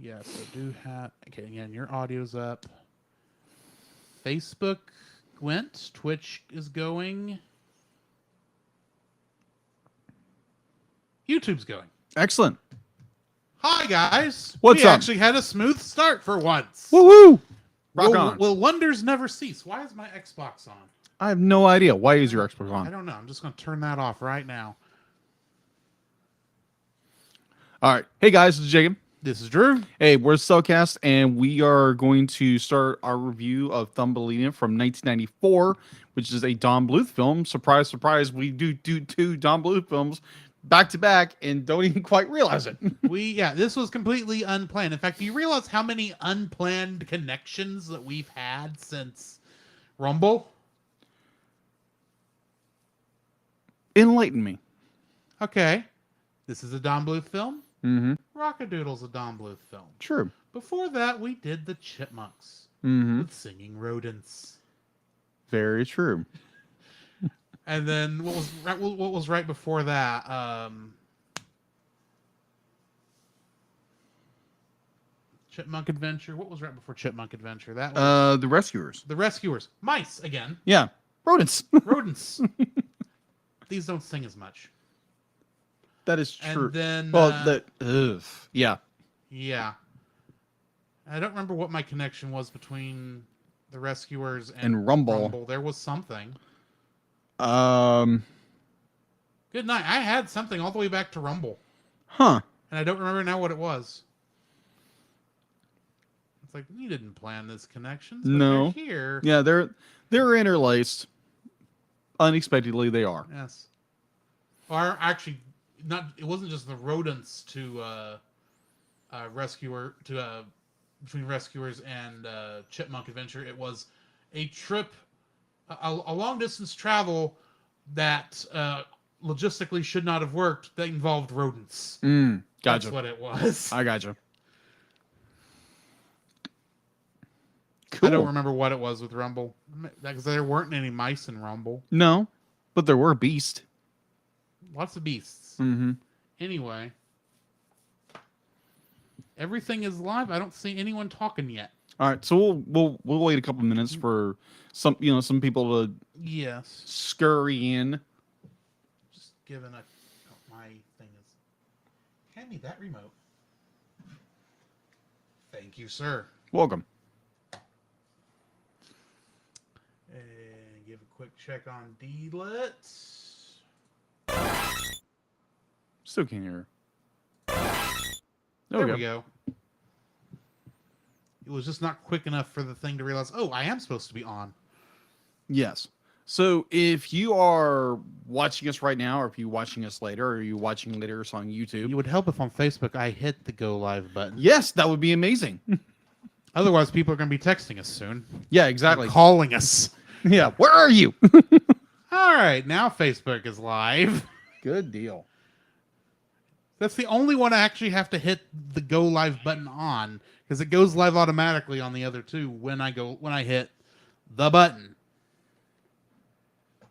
Yes, I do have. Okay, again, your audio's up. Facebook went. Twitch is going. YouTube's going. Excellent. Hi, guys. What's we up? actually had a smooth start for once. Woohoo! Rock on. Will wonders never cease? Why is my Xbox on? I have no idea. Why is your Xbox I on? don't know. I'm just going to turn that off right now. All right. Hey, guys. This is Jacob. This is Drew. Hey, we're Cellcast, and we are going to start our review of Thumbelina from 1994, which is a Don Bluth film. Surprise, surprise. We do two Don Bluth films back to back and don't even quite realize it. This was completely unplanned. In fact, do you realize how many unplanned connections that we've had since Rumble? Enlighten me. Okay. This is a Don Bluth film. Mm-hmm. Rockadoodle's a Don Bluth film. True. Before that, we did the Chipmunks Mm-hmm. with singing rodents. Very true. And then what was right before that? Chipmunk Adventure. What was right before Chipmunk Adventure? That was The Rescuers. The Rescuers. Mice again. Yeah. Rodents. Rodents. These don't sing as much. That is true. And then yeah. Yeah. I don't remember what my connection was between The Rescuers and Rumble. There was something. Um. Good night. I had something all the way back to Rumble. Huh. And I don't remember now what it was. It's like, you didn't plan this connection. No. Here. Yeah, they're interlaced. Unexpectedly, they are. Yes. Or actually, it wasn't just the rodents to between Rescuers and Chipmunk Adventure. It was a trip, a long distance travel that logistically should not have worked. That involved rodents. Gotcha. That's what it was. I gotcha. Cool. I don't remember what it was with Rumble because there weren't any mice in Rumble. No, but there were beasts. Lots of beasts. Mm-hmm. Anyway, everything is live. I don't see anyone talking yet. All right, so we'll wait a couple minutes for some people to scurry in. Just giving my thing is. Hand me that remote. Thank you, sir. Welcome. And give a quick check on D-Lit. Still can't hear. There we go. It was just not quick enough for the thing to realize, oh, I am supposed to be on. Yes. So if you are watching us right now, or if you're watching us later, or you're watching later on YouTube. It would help if on Facebook I hit the go live button. Yes, that would be amazing. Otherwise, people are going to be texting us soon. Yeah, exactly. And calling us. Yeah, where are you? All right, now Facebook is live. Good deal. That's the only one I actually have to hit the go live button on, because it goes live automatically on the other two when I hit the button. I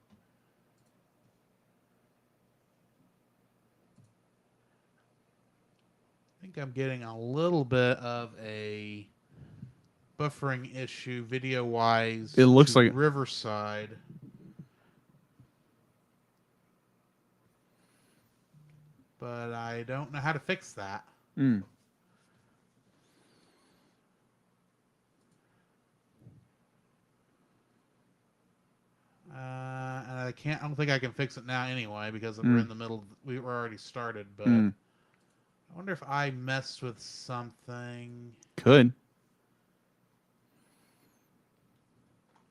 think I'm getting a little bit of a buffering issue video wise. It looks like Riverside. But I don't know how to fix that. Mm. And I don't think I can fix it now anyway, because we're in the middle. We were already started, but I wonder if I messed with something. Could.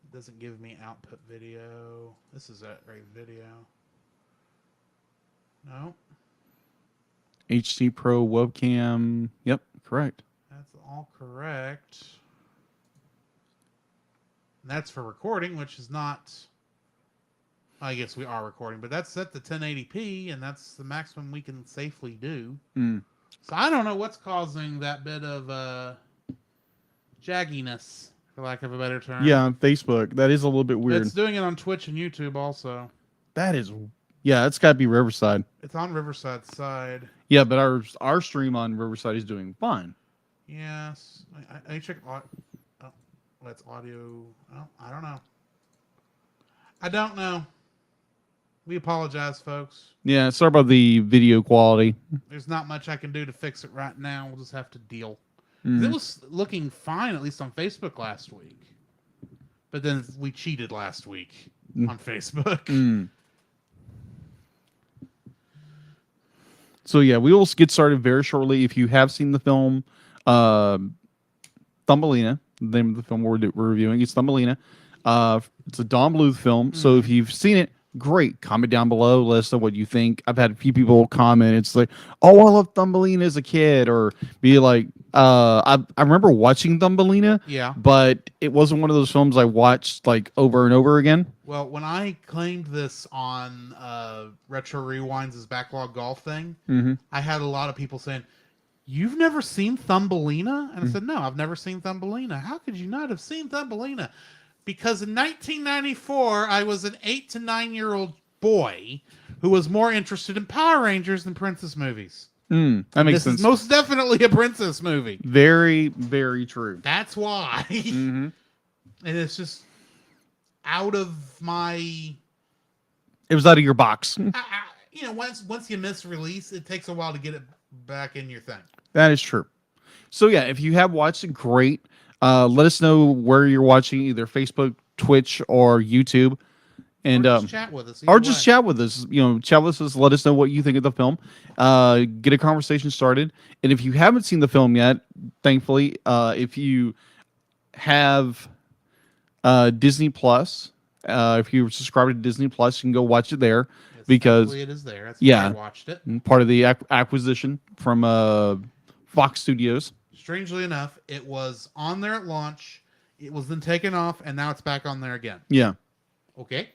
It doesn't give me output video. This is that right video. No. HD Pro webcam. Yep, correct. That's all correct. And that's for recording, which is not... I guess we are recording, but that's set to 1080p, and that's the maximum we can safely do. Mm. So I don't know what's causing that bit of jagginess, for lack of a better term. Yeah, on Facebook. That is a little bit weird. It's doing it on Twitch and YouTube also. That is... Yeah, it's got to be Riverside. It's on Riverside's side. Yeah, but our stream on Riverside is doing fine. Yes. I check. Oh, that's audio. Oh, I don't know. I don't know. We apologize, folks. Yeah, sorry about the video quality. There's not much I can do to fix it right now. We'll just have to deal. 'Cause it Mm. was looking fine, at least on Facebook last week. But then we cheated last week on Facebook. Mm. So yeah, we will get started very shortly. If you have seen the film, Thumbelina, the name of the film we're reviewing, it's Thumbelina. It's a Don Bluth film. So if you've seen it, great. Comment down below. Let us know what you think. I've had a few people comment. It's like, oh, I love Thumbelina as a kid, or be like, I remember watching Thumbelina, Yeah. but it wasn't one of those films I watched like over and over again. Well, when I claimed this on Retro Rewinds' backlog golf thing, Mm-hmm. I had a lot of people saying, "You've never seen Thumbelina?" And I said, "No, I've never seen Thumbelina." How could you not have seen Thumbelina? Because in 1994, I was an 8 to 9-year-old boy who was more interested in Power Rangers than princess movies. That makes This sense. is most definitely a princess movie. Very, very true. That's why. Mm-hmm. And it's just out of my It was out of your box. you know, once you miss release, it takes a while to get it back in your thing. That is true. So yeah, if you have watched it, great. Let us know where you're watching, either Facebook, Twitch, or YouTube, and Or just chat with us. or either just way. chat with us. You know, chat with us. Let us know what you think of the film. Get a conversation started. And if you haven't seen the film yet, thankfully, if you have Disney Plus, if you're subscribed to Disney Plus, you can go watch it there. Yes, because thankfully it is there. That's yeah. why I watched it. part of the acquisition from Fox Studios. Strangely enough, it was on there at launch. It was then taken off, and now it's back on there again. Yeah. Okay.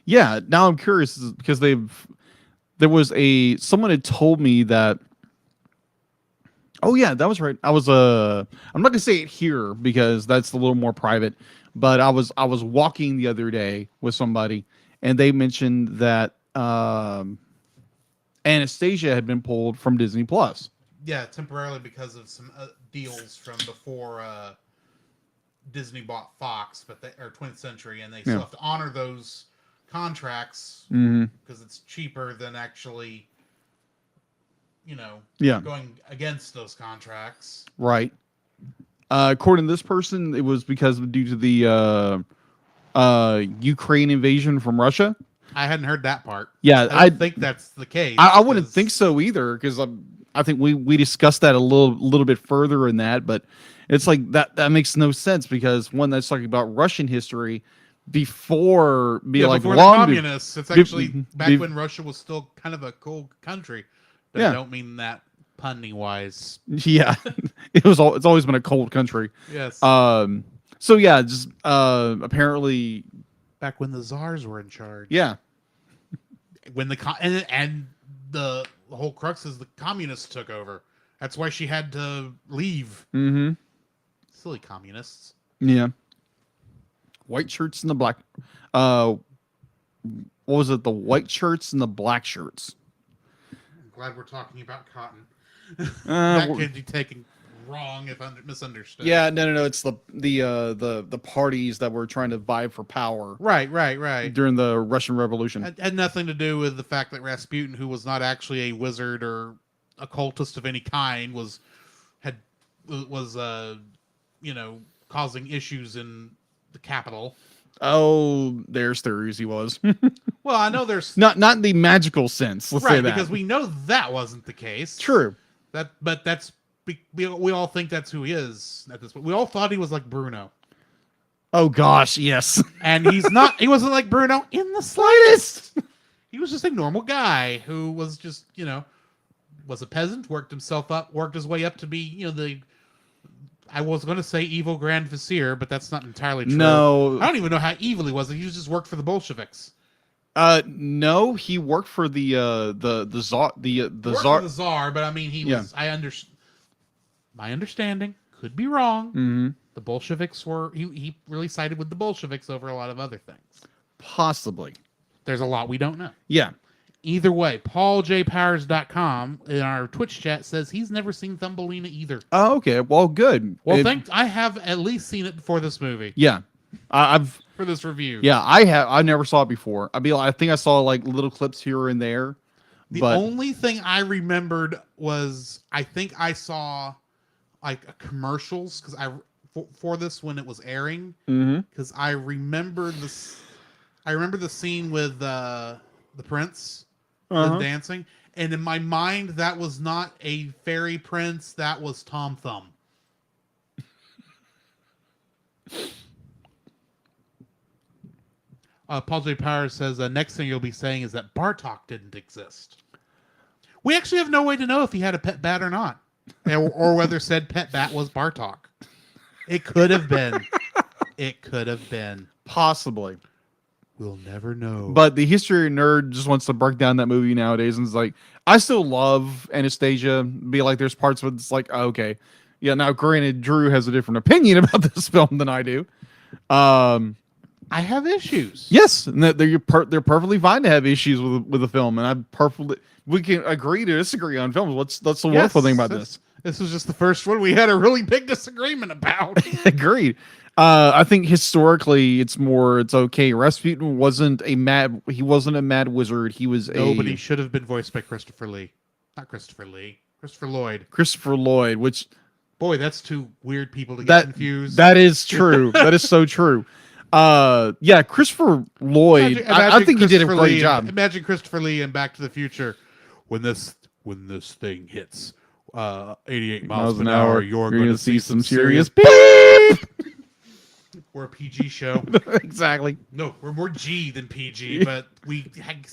Yeah, now I'm curious because someone had told me that. Oh yeah, that was right. I'm not gonna say it here because that's a little more private, but I was walking the other day with somebody and they mentioned that Anastasia had been pulled from Disney Plus. Yeah, temporarily because of some deals from before Disney bought Fox, but or 20th Century, and they still have to honor those contracts because it's cheaper than actually, you know, going against those contracts. Right. According to this person, it was because due to the Ukraine invasion from Russia. I hadn't heard that part. Yeah, I don't think that's the case. I wouldn't think so either, because I think we discussed that a little bit further in that, but it's like that makes no sense because one that's talking about Russian history before before the long communists. It's actually back when Russia was still kind of a cool country. But I don't mean that punny wise. Yeah, it's always been a cold country. Yes. So yeah, just apparently back when the czars were in charge. Yeah. When and the whole crux is the communists took over. That's why she had to leave. Mm-hmm. Silly communists. Yeah. White shirts and the black. What was it? The white shirts and the black shirts. I'm glad we're talking about cotton. That could be taken wrong if misunderstood. Yeah, no. It's the parties that were trying to vie for power. Right. During the Russian Revolution. It had nothing to do with the fact that Rasputin, who was not actually a wizard or occultist of any kind, was causing issues in the capital. Oh, there's theories he was. Well, I know there's not in the magical sense. Let's say that, because we know that wasn't the case. True. But that's we all think that's who he is at this point. We all thought he was like Bruno. Oh gosh, yes. And he's not. He wasn't like Bruno in the slightest. He was just a normal guy who was just was a peasant, worked himself up, worked his way up to be I was going to say evil Grand Vizier, but that's not entirely true. No, I don't even know how evil he was. He just worked for the Bolsheviks. No, he worked for the czar. The czar. For the czar, but I mean, he was. My understanding could be wrong. Mm-hmm. The Bolsheviks were. He really sided with the Bolsheviks over a lot of other things. Possibly. There's a lot we don't know. Yeah. Either way, PaulJPowers.com in our Twitch chat says he's never seen Thumbelina either. Oh, okay. Well, good. Well, I have at least seen it before this movie. Yeah, I've for this review. Yeah, I have. I never saw it before. I think I saw like little clips here and there. The only thing I remembered was I think I saw like commercials because for this when it was airing because I remember this. I remember the scene with the prince dancing, and in my mind that was not a fairy prince. That was Tom Thumb. Paul J. Powers says, next thing you'll be saying is that Bartok didn't exist. We actually have no way to know if he had a pet bat or not, or whether said pet bat was Bartok. It could have been. It could have been. Possibly. We'll never know. But the history nerd just wants to break down that movie nowadays, and it's like, I still love Anastasia. Be like, there's parts where it's like, oh, okay. Yeah, now granted, Drew has a different opinion about this film than I do. I have issues. Yes, and they're perfectly fine to have issues with the film, and we can agree to disagree on films. That's the wonderful thing about this. This was just the first one we had a really big disagreement about. Agreed. I think historically it's okay. Rasputin wasn't a mad wizard. He was Nobody should have been voiced by Christopher Lee. Not Christopher Lee. Christopher Lloyd. Christopher Lloyd, which boy, that's two weird people to get confused. That is true. That is so true. Yeah, Christopher Lloyd. I think he did a great job. Imagine Christopher Lee in Back to the Future when this thing hits 88 miles an hour, you're going to see some serious beep. We're a PG show. Exactly. No, we're more G than PG, but we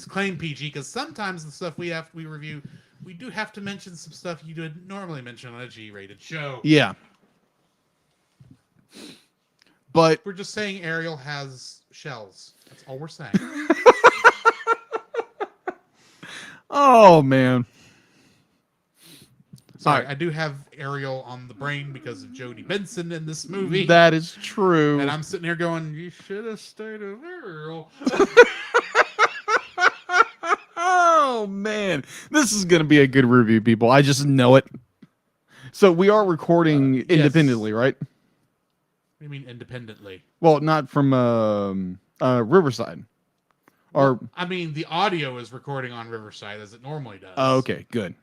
claim PG because sometimes the stuff we review, we do have to mention some stuff you would normally mention on a G-rated show. Yeah. But we're just saying Ariel has shells. That's all we're saying. Oh, man. Sorry, I do have Ariel on the brain because of Jodie Benson in this movie. That is true. And I'm sitting here going, you should have stayed with Ariel. Oh, man. This is going to be a good review, people. I just know it. So we are recording independently, right? What do you mean independently? Well, not from Riverside. I mean, the audio is recording on Riverside as it normally does. Oh, okay, good.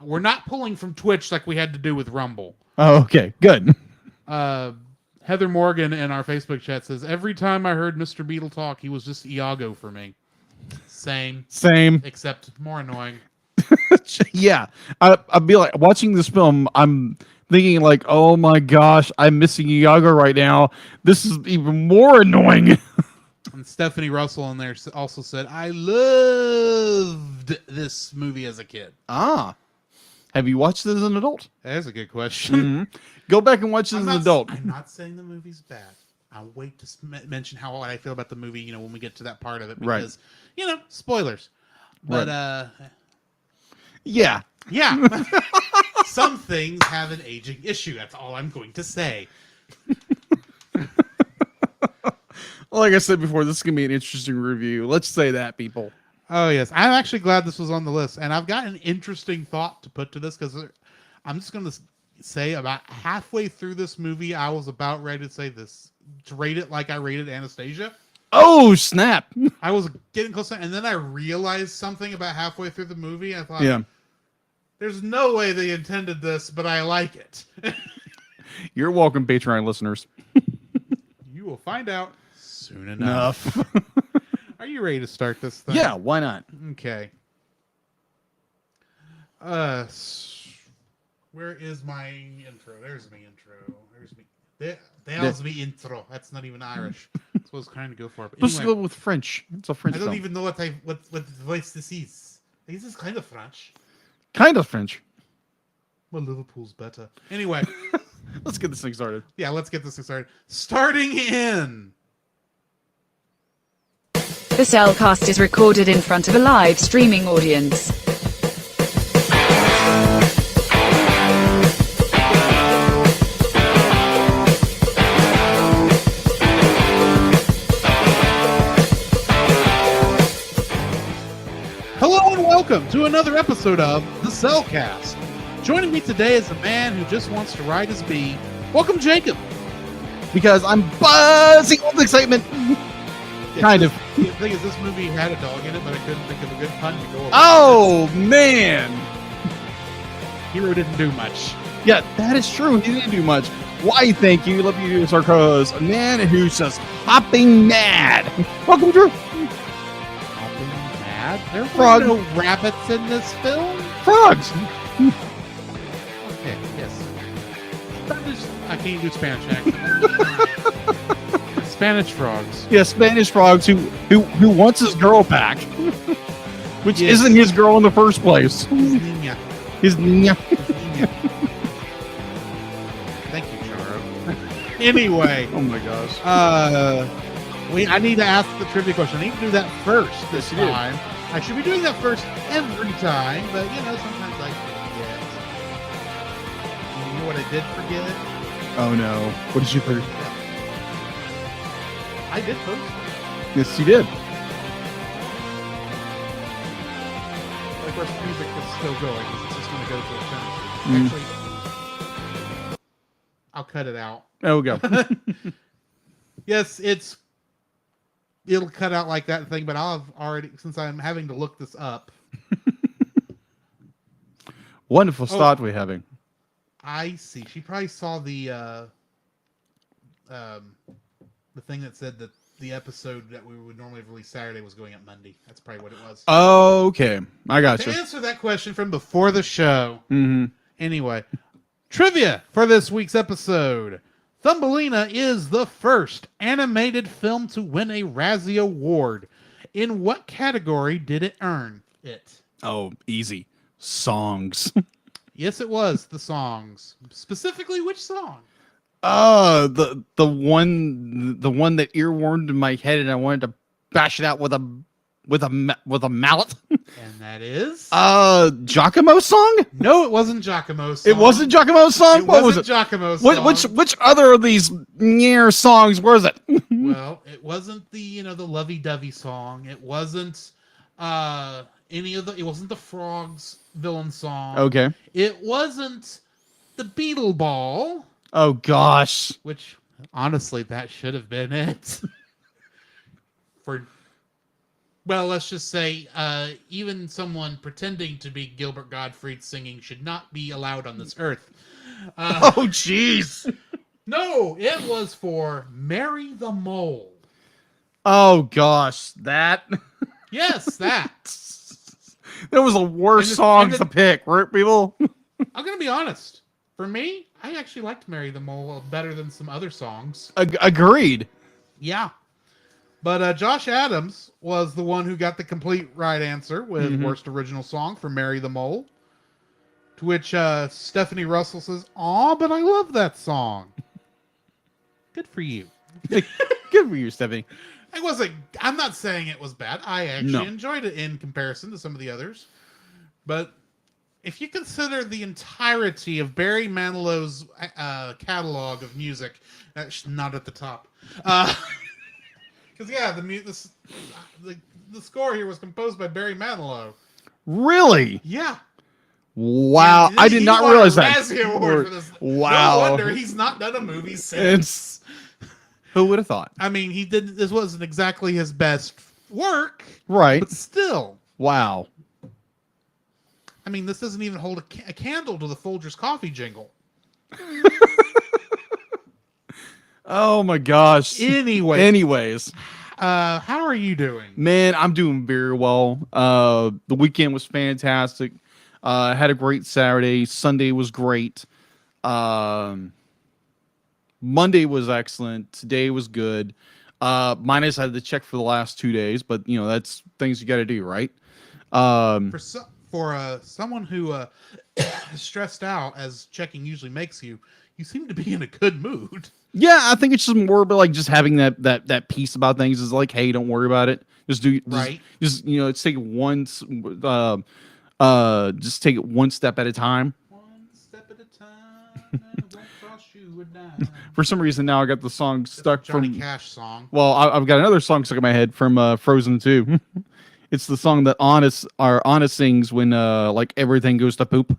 We're not pulling from Twitch like we had to do with Rumble. Oh, okay, good. Heather Morgan in our Facebook chat says, every time I heard Mr. Beetle talk, he was just Iago for me. Same. Except more annoying. Yeah. I'd be like, watching this film, I'm thinking like, oh my gosh, I'm missing Iago right now. This is even more annoying. And Stephanie Russell in there also said, I loved this movie as a kid. Ah. Have you watched it as an adult? That's a good question. Mm-hmm. Go back and watch it as an adult. I'm not saying the movie's bad. I'll wait to mention how I feel about the movie, when we get to that part of it. Because, spoilers. But, yeah. Yeah. Some things have an aging issue. That's all I'm going to say. Like I said before, this is going to be an interesting review. Let's say that, people. Oh, yes. I'm actually glad this was on the list. And I've got an interesting thought to put to this because I'm just going to say about halfway through this movie, I was about ready to say this, to rate it like I rated Anastasia. Oh, snap. I was getting close to it, and then I realized something about halfway through the movie. I thought, there's no way they intended this, but I like it. You're welcome, Patreon listeners. You will find out soon enough. Are you ready to start this thing? Yeah, why not? Okay. Where is my intro? There's my intro. There's me intro. That's not even Irish. That's what I was trying to go for. But Let's go with French. It's a French I don't film. even know what voice this is. This is kind of French. Kind of French. Well, Liverpool's better. Anyway. Let's get this thing started. Yeah, let's get this thing started. Starting in... The Cellcast is recorded in front of a live streaming audience. Hello welcome to another episode of The Cellcast. Joining me today is a man who just wants to ride his bee. Welcome, Jacob. Because I'm buzzing with excitement. Kind of. The thing is, this movie had a dog in it, but I couldn't think of a good pun to go over. Oh, man. Hero didn't do much. Yeah, that is true. He didn't do much. Why, thank you. Love you, Sarcos. A man who's just hopping mad. Welcome, Drew. Hopping mad? There were Frog. no rabbits in this film? Frogs. Okay, yes. I can't do Spanish accent. Spanish frogs. Yeah, Spanish frogs who wants his girl back. Which Yes. isn't his girl in the first place. Niña. His niña. Niña. Thank you, Charo. Anyway, Oh my gosh. I need to ask the trivia question. I need to do that first this Yes, you do. time. I should be doing that first every time, but sometimes I forget. You know what I did forget? Oh no. What did you forget? I did post it. Yes, you did. But of course, the music is still going. It's just going to go to a Mm. Actually, I'll cut it out. There we go. Yes, it'll cut out like that thing, but I'll have already, since I'm having to look this up, Wonderful start we're having. I see. She probably saw the thing that said that the episode that we would normally release Saturday was going up Monday. That's probably what it was. Okay. I got To you. answer that question from before the show, Mm-hmm. anyway, trivia for this week's episode. Thumbelina is the first animated film to win a Razzie Award. In what category did it earn it? Oh, easy. Songs. Yes, it was the songs. Specifically, which song? The one that earwormed in my head and I wanted to bash it out with a mallet. And that is... Giacomo's song? no, it wasn't Giacomo's song. It wasn't Giacomo's song? It What was wasn't it? Giacomo's song. Which other of these near songs was it? Well, it wasn't the the lovey-dovey song. It wasn't it wasn't the Frogs villain song. Okay. It wasn't the Beetle Ball, Oh gosh. which honestly that should have been it. Well, let's just say even someone pretending to be Gilbert Gottfried singing should not be allowed on this earth. Oh jeez. No, it was for Mary the Mole. Oh gosh. That Yes, that. there was a worse And songs the- to pick, right, people? I'm gonna be honest. For me, I actually liked Mary the Mole better than some other songs. Agreed. Yeah. But Josh Adams was the one who got the complete right answer with Worst Original Song for Mary the Mole. To which Stephanie Russell says, "Aw, but I love that song." Good for you. Good for you, Stephanie. I'm not saying it was bad. I actually enjoyed it in comparison to some of the others. But if you consider the entirety of Barry Manilow's catalog of music, that's not at the top. Because the score here was composed by Barry Manilow. Really? Yeah. Wow. I did not realize that. Razzie Award for this. Wow. No wonder he's not done a movie since. Who would have thought? I mean, he didn't. This wasn't exactly his best work, Right. but still. Wow. I mean, this doesn't even hold a candle to the Folgers coffee jingle. Oh my gosh. Anyways, how are you doing? Man, I'm doing very well. The weekend was fantastic. Had a great Saturday. Sunday was great. Monday was excellent. Today was good. Minus I had to check for the last 2 days, but that's things you got to do, right? For someone who is stressed out, as checking usually makes you, you seem to be in a good mood. Yeah, I think it's just more about like just having that piece about things is like, hey, don't worry about it. Just do Right. Just it's take just take it one step at a time. One step at a time, and it won't cost you a dime. For some reason now I got the song stuck Johnny from Cash song. Well, I've got another song stuck in my head from Frozen 2. It's the song that Anna sings when like everything goes to poop.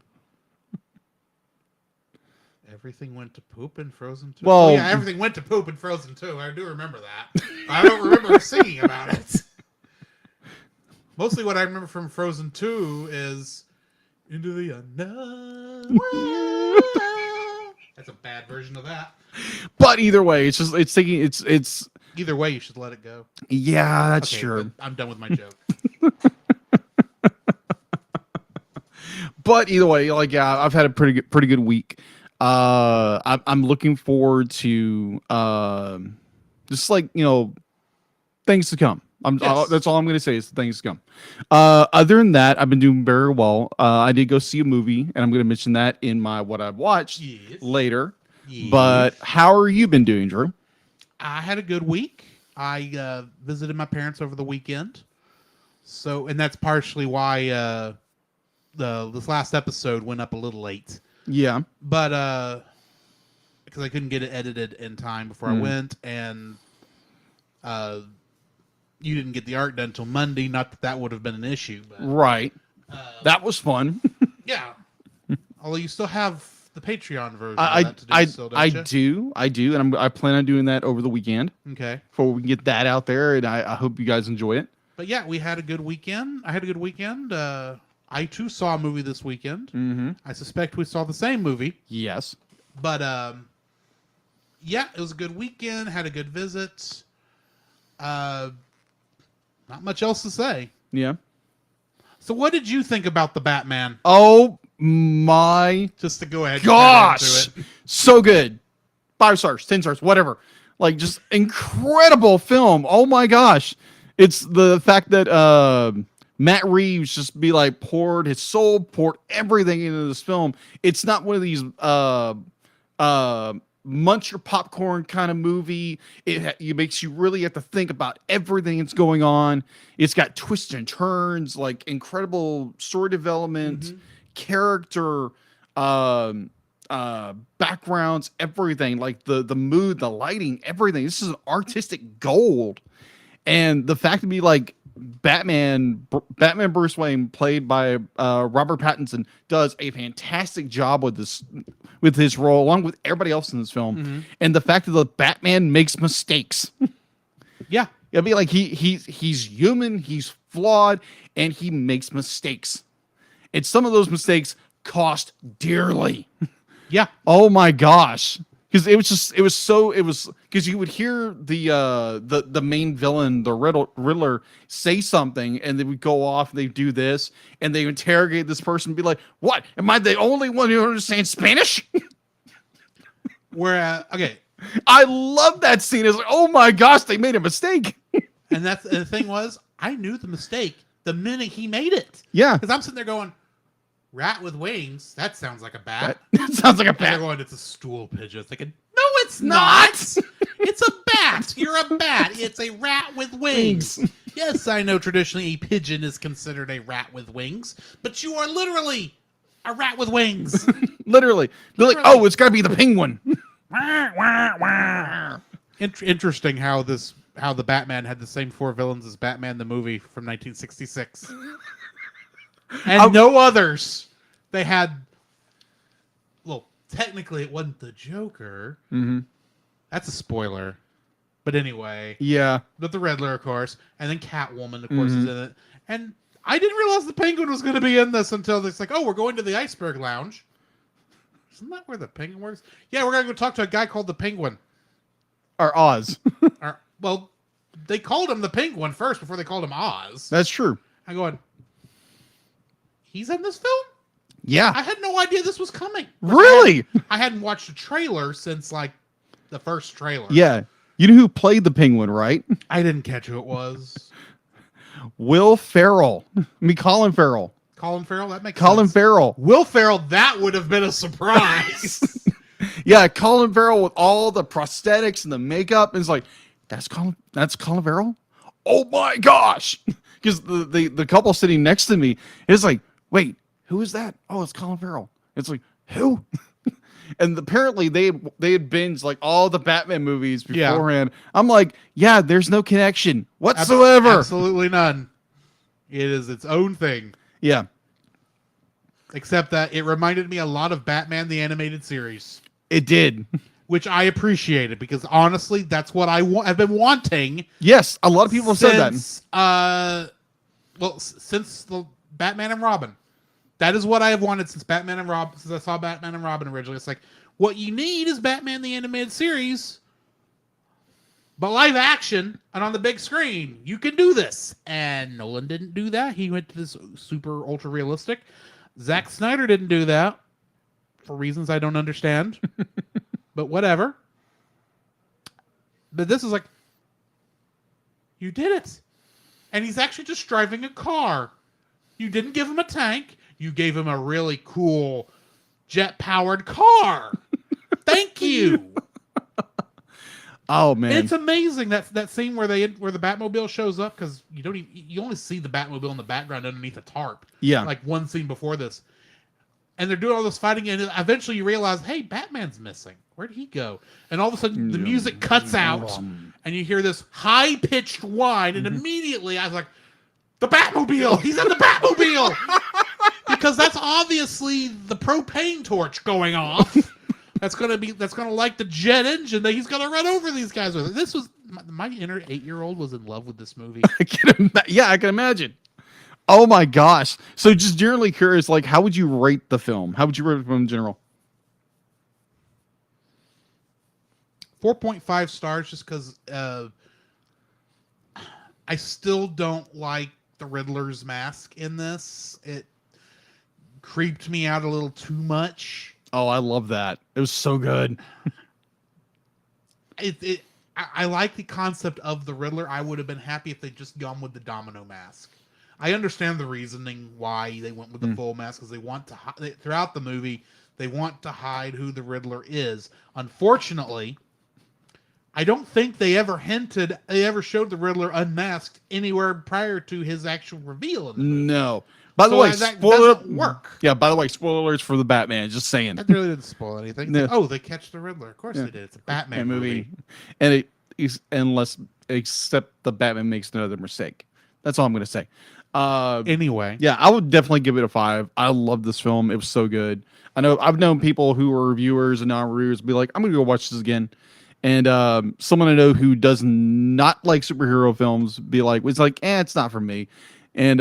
Everything went to poop in Frozen 2. Well- Yeah, everything went to poop in Frozen 2. I do remember that. I don't remember her singing about it. Mostly what I remember from Frozen 2 is Into the Unknown. That's a bad version of that. But either way, it's taking it's Either way, you should let it go. yeah, that's Okay, true. but I'm done with my joke. But either way, like yeah, I've had a pretty good week. I'm looking forward to just like things to come. Yes. That's all I'm gonna say is things to come. Other than that, I've been doing very well. I did go see a movie, and I'm gonna mention that in my what I've watched Yes. later. Yes. But how are you been doing, Drew? I had a good week. I visited my parents over the weekend. So, and that's partially why this last episode went up a little late. Yeah. But because I couldn't get it edited in time before I went, and you didn't get the art done until Monday. Not that that would have been an issue, but Right. That was fun. yeah. Although you still have the Patreon version. I of that to do still, don't you? I do, and I plan on doing that over the weekend Okay. before we can get that out there, and I hope you guys enjoy it. But yeah, we had a good weekend. I had a good weekend. I too saw a movie this weekend. Mm-hmm. I suspect we saw the same movie. Yes. But yeah, it was a good weekend. Had a good visit. Not much else to say. Yeah. So, what did you think about the Batman? Oh my Just to go ahead. And gosh, get into it. so good. 5 stars, 10 stars, whatever. Like just incredible film. Oh my gosh, it's the fact that Matt Reeves just poured his soul, poured everything into this film. It's not one of these munch your popcorn kind of movie. It makes you really have to think about everything that's going on. It's got twists and turns, like incredible story development, character, backgrounds, everything, like the mood, the lighting, everything. This is an artistic gold. And the fact to be like Batman Bruce Wayne, played by Robert Pattinson, does a fantastic job with his role, along with everybody else in this film. And the fact that the Batman makes mistakes. Yeah. It'll be like he's human, he's flawed, and he makes mistakes. And some of those mistakes cost dearly. Yeah. Oh my gosh. Because it was because you would hear the main villain, the Riddler, say something, and they would go off and they do this, and they interrogate this person and be like, "What? Am I the only one who understands Spanish?" Where okay, I love that scene. It's like, oh my gosh, they made a mistake. and that's the thing was, I knew the mistake the minute he made it. Yeah. Because I'm sitting there going, "Rat with wings? That sounds like a bat." That sounds like a And they're bat. going, "It's a stool pigeon." Thinking, no, it's not. It's a bat. You're a bat. It's a rat with wings. Yes, I know traditionally a pigeon is considered a rat with wings, but you are literally a rat with wings. Literally. They're like, Literally. oh, it's got to be the penguin. Interesting how the Batman had the same 4 villains as Batman the movie from 1966, and no others. They had. Well, technically, it wasn't the Joker. Mm-hmm. That's a spoiler. But anyway, Yeah. but the Riddler, of course, and then Catwoman, of course, is in it. And I didn't realize the Penguin was going to be in this until it's like, oh, we're going to the Iceberg Lounge. Isn't that where the Penguin works? Yeah, we're going to go talk to a guy called the Penguin. Or Oz. Well, they called him the Penguin first before they called him Oz. That's true. I'm going, he's in this film? Yeah. I had no idea this was coming. Really? I hadn't watched a trailer since, like, the first trailer. Yeah. You know who played the penguin, right? I didn't catch who it was. Will Ferrell. I mean, Colin Farrell. Colin Farrell? That makes Colin sense. Farrell. Will Ferrell, that would have been a surprise. Yeah, Colin Farrell with all the prosthetics and the makeup. And it's like, that's Colin Farrell? Oh my gosh. Because the couple sitting next to me is like, wait, who is that? Oh, it's Colin Farrell. It's like, who? And apparently they had binged like all the Batman movies Yeah. beforehand. I'm like, yeah, there's no connection whatsoever. Absolutely none. It is its own thing. Yeah, Except that it reminded me a lot of Batman the Animated Series, it did. which I appreciated because honestly, that's what I've been wanting Yes, a lot of people have said that. Since the Batman and Robin. That is what I have wanted since Batman and Robin. Since I saw Batman and Robin originally, it's like what you need is Batman the Animated Series, but live action and on the big screen. You can do this, and Nolan didn't do that. He went to this super ultra realistic. Zack Snyder didn't do that for reasons I don't understand, but whatever. But this is like, you did it, and he's actually just driving a car. You didn't give him a tank. You gave him a really cool jet-powered car. Thank you. Oh man, It's amazing that scene where the Batmobile shows up, because you only see the Batmobile in the background underneath a tarp. Yeah. Like one scene before this, and they're doing all this fighting, and eventually you realize, hey, Batman's missing. Where'd he go? And all of a sudden the music cuts out, and you hear this high-pitched whine, and immediately I was like, the Batmobile! He's in the Batmobile! Because that's obviously the propane torch going off. That's gonna light the jet engine that he's gonna run over these guys with. This was my inner 8-year-old was in love with this movie. I can imagine. Oh my gosh! So just generally curious, like, how would you rate the film? How would you rate the film in general? 4.5 stars, just because I still don't like the Riddler's mask in this. It creeped me out a little too much. Oh, I love that. It was so good. I like the concept of the Riddler. I would have been happy if they'd just gone with the domino mask. I understand the reasoning why they went with the full mask, because they want to throughout the movie they want to hide who the Riddler is. Unfortunately, I don't think they ever showed the Riddler unmasked anywhere prior to his actual reveal in the movie. No. By the So way, that spoiler doesn't work. Yeah. By the way, spoilers for the Batman. Just saying. That really didn't spoil anything. No. Oh, they catch the Riddler. Of course they did. It's a Batman movie. And it is except the Batman makes another mistake. That's all I'm gonna say. Anyway, Yeah, I would definitely give it a 5. I love this film. It was so good. I know I've known people who are reviewers and non-reviewers be like, I'm gonna go watch this again. And someone I know who does not like superhero films be like, it's like, it's not for me. And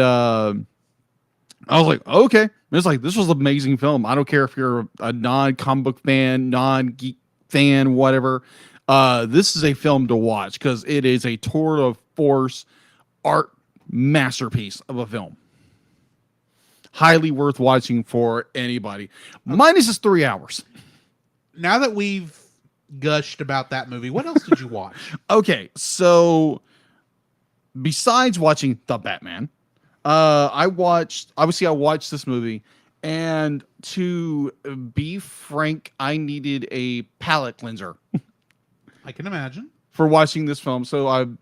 I was like, okay. It's like, this was an amazing film. I don't care if you're a non-comic book fan, non-geek fan, whatever. This is a film to watch because it is a tour de force art masterpiece of a film. Highly worth watching for anybody. Minus is 3 hours. now that we've gushed about that movie, what else did you watch? Okay, so besides watching The Batman, I watched this movie, and to be frank, I needed a palate cleanser I can imagine. for watching this film. So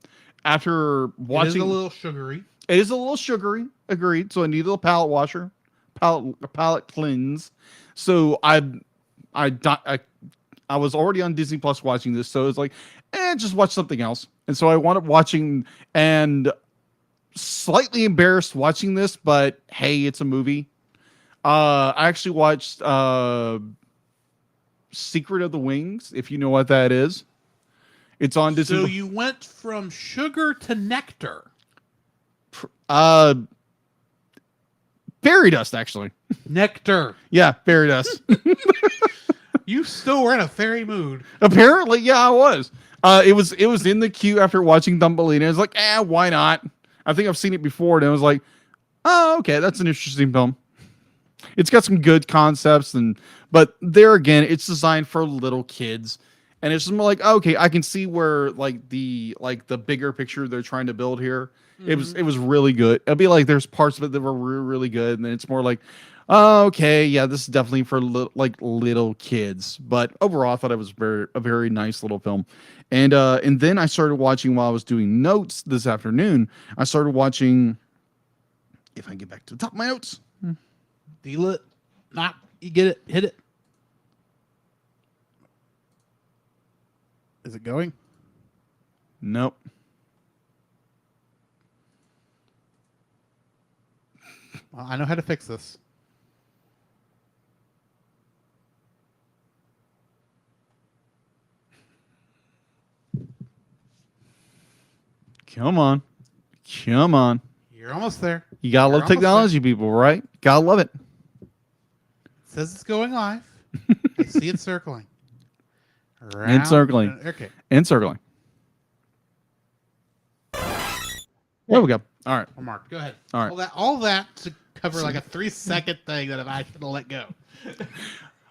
after It watching, is a little sugary. it is a little sugary, agreed. So I needed a palate washer, a palate cleanse. So I was already on Disney Plus watching this, so it's like, just watch something else. And so I wound up watching, and slightly embarrassed watching this, but hey, it's a movie. I actually watched Secret of the Wings, if you know what that is. It's on Disney. So you went from sugar to nectar. Fairy dust, actually. Nectar. Yeah, fairy dust. You still were in a fairy mood. Apparently, yeah, I was. It was in the queue after watching Thumbelina. I was like, why not? I think I've seen it before, and I was like, oh, okay, that's an interesting film. It's got some good concepts, but there again, it's designed for little kids, and it's just more like, okay, I can see where the bigger picture they're trying to build here. Mm-hmm. It was really good. It'd be like there's parts of it that were really good, and then it's more like, oh, okay, yeah, this is definitely for little kids. But overall, I thought it was a very nice little film. And then I started watching while I was doing notes this afternoon. I started watching. If I get back to the top of my notes, Deal it. Not. You get it. Hit it. Is it going? nope. Well, I know how to fix this. Come on. Come on. You're almost there. You gotta You're love almost technology, people, right? Gotta love it. It says it's going live. I see it circling. Round, circling. Okay. And circling. There we go. All right. Well, Mark, go ahead. All right. All that to cover like a 3-second thing that I should have let go.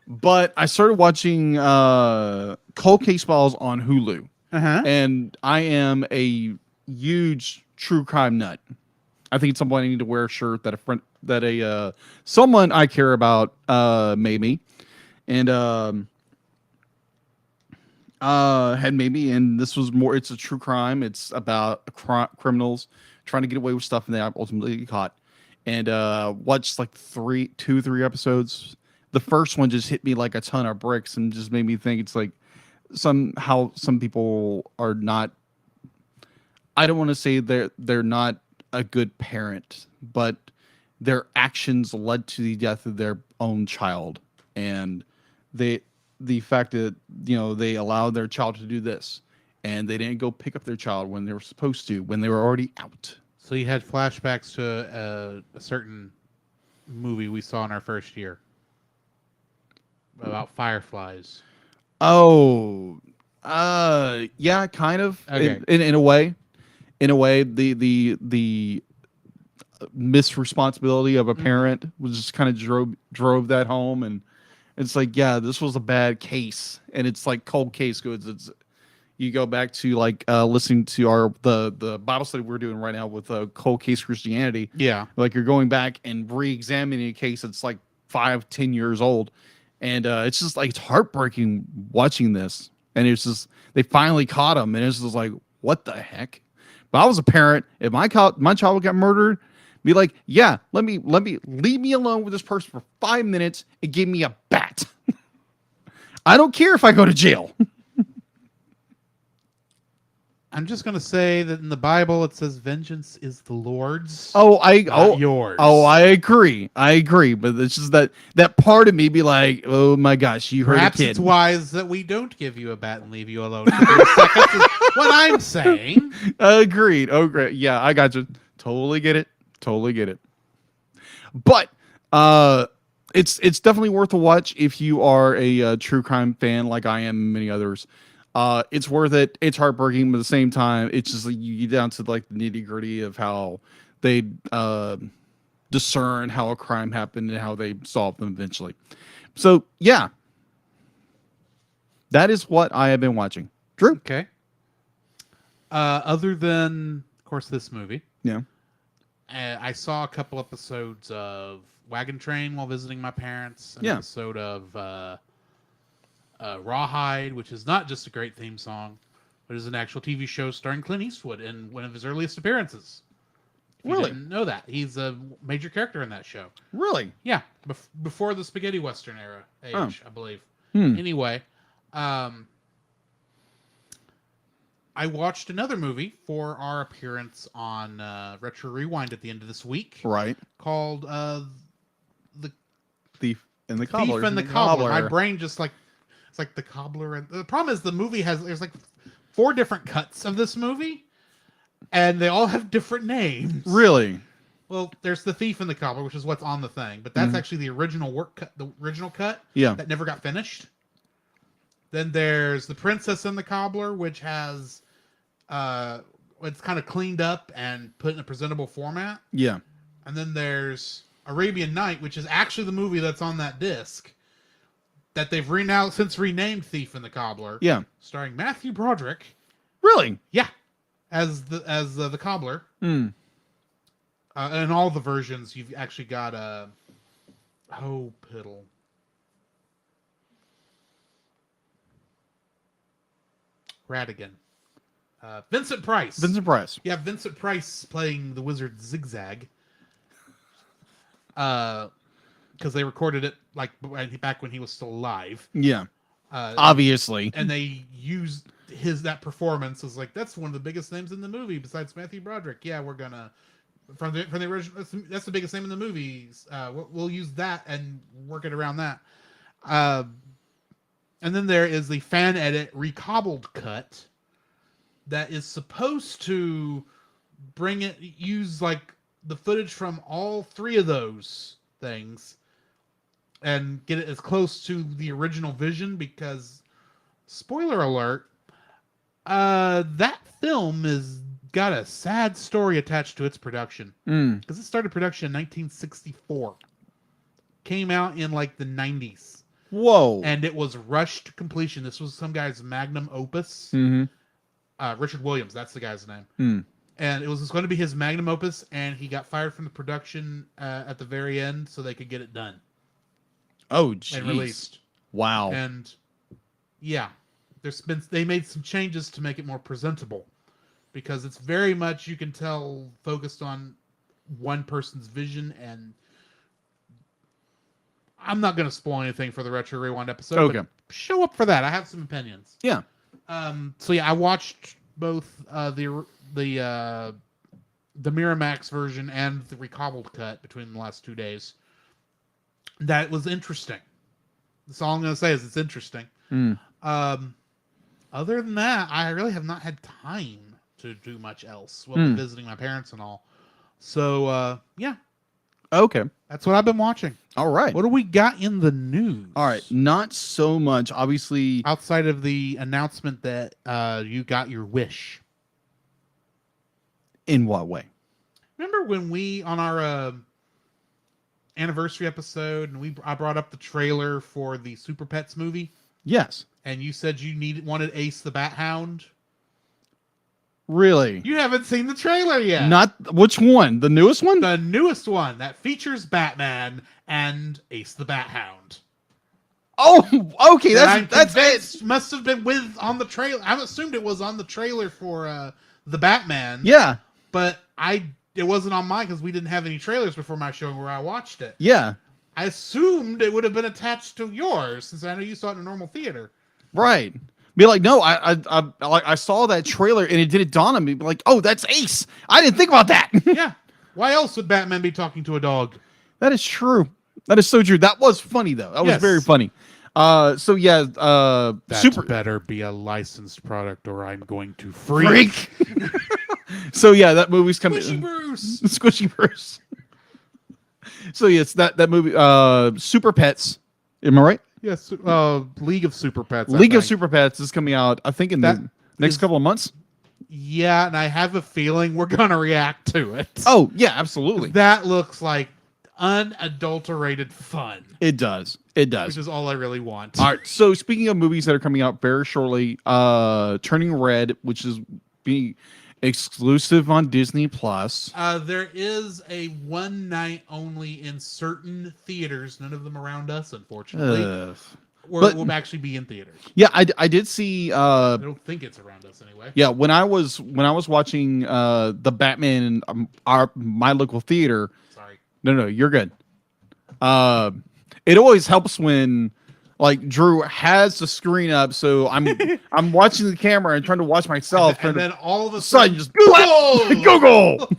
But I started watching Cold Case Files on Hulu. Uh-huh. And I am a huge true crime nut. I think at some point I need to wear a shirt that someone I care about made me. And had made me, and this was more, it's a true crime. It's about criminals trying to get away with stuff and they ultimately get caught. And watched like 3 episodes. The first one just hit me like a ton of bricks and just made me think it's like somehow some people are not, I don't want to say they're not a good parent, but their actions led to the death of their own child. And the fact that, you know, they allowed their child to do this and they didn't go pick up their child when they were supposed to, when they were already out. So you had flashbacks to a certain movie we saw in our first year about fireflies. Oh, yeah, kind of. Okay. In a way, the misresponsibility of a parent was just kind of drove that home, and it's like, yeah, this was a bad case, and it's like cold case goods. It's, you go back to like listening to the Bible study we're doing right now with Cold Case Christianity. Yeah. Like you're going back and re-examining a case that's like 5-10 years old. And it's just like, it's heartbreaking watching this. And it's just, they finally caught him. And it's just like, what the heck? But I was a parent. If my child got murdered, be like, yeah, leave me alone with this person for 5 minutes and give me a bat. I don't care if I go to jail. I'm just going to say that in the Bible it says vengeance is the Lord's. Not yours. Oh, I agree. But it's just that part of me be like, oh my gosh, you heard Perhaps a kid. it's wise that we don't give you a bat and leave you alone for 3 seconds. Is what I'm saying. Agreed. Oh, great. Yeah, I got you. Totally get it. But it's definitely worth a watch if you are a true crime fan like I am and many others. It's worth it. It's heartbreaking, but at the same time, it's just like you get down to like the nitty gritty of how they discern how a crime happened and how they solve them eventually. So yeah, that is what I have been watching. Drew. Okay. Other than, of course, this movie, Yeah. I saw a couple episodes of Wagon Train while visiting my parents. An Yeah. episode of Rawhide, which is not just a great theme song, but is an actual TV show starring Clint Eastwood in one of his earliest appearances. If you Really? didn't know that. He's a major character in that show. Really? Yeah, before the spaghetti western era age, Oh. I believe. Hmm. Anyway, I watched another movie for our appearance on Retro Rewind at the end of this week, Right. called The Thief and the Cobbler. Thief and the Cobbler. My brain just like, it's like the Cobbler. And the problem is the movie there's like 4 different cuts of this movie, and they all have different names. Really? Well, there's the Thief and the Cobbler, which is what's on the thing, but that's actually the original the original cut. Yeah. That never got finished. Then there's the Princess and the Cobbler, which has it's kind of cleaned up and put in a presentable format. Yeah. And then there's Arabian Night, which is actually the movie that's on that disc that they've since renamed Thief and the Cobbler. Yeah. Starring Matthew Broderick. Really? Yeah. As the Cobbler. Hmm. In all the versions, you've actually got Piddle. Radigan. Vincent Price. Vincent Price. Yeah, Vincent Price playing the wizard Zigzag. Because they recorded it like back when he was still alive. Yeah. Obviously. And they used that performance as like, that's one of the biggest names in the movie besides Matthew Broderick. Yeah, we're gonna from the original. That's the biggest name in the movies. We'll use that and work it around that. And then there is the fan edit recobbled cut that is supposed to use like the footage from all three of those things and get it as close to the original vision, because spoiler alert, that film is got a sad story attached to its production, because it started production in 1964, came out in like the 90s. Whoa. And it was rushed to completion. This was some guy's magnum opus. Richard Williams, that's the guy's name. And it was going to be his magnum opus, and he got fired from the production at the very end so they could get it done. Oh, And jeez. released. Wow. And yeah, they made some changes to make it more presentable, because it's very much, you can tell, focused on one person's vision. And I'm not going to spoil anything for the Retro Rewind episode. Okay. But show up for that. I have some opinions. Yeah. So yeah, I watched both the Miramax version and the recobbled cut between the last 2 days. That was interesting. That's all I'm going to say, is it's interesting. Other than that, I really have not had time to do much else while visiting my parents and all. So yeah, Okay. that's what I've been watching. All right. What do we got in the news? All right. Not so much. Obviously. Outside of the announcement that you got your wish. In what way? Remember when we, on our anniversary episode, and I brought up the trailer for the Super Pets movie, Yes. and you said you wanted Ace the Bat Hound? Really? You haven't seen the trailer yet. Not which one? The newest one? The newest one that features Batman and Ace the Bat Hound. Oh, okay. That's it. Must have been on the trailer. I assumed it was on the trailer for the Batman. Yeah. But it wasn't on mine because we didn't have any trailers before my show where I watched it. Yeah. I assumed it would have been attached to yours, since I know you saw it in a normal theater. Right. Be like, no, I saw that trailer and it didn't dawn on me. Be like, oh, that's Ace. I didn't think about that. Yeah. Why else would Batman be talking to a dog? That is true. That is so true. That was funny though. That was Yes. very funny. So yeah, That better be a licensed product, or I'm going to freak. So yeah, that movie's coming. Squishy Bruce. Squishy Bruce. So yes, that movie, Super Pets. Am I right? Yes, League of Super Pets. League of Super Pets is coming out, I think, in That the next couple of months. Yeah, and I have a feeling we're gonna react to it. Oh yeah, absolutely. That looks like unadulterated fun. It does. It does. Which is all I really want. All right. So speaking of movies that are coming out very shortly, Turning Red, which is being exclusive on Disney Plus. There is a one night only in certain theaters, none of them around us, unfortunately. Or it will actually be in theaters. Yeah, I did see. I don't think it's around us anyway. Yeah, when I was watching the Batman in my local theater. Sorry. No, you're good. It always helps when like Drew has the screen up, so I'm watching the camera and trying to watch myself, and then all of a sudden sudden just Google.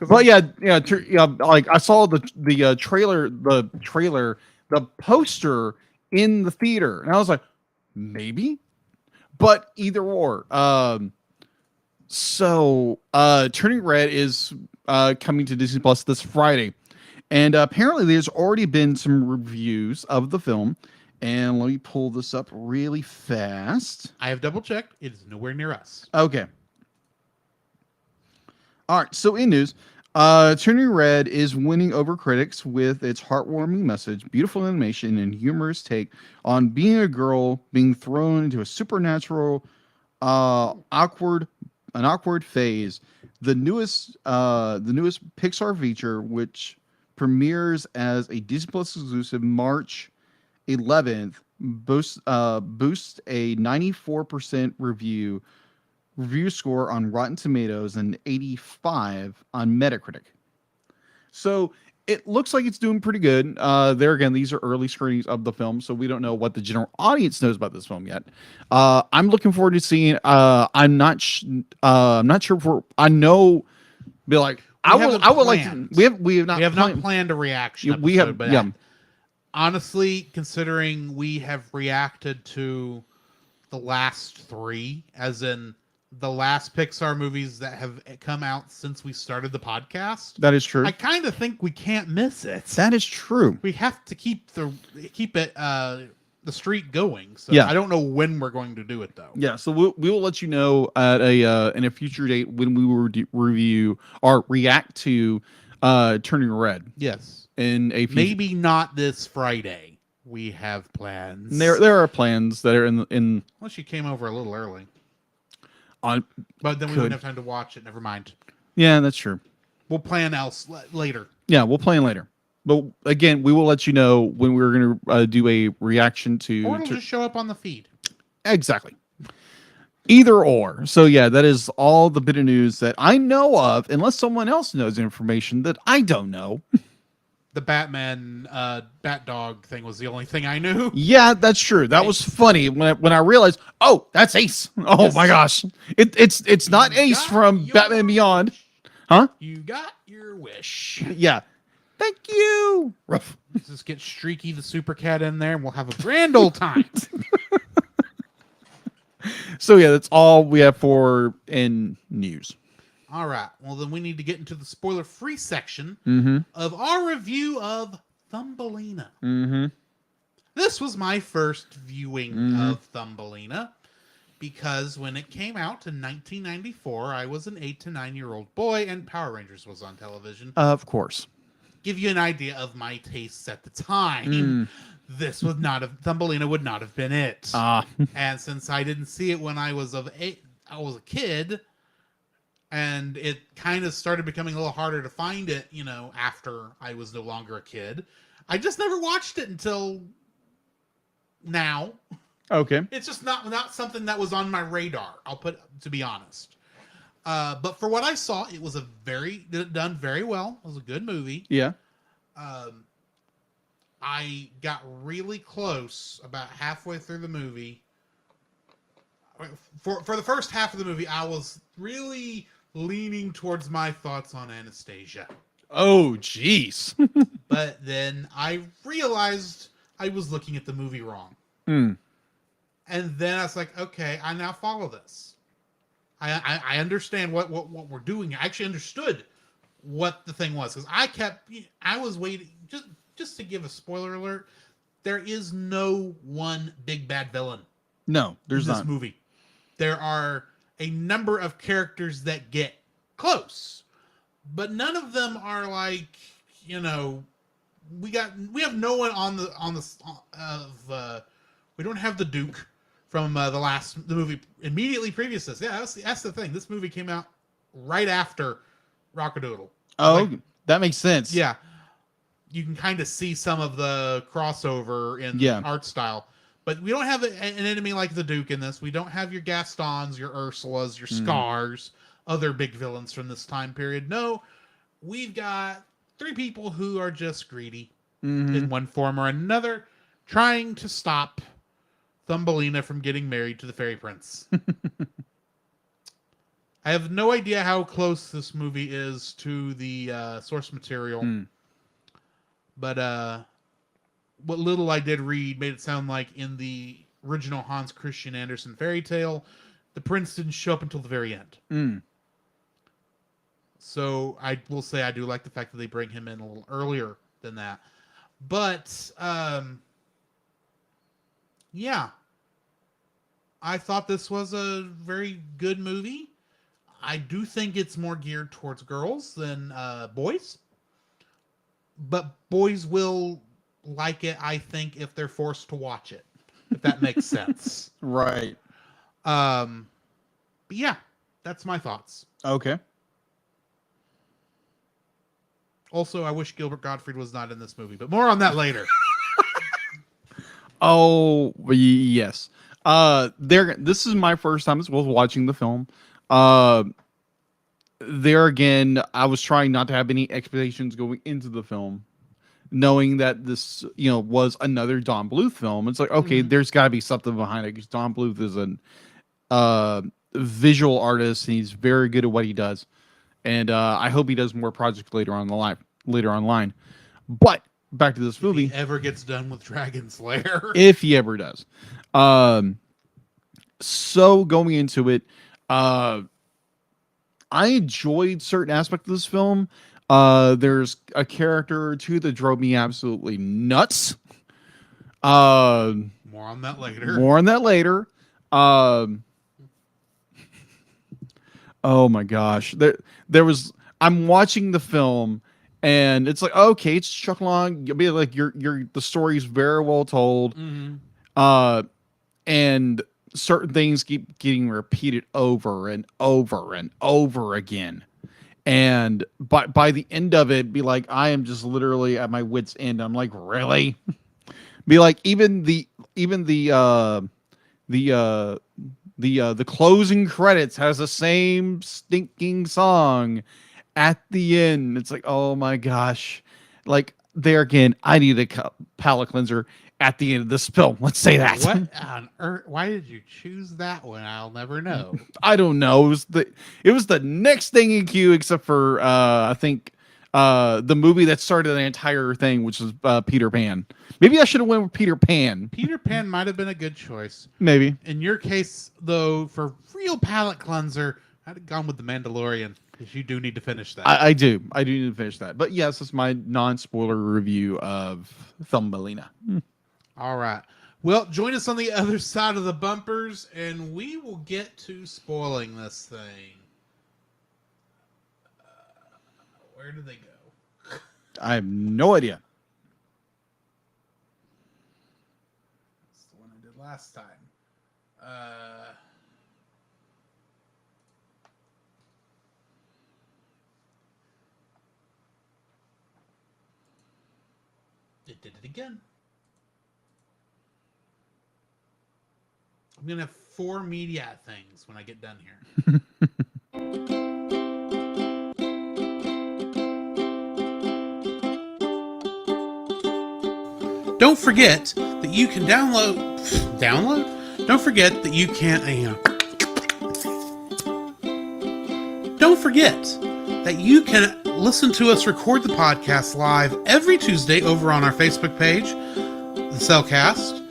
Well, yeah, like I saw the trailer, the poster in the theater, and I was like, maybe, but either or. So Turning Red is coming to Disney Plus this Friday, and apparently there's already been some reviews of the film. And let me pull this up really fast. I have double checked. It is nowhere near us. Okay. All right. So in news, Turning Red is winning over critics with its heartwarming message, beautiful animation, and humorous take on being a girl being thrown into a supernatural, awkward phase. The newest Pixar feature, which premieres as a Disney Plus exclusive March 11th, boosts a 94% review score on Rotten Tomatoes and 85 on Metacritic. So it looks like it's doing pretty good. There again, these are early screenings of the film, so we don't know what the general audience knows about this film yet. I'm looking forward to seeing. I'm not sure if I know. Be like, I would like to. We have not planned a reaction. Episode, we have, but yeah. Honestly, considering we have reacted to the last 3, as in the last Pixar movies that have come out since we started the podcast, That is true. I kind of think we can't miss it. That is true. We have to keep it the streak going. So Yeah. I don't know when we're going to do it though. Yeah, so we will let you know at in a future date when we will review or react to Turning Red Yes. in a future. Maybe not this Friday. We have plans. There are plans that are in Unless you came over a little early. on. But then we Could. wouldn't have time to watch it. Never mind. Yeah, that's true. We'll plan later. Yeah, we'll plan later. But again, we will let you know when we're going to do a reaction to. Or it'll just show up on the feed. Exactly. Either or. So yeah, that is all the bit of news that I know of, unless someone else knows information that I don't know. The Batman Bat Dog thing was the only thing I knew. Yeah, that's true. That was funny when I realized, oh, that's Ace. Oh Yes. my gosh. It's not You Ace got from your Batman Beyond. Huh? You got your wish. Yeah. Thank you. Ruff. Let's just get Streaky the Super Cat in there and we'll have a grand old time. So yeah, that's all we have for in news. All right. Well, then we need to get into the spoiler-free section Mm-hmm. of our review of Thumbelina. Mm-hmm. This was my first viewing Mhm. of Thumbelina because when it came out in 1994, I was an 8 to 9-year-old boy and Power Rangers was on television. Of course. Give you an idea of my tastes at the time. Mm. This would not have Thumbelina would not have been it. And since I didn't see it when I was a kid, and it kind of started becoming a little harder to find it, after I was no longer a kid, I just never watched it until now. Okay. It's just not something that was on my radar. To be honest. But for what I saw, it was done very well. It was a good movie. Yeah. I got really close about halfway through the movie. For the first half of the movie, I was really leaning towards my thoughts on Anastasia. Oh, jeez. But then I realized I was looking at the movie wrong. Mm. And then I was like, okay, I now follow this. I understand what we're doing. I actually understood what the thing was. Because I was waiting, just to give a spoiler alert, there is no one big bad villain No, there's in this not. movie. There are a number of characters that get close, but none of them are like, we have no one we don't have the Duke from the movie immediately previous to this. Yeah, that's the thing. This movie came out right after Rockadoodle. Oh, that makes sense. Yeah. You can kind of see some of the crossover in art style. But we don't have an enemy like the Duke in this. We don't have your Gastons, your Ursulas, your Scars, other big villains from this time period. No, we've got 3 people who are just greedy in one form or another, trying to stop Thumbelina from getting married to the fairy prince. I have no idea how close this movie is to the source material. But what little I did read made it sound like in the original Hans Christian Andersen fairy tale, the prince didn't show up until the very end. So I will say I do like the fact that they bring him in a little earlier than that. But, yeah. I thought this was a very good movie. I do think it's more geared towards girls than boys. But boys will like it, I think, if they're forced to watch it. If that makes sense. Right. But yeah, that's my thoughts. Okay. Also, I wish Gilbert Gottfried was not in this movie, but more on that later. Oh, yes. This is my first time as well watching the film. there again, I was trying not to have any expectations going into the film, knowing that this, was another Don Bluth film. It's like, okay, there's got to be something behind it because Don Bluth is an visual artist and he's very good at what he does. And I hope he does more projects later on line. But back to this movie, If he ever gets done with Dragon Slayer. if he ever does. So going into it, I enjoyed certain aspects of this film. There's a character or two that drove me absolutely nuts. More on that later. Oh my gosh. There was, I'm watching the film and it's like, okay, it's Chuck Long. You'll be like, the story's very well told. And certain things keep getting repeated over and over and over again. And by the end of it, be like, I am just literally at my wit's end. I'm like, really? Be like, even the closing credits has the same stinking song at the end. It's like, oh my gosh. Like, there again, I need a palate cleanser at the end of this film. Let's say that. What on earth? Why did you choose that one? I'll never know. I don't know. It was the next thing in queue, except for I think the movie that started the entire thing, which was Peter Pan. Maybe I should have went with Peter Pan. Peter Pan might have been a good choice. Maybe. In your case, though, for real palate cleanser, I'd have gone with The Mandalorian, because you do need to finish that. I do. I do need to finish that. But yes, it's my non-spoiler review of Thumbelina. All right. Well, join us on the other side of the bumpers, and we will get to spoiling this thing. Where did they go? I have no idea. That's the one I did last time. It did it again. I'm going to have 4 media things when I get done here. Don't forget that you can download? Don't forget that you can, don't forget that you can listen to us record the podcast live every Tuesday over on our Facebook page, The Cellcast,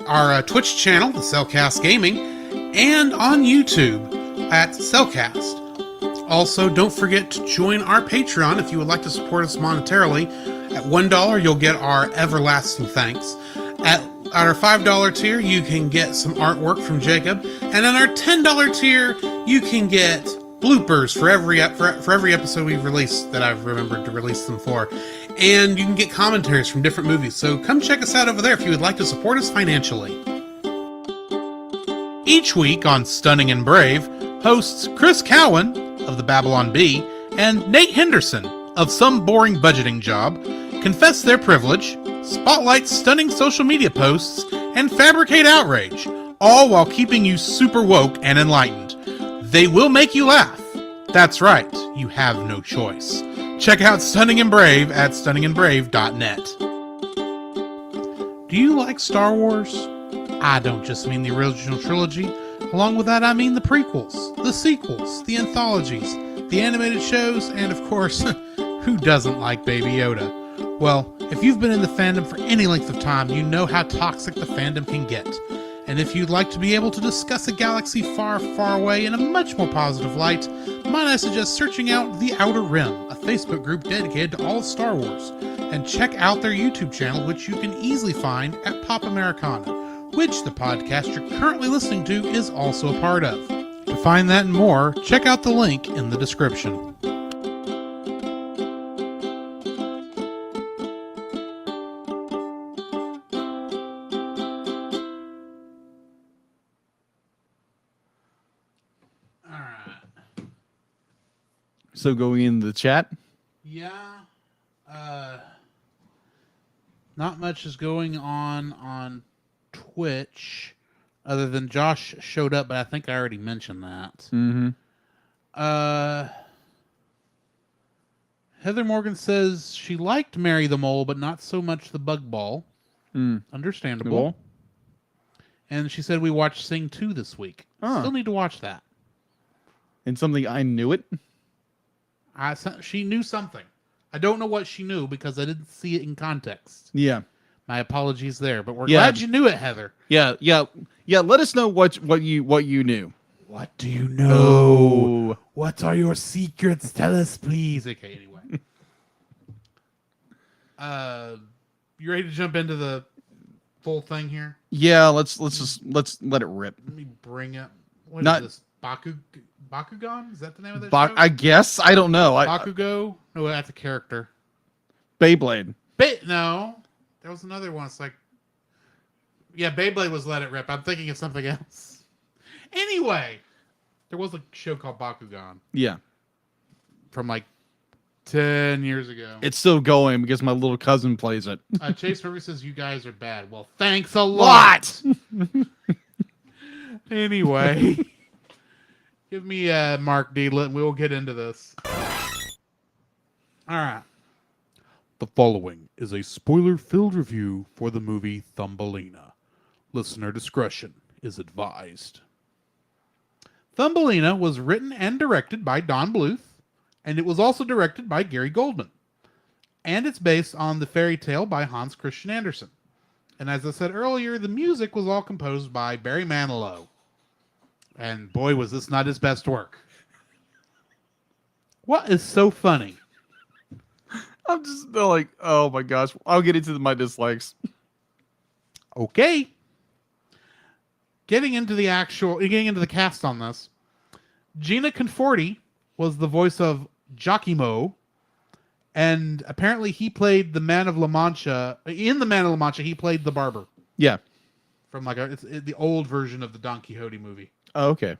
our Twitch channel, The Cellcast Gaming, and on YouTube at Cellcast. Also, don't forget to join our Patreon if you would like to support us monetarily. At $1, you'll get our everlasting thanks. At our $5 tier, you can get some artwork from Jacob. And at our $10 tier, you can get bloopers for every episode we've released that I've remembered to release them for. And you can get commentaries from different movies. So come check us out over there if you would like to support us financially. Each week on Stunning and Brave, hosts Chris Cowan of the Babylon Bee and Nate Henderson of Some Boring Budgeting Job confess their privilege, spotlight stunning social media posts, and fabricate outrage, all while keeping you super woke and enlightened. They will make you laugh. That's right, you have no choice. Check out Stunning and Brave at stunningandbrave.net. Do you like Star Wars? I don't just mean the original trilogy. Along with that, I mean the prequels, the sequels, the anthologies, the animated shows, and of course, who doesn't like Baby Yoda? Well, if you've been in the fandom for any length of time, you know how toxic the fandom can get. And if you'd like to be able to discuss a galaxy far, far away in a much more positive light, might I suggest searching out The Outer Rim, a Facebook group dedicated to all of Star Wars, and check out their YouTube channel, which you can easily find at Pop Americana, which the podcast you're currently listening to is also a part of. To find that and more, check out the link in the description. So going into the chat. Yeah. Not much is going on Twitch other than Josh showed up, but I think I already mentioned that. Mm-hmm. Heather Morgan says she liked Mary the Mole, but not so much the Bug Ball. Mm. Understandable. Cool. And she said we watched Sing 2 this week. Huh. Still need to watch that. And something I knew it. She knew something. I don't know what she knew because I didn't see it in context. Yeah. My apologies there, but we're Yeah. glad you knew it, Heather. Yeah. Let us know what you knew. What do you know? What are your secrets? Tell us, please. Okay, anyway. You ready to jump into the full thing here? Yeah. Let's let it rip. Let me bring up. What Not- is this? Bakugan? Is that the name of that show? I guess I don't know. Bakugo? No, that's a character. Beyblade. No, there was another one. It's like, yeah, Beyblade was Let It Rip. I'm thinking of something else. Anyway, there was a show called Bakugan Yeah. from like 10 years ago. It's still going because my little cousin plays it. Chase Ferry says you guys are bad. Well, thanks a lot. Anyway, give me Mark Deedlet and we will get into this. All right. The following is a spoiler-filled review for the movie Thumbelina. Listener discretion is advised. Thumbelina was written and directed by Don Bluth, and it was also directed by Gary Goldman. And it's based on the fairy tale by Hans Christian Andersen. And as I said earlier, the music was all composed by Barry Manilow. And boy, was this not his best work. What is so funny? I'm just like, oh my gosh. I'll get into my dislikes. Okay. Getting into the cast on this. Gina Conforti was the voice of Giacomo, and apparently he played the Man of La Mancha. In the Man of La Mancha, he played the barber Yeah. from it's the old version of the Don Quixote movie. Oh, okay.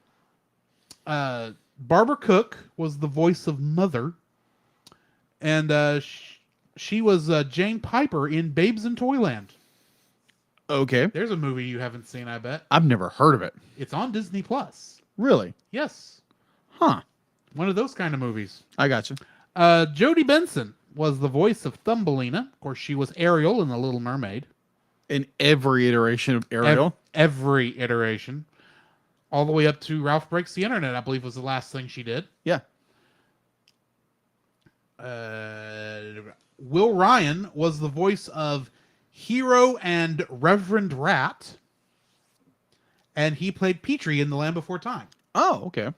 Barbara Cook was the voice of Mother, and she was Jane Piper in Babes in Toyland. Okay. There's a movie you haven't seen, I bet. I've never heard of it. It's on Disney Plus. Really? Yes. Huh. One of those kind of movies. I got you. Jodie Benson was the voice of Thumbelina. Of course, she was Ariel in The Little Mermaid. In every iteration of Ariel. Every iteration. All the way up to Ralph Breaks the Internet, I believe, was the last thing she did. Yeah. Will Ryan was the voice of Hero and Reverend Rat. And he played Petrie in The Land Before Time. Oh, okay.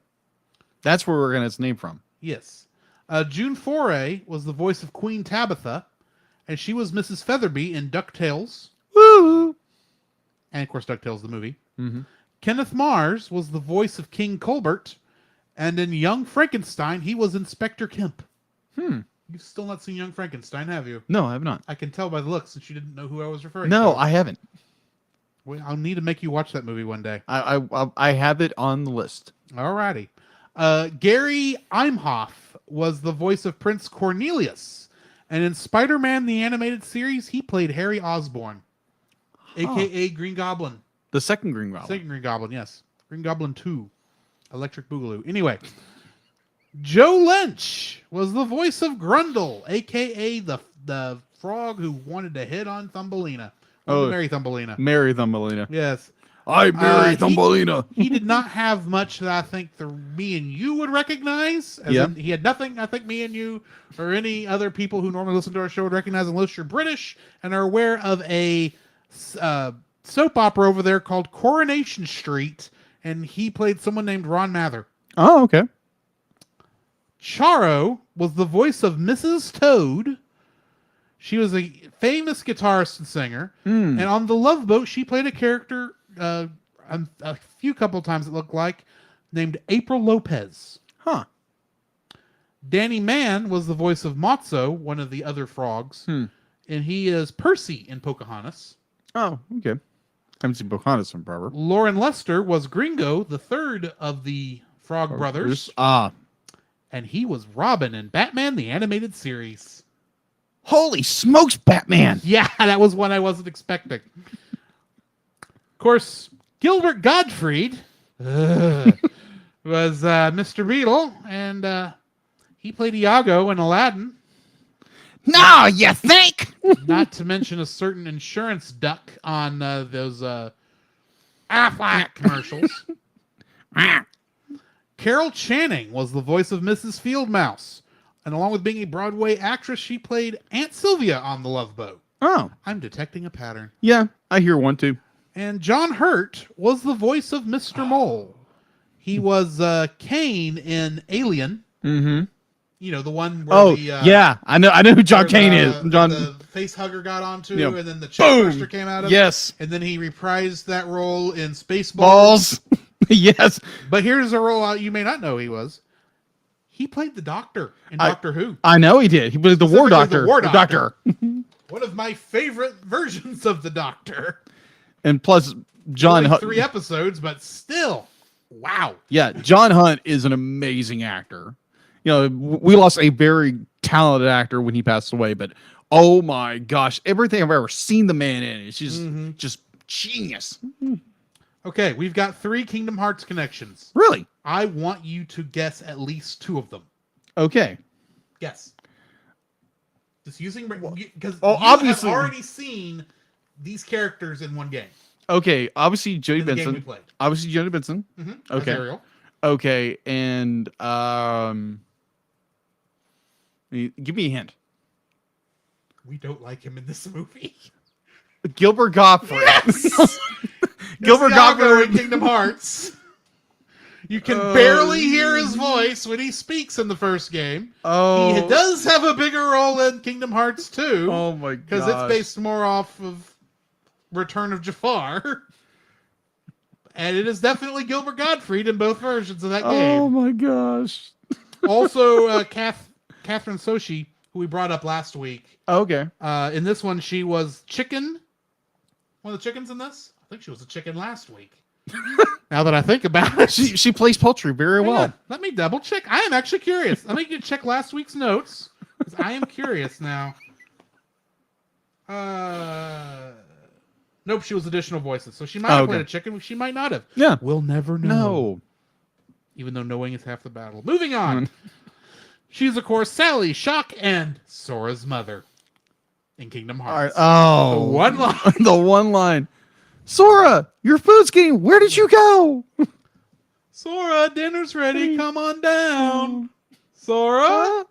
That's where we're getting its name from. Yes. June Foray was the voice of Queen Tabitha. And she was Mrs. Featherby in DuckTales. Woo! And, of course, DuckTales, the movie. Mm-hmm. Kenneth Mars was the voice of King Colbert. And in Young Frankenstein, he was Inspector Kemp. You've still not seen Young Frankenstein, have you? No, I have not. I can tell by the look since you didn't know who I was referring to. No, I haven't. Well, I'll need to make you watch that movie one day. I have it on the list. Alrighty. Gary Imhoff was the voice of Prince Cornelius. And in Spider-Man the Animated Series, he played Harry Osborn, a.k.a. Green Goblin. The second Green Goblin. Second Green Goblin, yes. Green Goblin 2. Electric Boogaloo. Anyway. Joe Lynch was the voice of Grundle, a.k.a. the frog who wanted to hit on Thumbelina. Marry Thumbelina. Marry Thumbelina. Yes. I marry Thumbelina. He did not have much that I think me and you would recognize. He had nothing I think me and you or any other people who normally listen to our show would recognize unless you're British and are aware of a soap opera over there called Coronation Street, and he played someone named Ron Mather. Oh, okay. Charo was the voice of Mrs. Toad. She was a famous guitarist and singer. And on The Love Boat, she played a character a couple times it looked like, named April Lopez. Huh. Danny Mann was the voice of Mozzo, one of the other frogs. And he is Percy in Pocahontas. Oh, okay. Haven't seen Pocahontas in forever. Lauren Lester was Gringo, the third of the Frog Brothers. And he was Robin in Batman the Animated Series. Holy smokes, Batman! Yeah, that was one I wasn't expecting. Of course, Gilbert Gottfried was Mr. Beetle, and he played Iago in Aladdin. No, you think? Not to mention a certain insurance duck on those Aflac commercials. Carol Channing was the voice of Mrs. Fieldmouse. And along with being a Broadway actress, she played Aunt Sylvia on The Love Boat. Oh, I'm detecting a pattern. yeah, I hear one too. And John Hurt was the voice of Mr. Mole. He was Kane in Alien. Mm-hmm. You know, the one where Oh, the yeah, I know who John where Kane the- is. John. the face hugger got onto, Yeah. and then the Boom! chest burster came out of Yes. it. And then he reprised that role in Spaceballs. Balls. Yes. But here's a role you may not know he was. He played the Doctor in Doctor Who. I know he did. He was the War Specifically the Doctor. War The Doctor. Doctor. One of my favorite versions of the Doctor. And plus, John Only Hunt. 3 episodes, but still, wow. Yeah, John Hunt is an amazing actor. You know, we lost a very talented actor when he passed away, but oh my gosh, everything I've ever seen the man in is just genius. Okay, we've got 3 Kingdom Hearts connections. Really? I want you to guess at least 2 of them. Okay. Guess. Just using because well, you obviously- have already seen these characters in one game. Okay. Obviously, Jody In the game we Benson. played. Obviously, Jody Benson. As Okay. Ariel. Okay, and give me a hint. We don't like him in this movie. Gilbert Gottfried. Gilbert Iago Gottfried. in Kingdom Hearts. You can barely hear his voice when he speaks in the first game. Oh. He does have a bigger role in Kingdom Hearts 2. Oh my god. Because it's based more off of Return of Jafar. And it is definitely Gilbert Gottfried in both versions of that game. Oh my gosh. Also, Catherine Sochi, who we brought up last week. Okay. In this one, she was Chicken. One of the chickens in this? I think she was a chicken last week. Now that I think about it. She plays poultry very Hang well. on, let me double check. I am actually curious. Let me check last week's notes. 'Cause I am curious now. Nope, she was additional voices. So she might have played a chicken. She might not have. Yeah. We'll never know. No. Even though knowing is half the battle. Moving on. She's, of course, Sally, Shock, and Sora's mother in Kingdom All right. Hearts. Oh. The one line. The one line. Sora, your food's getting. Where did you go? Sora, dinner's ready. Come on down. Sora.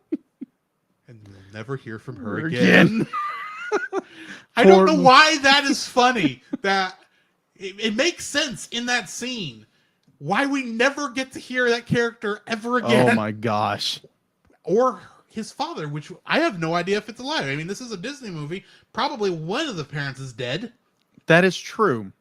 And we'll never hear from her again. I don't know why that is funny. That it makes sense in that scene. Why we never get to hear that character ever again. Oh my gosh. Or his father, which I have no idea if it's alive. I mean, this is a Disney movie. Probably one of the parents is dead. That is true.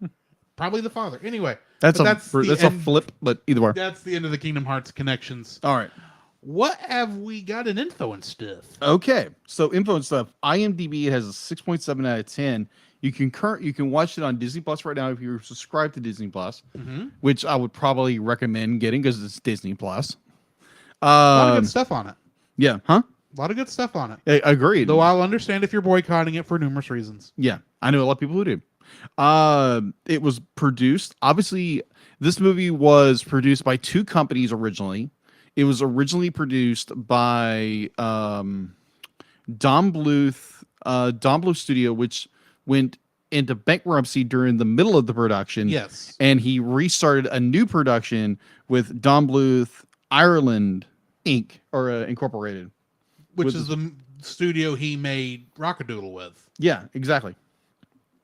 Probably the father. Anyway, That's but a flip, but either way. That's the end of the Kingdom Hearts connections. All right. What have we got in info and stuff? Okay. So info and stuff. IMDb has a 6.7 out of 10. You can watch it on Disney Plus right now if you're subscribed to Disney Plus, which I would probably recommend getting because it's Disney Plus. A lot of good stuff on it. Yeah. Huh? A lot of good stuff on it. Agreed. Though I'll understand if you're boycotting it for numerous reasons. Yeah, I know a lot of people who do. It was produced. Obviously, this movie was produced by 2 companies originally. It was originally produced by Don Bluth Studio, which went into bankruptcy during the middle of the production. Yes. And he restarted a new production with Don Bluth Ireland Inc. or Incorporated. Which is the studio he made Rockadoodle with. Yeah, exactly.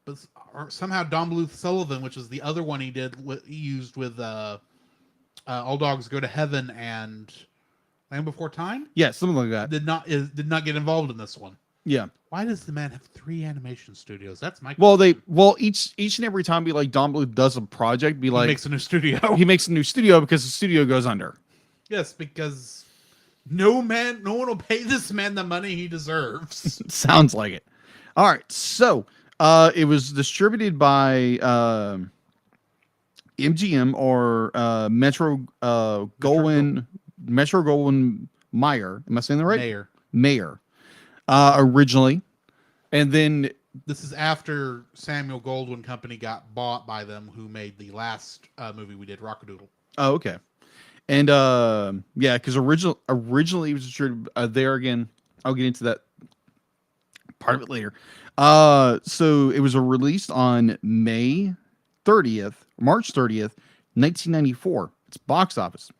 But somehow Don Bluth Sullivan, which was the other one he used with All Dogs Go to Heaven and Land Before Time. Yeah, something like that. Did not get involved in this one. Yeah. Why does the man have 3 animation studios? That's my each and every time be like Don Bluth does a project, he makes a new studio. he makes a new studio because the studio goes under. Yes, because no one will pay this man the money he deserves. Sounds like it. All right, so it was distributed by MGM or Metro Goldwyn Mayer. Am I saying that right? Mayer. Originally, and then this is after Samuel Goldwyn Company got bought by them, who made the last movie we did, Rockadoodle. Oh, okay. And yeah, because originally it was distributed there again. I'll get into that part of it later. So it was released on March 30th, 1994. It's box office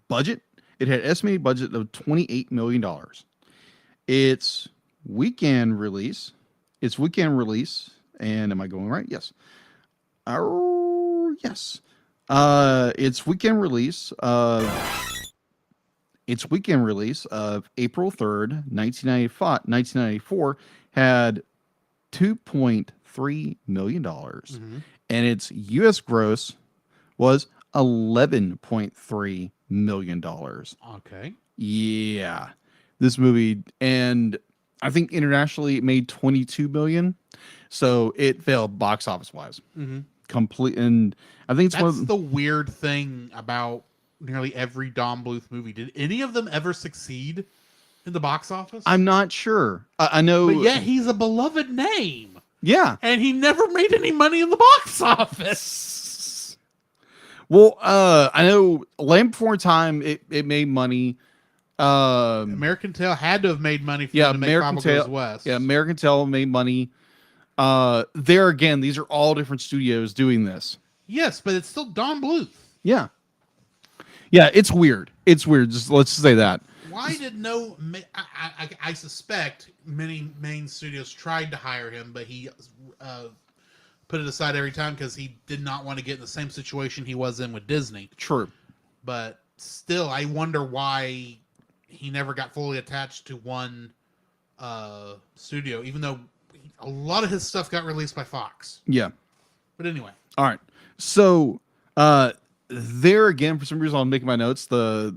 budget. It had estimated budget of $28 million. Its weekend release. And am I going right? Yes. Oh, yes. Its weekend release. Its weekend release of April 3rd, 1994 had $2.3 million. And its US gross was $11.3 million. Okay. Yeah. This movie, and I think internationally it made 22 million. So it failed box office wise. Complete. And I think it's That's the weird thing about nearly every Don Bluth movie. Did any of them ever succeed in the box office? I'm not sure. I know. But yet he's a beloved name. Yeah. And he never made any money in the box office. Well, I know Land Before Time, it made money. American Tail had to have made money for him to make Five Goes West. Yeah, American Tail made money. There again, these are all different studios doing this. Yes, but it's still Don Bluth. Yeah. Yeah, it's weird. It's weird. Just let's say that. Why did no? I suspect many main studios tried to hire him, but he put it aside every time because he did not want to get in the same situation he was in with Disney. True. But still, I wonder why he never got fully attached to one studio, even though a lot of his stuff got released by Fox. Yeah. But anyway. All right. So there again, for some reason, I'm making my notes. The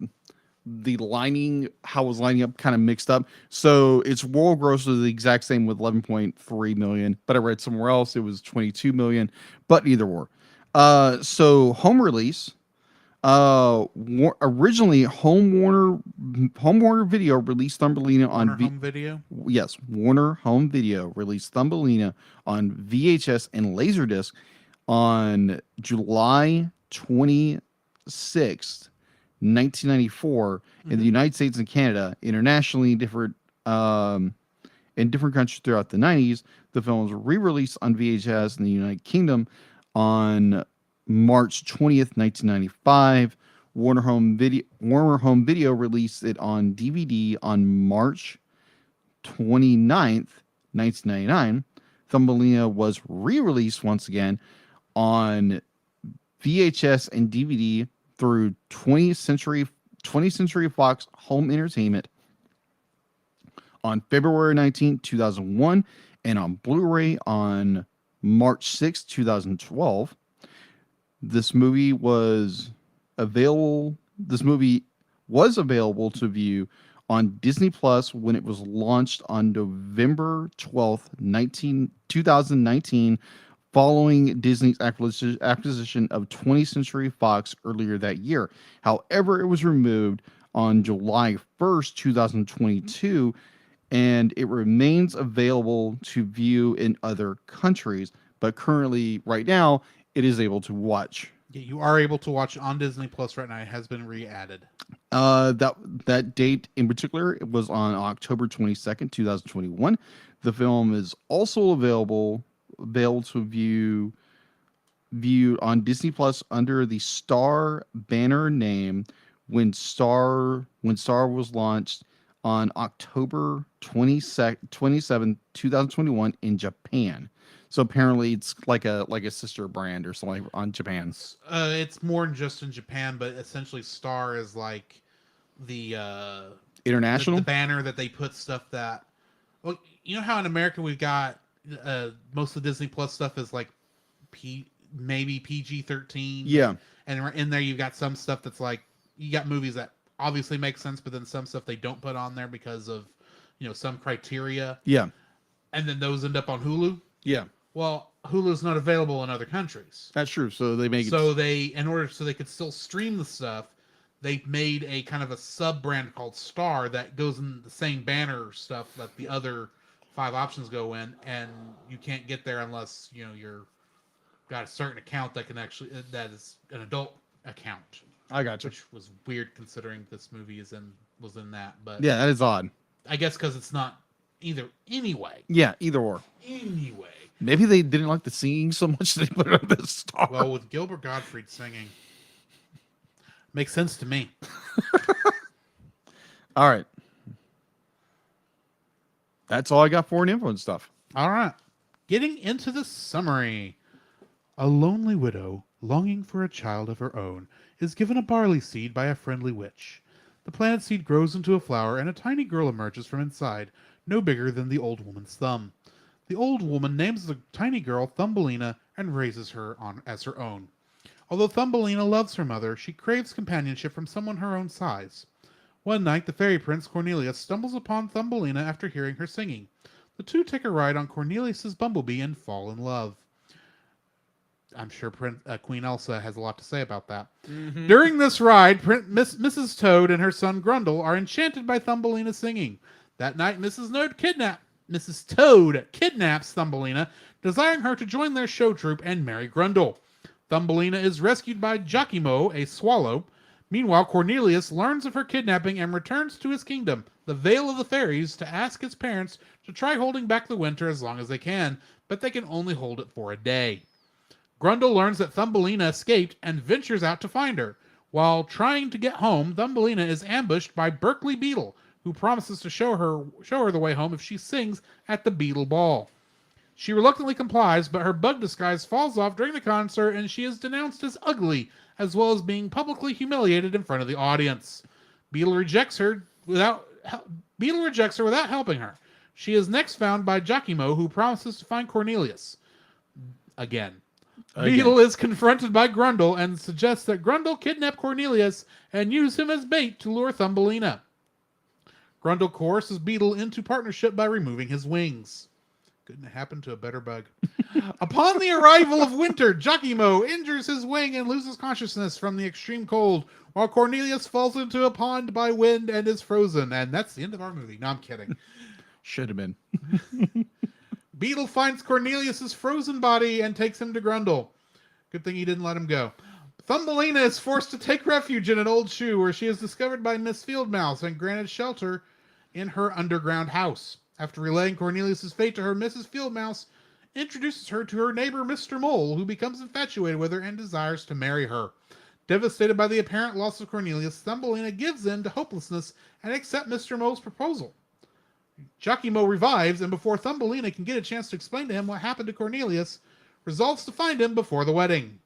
lining, how it was lining up, kind of mixed up. So its world gross was the exact same with 11.3 million, but I read somewhere else it was 22 million. But either or. So home release. Originally Home Warner Video released Thumbelina on Home Video. Yes, Warner Home Video released Thumbelina on VHS and Laserdisc on July 26th, 1994 in the United States and Canada. Internationally, in different countries throughout the 90s. The film was re-released on VHS in the United Kingdom on March 20th, 1995. Warner Home Video released it on DVD on March 29th, 1999. Thumbelina was re-released once again on VHS and DVD through 20th Century Fox Home Entertainment on February 19, 2001, and on Blu-ray on March 6, 2012. This movie was available to view on Disney Plus when it was launched on November 12th, 2019, following Disney's acquisition of 20th Century Fox earlier that year. However, it was removed on July 1st, 2022, and it remains available to view in other countries. But currently, right now, it is able to watch. Yeah, you are able to watch on Disney Plus right now. It has been re-added. That date in particular, it was on October 22nd, 2021. The film is also available to view on Disney Plus under the Star banner name when Star was launched on October 27th, 2021 in Japan. So apparently it's like a sister brand or something on Japan. It's more than just in Japan, but essentially Star is like the international the banner that they put stuff that. Well, you know how in America we've got most of the Disney Plus stuff is like maybe PG-13. Yeah, and in there you've got some stuff that's like you got movies that obviously make sense, but then some stuff they don't put on there because of some criteria. Yeah, and then those end up on Hulu. Yeah. Well, Hulu's not available in other countries. That's true. So they make so they could still stream the stuff, they made a kind of a sub brand called Star that goes in the same banner stuff that the other 5 options go in, and you can't get there unless you're got a certain account that is an adult account. I got you. which was weird considering this movie was in that. But Yeah, that is odd. I guess because it's not either. Anyway, Yeah, either or. anyway. Maybe they didn't like the singing so much they put it on this star. Well, with Gilbert Gottfried singing, makes sense to me. All right. That's all I got for an info and stuff. All right. Getting into the summary. A lonely widow, longing for a child of her own, is given a barley seed by a friendly witch. The planted seed grows into a flower, and a tiny girl emerges from inside, no bigger than the old woman's thumb. The old woman names the tiny girl Thumbelina and raises her on as her own. Although Thumbelina loves her mother, she craves companionship from someone her own size. One night, the fairy prince Cornelius stumbles upon Thumbelina after hearing her singing. The two take a ride on Cornelius's bumblebee and fall in love. I'm sure Queen Elsa has a lot to say about that. Mm-hmm. During this ride, Mrs. Toad and her son Grundle are enchanted by Thumbelina's singing. That night, Mrs. Toad kidnaps Thumbelina, desiring her to join their show troupe and marry Grundle. Thumbelina is rescued by Giacomo, a swallow. Meanwhile, Cornelius learns of her kidnapping and returns to his kingdom, the Vale of the Fairies, to ask his parents to try holding back the winter as long as they can, but they can only hold it for a day. Grundle learns that Thumbelina escaped and ventures out to find her. While trying to get home, Thumbelina is ambushed by Berkeley Beetle, who promises to show her the way home if she sings at the Beetle Ball. She reluctantly complies, but her bug disguise falls off during the concert and she is denounced as ugly, as well as being publicly humiliated in front of the audience. Beetle rejects her without helping her. She is next found by Giacomo, who promises to find Cornelius. Again. Beetle is confronted by Grundle and suggests that Grundle kidnap Cornelius and use him as bait to lure Thumbelina. Grundle coerces Beetle into partnership by removing his wings. Couldn't happen to a better bug. Upon the arrival of winter, Giacomo injures his wing and loses consciousness from the extreme cold, while Cornelius falls into a pond by wind and is frozen. And that's the end of our movie. No, I'm kidding. Should have been. Beetle finds Cornelius's frozen body and takes him to Grundle. Good thing he didn't let him go. Thumbelina is forced to take refuge in an old shoe where she is discovered by Miss Fieldmouse and granted shelter in her underground house. After relaying Cornelius's fate to her, Mrs. Fieldmouse introduces her to her neighbor, Mr. Mole, who becomes infatuated with her and desires to marry her. Devastated by the apparent loss of Cornelius, Thumbelina gives in to hopelessness and accepts Mr. Mole's proposal. Giacomo revives, and before Thumbelina can get a chance to explain to him what happened to Cornelius, resolves to find him before the wedding.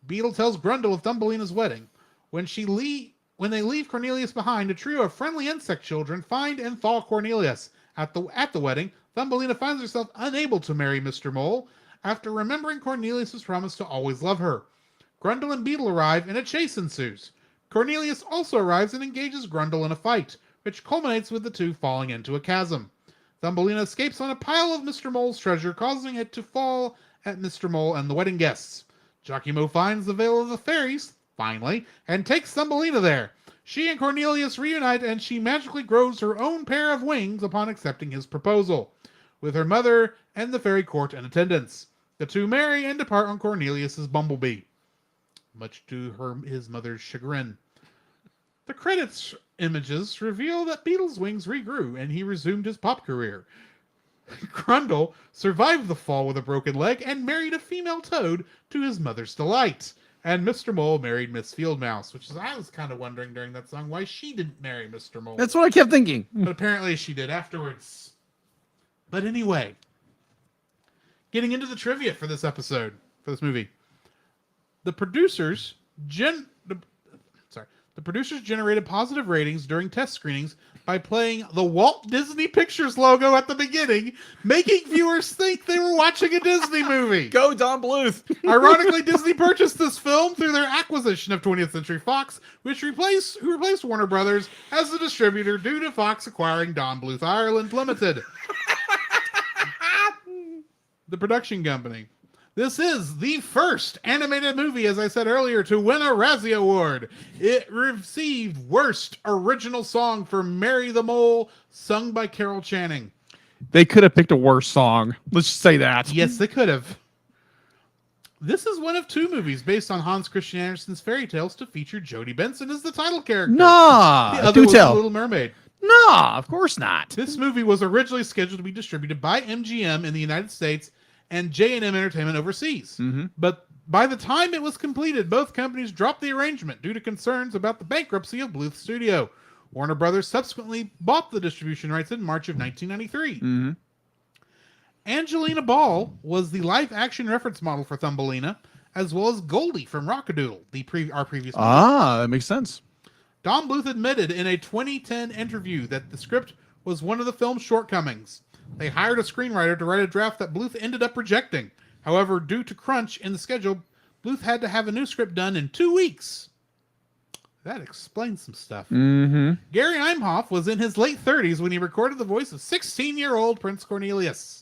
Beetle tells Grundle of Thumbelina's wedding. When they leave Cornelius behind, a trio of friendly insect children find and thaw Cornelius. At the wedding, Thumbelina finds herself unable to marry Mr. Mole after remembering Cornelius' promise to always love her. Grundle and Beetle arrive and a chase ensues. Cornelius also arrives and engages Grundle in a fight, which culminates with the two falling into a chasm. Thumbelina escapes on a pile of Mr. Mole's treasure, causing it to fall at Mr. Mole and the wedding guests. Giacomo finds the Vale of the Fairies, finally, and takes Thumbelina there. She and Cornelius reunite, and she magically grows her own pair of wings upon accepting his proposal, with her mother and the fairy court in attendance. The two marry and depart on Cornelius's bumblebee, much to his mother's chagrin. The credits images reveal that Beetle's wings regrew, and he resumed his pop career. Grundle survived the fall with a broken leg and married a female toad to his mother's delight. And Mr. Mole married Miss Fieldmouse, which is I was kind of wondering during that song why she didn't marry Mr. Mole. That's what I kept thinking. But apparently she did afterwards. But anyway, getting into the trivia for this episode, for this movie. The producers generated positive ratings during test screenings by playing the Walt Disney Pictures logo at the beginning, making viewers think they were watching a Disney movie. Go Don Bluth. Ironically, Disney purchased this film through their acquisition of 20th Century Fox, who replaced Warner Brothers as the distributor due to Fox acquiring Don Bluth Ireland Limited. The production company. This is the first animated movie, as I said earlier, to win a Razzie Award. It received Worst Original Song for Mary the Mole, sung by Carol Channing. They could have picked a worse song. Let's just say that. Yes, they could have. This is one of 2 movies based on Hans Christian Andersen's fairy tales to feature Jodie Benson as the title character. Nah, The other do was The tell. Little Mermaid. Nah, of course not. This movie was originally scheduled to be distributed by MGM in the United States and J&M Entertainment overseas. Mm-hmm. But by the time it was completed, both companies dropped the arrangement due to concerns about the bankruptcy of Bluth Studio. Warner Brothers subsequently bought the distribution rights in March of 1993. Mm-hmm. Angelina Ball was the live-action reference model for Thumbelina, as well as Goldie from Rockadoodle, our previous movie. Ah, that makes sense. Don Bluth admitted in a 2010 interview that the script was one of the film's shortcomings. They hired a screenwriter to write a draft that Bluth ended up rejecting. However, due to crunch in the schedule, Bluth had to have a new script done in 2 weeks. That explains some stuff. Mm-hmm. Gary Imhoff was in his late 30s when he recorded the voice of 16-year-old Prince Cornelius.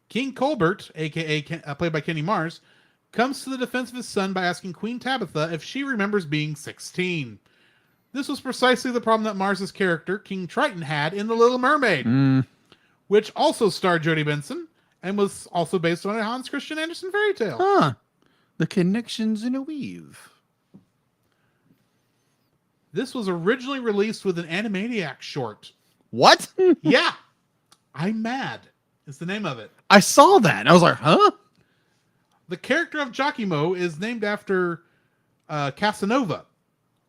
King Colbert, a.k.a. played by Kenny Mars, comes to the defense of his son by asking Queen Tabitha if she remembers being 16. This was precisely the problem that Mars's character, King Triton, had in The Little Mermaid, which also starred Jodie Benson and was also based on a Hans Christian Andersen fairy tale. Huh. The connections in a weave. This was originally released with an Animaniacs short. What? Yeah, I'm Mad is the name of it. I saw that. And I was like, huh? The character of Giacomo is named after Casanova,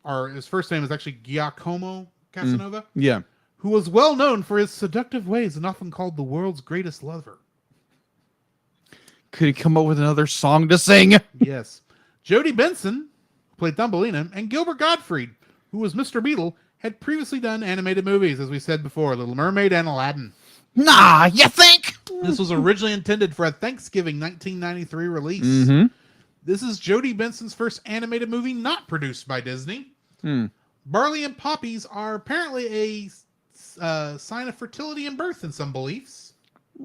or his first name is actually Giacomo Casanova, Yeah. who was well known for his seductive ways and often called the world's greatest lover. Could he come up with another song to sing? Yes. Jodie Benson, who played Thumbelina, and Gilbert Gottfried, who was Mr. Beetle, had previously done animated movies, as we said before, Little Mermaid and Aladdin. Nah, you think? This was originally intended for a Thanksgiving 1993 release. Mm-hmm. This is Jodie Benson's first animated movie not produced by Disney. Barley and poppies are apparently a sign of fertility and birth in some beliefs.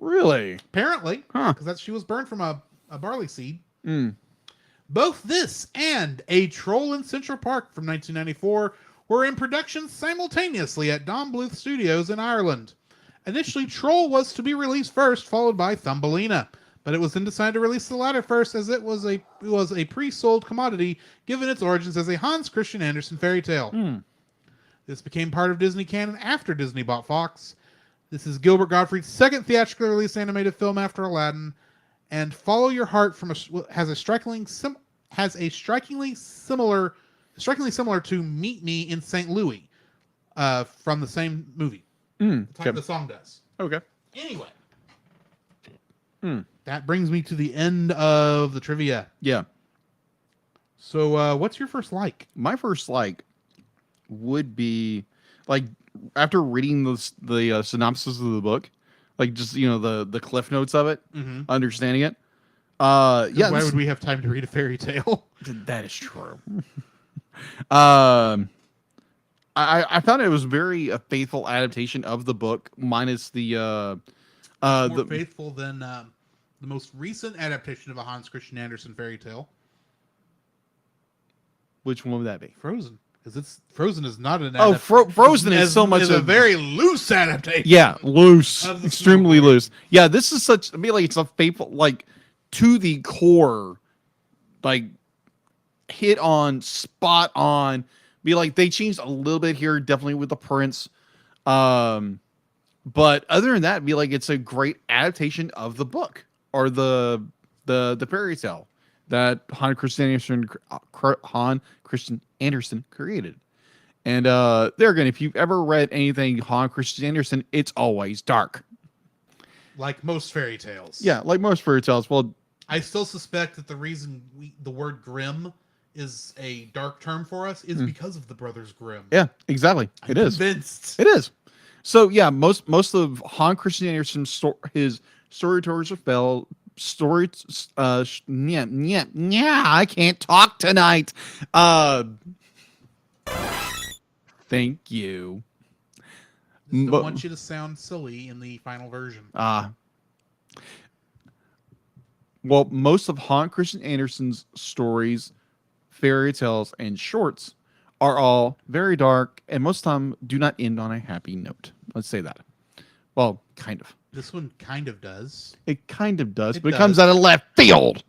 Really? Apparently. Huh. Because she was burned from a barley seed. Mm. Both this and A Troll in Central Park from 1994 were in production simultaneously at Don Bluth Studios in Ireland. Initially, Troll was to be released first, followed by Thumbelina, but it was then decided to release the latter first as it was a pre-sold commodity given its origins as a Hans Christian Andersen fairy tale. This became part of Disney canon after Disney bought Fox. This is Gilbert Gottfried's second theatrically released animated film after Aladdin, and Follow Your Heart has a strikingly similar to Meet Me in St. Louis from the same movie. The type the song does. Okay. Anyway, that brings me to the end of the trivia. Yeah. So, what's your first like? My first would be like after reading the synopsis of the book, like just the cliff notes of it, understanding it. Yeah. Why would we have time to read a fairy tale? That is true. I found it was very a faithful adaptation of the book, minus the More faithful than the most recent adaptation of a Hans Christian Andersen fairy tale, which one would that be? Frozen. Because Frozen is not an Frozen is so much a very loose adaptation. Yeah, loose, Of the extremely story. loose. Yeah, this is such. I mean, like it's a faithful, like to the core, like hit on, spot on. Be like they changed a little bit here, definitely with the prince. But other than that, be like it's a great adaptation of the book or the fairy tale that Hans Christian Andersen created. And there again, if you've ever read anything Hans Christian Andersen, it's always dark. Like most fairy tales. Yeah, like most fairy tales. Well, I still suspect that the reason the word Grimm is a dark term for us is because of the Brothers Grimm. yeah, exactly. It is. Convinced. It is. So yeah, most of Hans Christian Andersen's his stories are stories. I can't talk tonight. Thank you. Just don't want you to sound silly in the final version. Well, most of Hans Christian Andersen's stories, fairy tales, and shorts are all very dark, and most of them do not end on a happy note. Let's say that. Well, kind of. This one kind of does. It kind of does, It but it comes does. out of left field.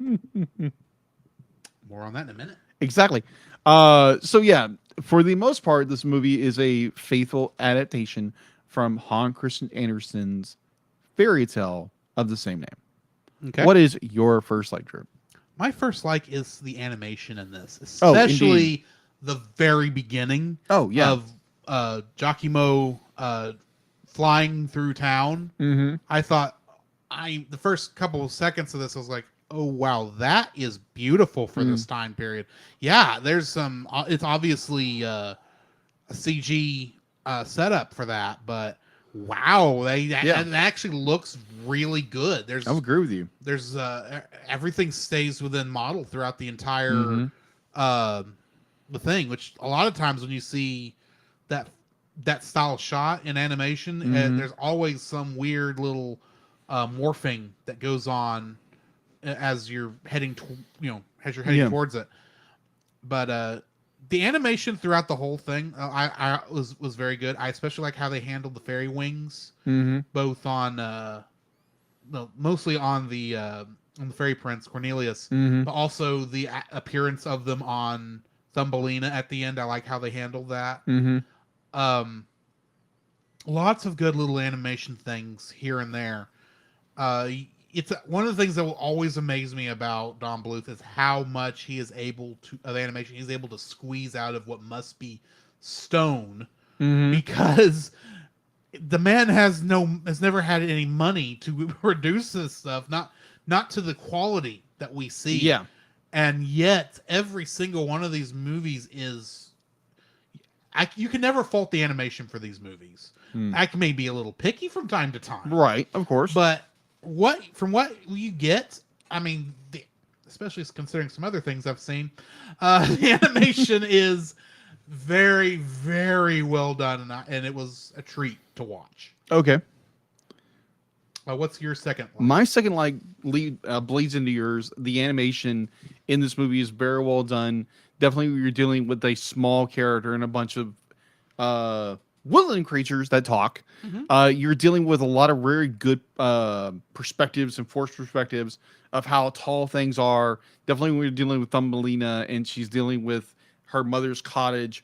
More on that in a minute. Exactly. So yeah, for the most part, this movie is a faithful adaptation from Hans Christian Andersen's fairy tale of the same name. Okay. What is your first like, Drew? My first like is the animation in this, Oh, especially indeed. the very beginning Oh yeah. of Giacomo flying through town. Mm-hmm. I thought the first couple of seconds of this, I was like, oh wow, that is beautiful for this time period. Yeah, there's some. It's obviously a CG setup for that, but wow, that actually looks really good. I would agree with you. There's everything stays within model throughout the entire Mhm. the thing, which a lot of times when you see that style shot in animation, Mhm. there's always some weird little morphing that goes on as you're heading as you're heading Yeah. towards it. But the animation throughout the whole thing I was very good. I especially like how they handled the fairy wings, Mm-hmm. both on mostly on the fairy prince Cornelius, Mm-hmm. but also the appearance of them on Thumbelina at the end. I like how they handled that. Mm-hmm. Lots of good little animation things here and there. It's one of the things that will always amaze me about Don Bluth is how much he is able to of animation. He's able to squeeze out of what must be stone, Mm-hmm. because the man has never had any money to produce this stuff. Not to the quality that we see. Yeah. And yet every single one of these movies is. You can never fault the animation for these movies. I may be a little picky from time to time, Right. Of course. but from what you get, I mean, especially considering some other things I've seen, the animation is very, very well done, and it was a treat to watch. Okay. What's your second one? My second like bleeds into yours. The animation in this movie is very well done. Definitely, you're dealing with a small character and a bunch of woodland creatures that talk. Mhm. You're dealing with a lot of very good perspectives and forced perspectives of how tall things are. Definitely, when you're dealing with Thumbelina and she's dealing with her mother's cottage,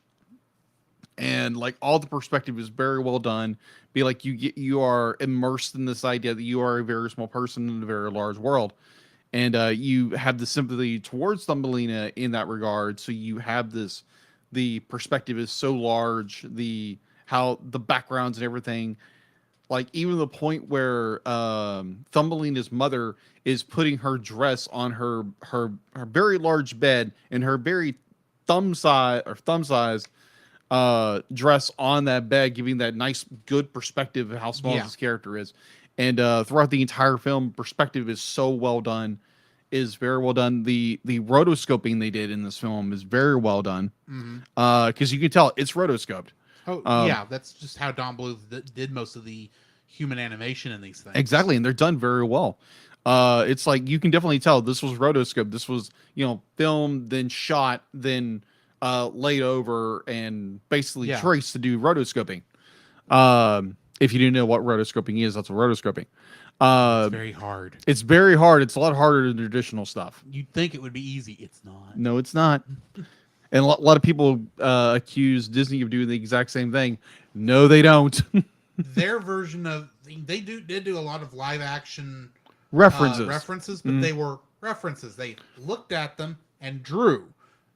and like all the perspective is very well done. Be like you are immersed in this idea that you are a very small person in a very large world, and you have the sympathy towards Thumbelina in that regard. So you have the perspective is so large, how the backgrounds and everything, like even the point where Thumbelina's mother is putting her dress on her very large bed and her very thumb size dress on that bed, giving that nice good perspective of how small Yeah. this character is. And throughout the entire film, perspective is so well done, is very well done. The rotoscoping they did in this film is very well done, Mhm. because you can tell it's rotoscoped. Oh, yeah, that's just how Don Bluth did most of the human animation in these things. Exactly, and they're done very well. It's like you can definitely tell this was rotoscoped. This was filmed, then shot, then laid over, and basically Yeah. traced to do rotoscoping. If you didn't know what rotoscoping is, that's what rotoscoping. It's very hard. It's very hard. It's a lot harder than traditional stuff. You'd think it would be easy. It's not. No, it's not. And a lot of people accuse Disney of doing the exact same thing. No, they don't. Their version of they did do a lot of live action References. but they were references. They looked at them and drew,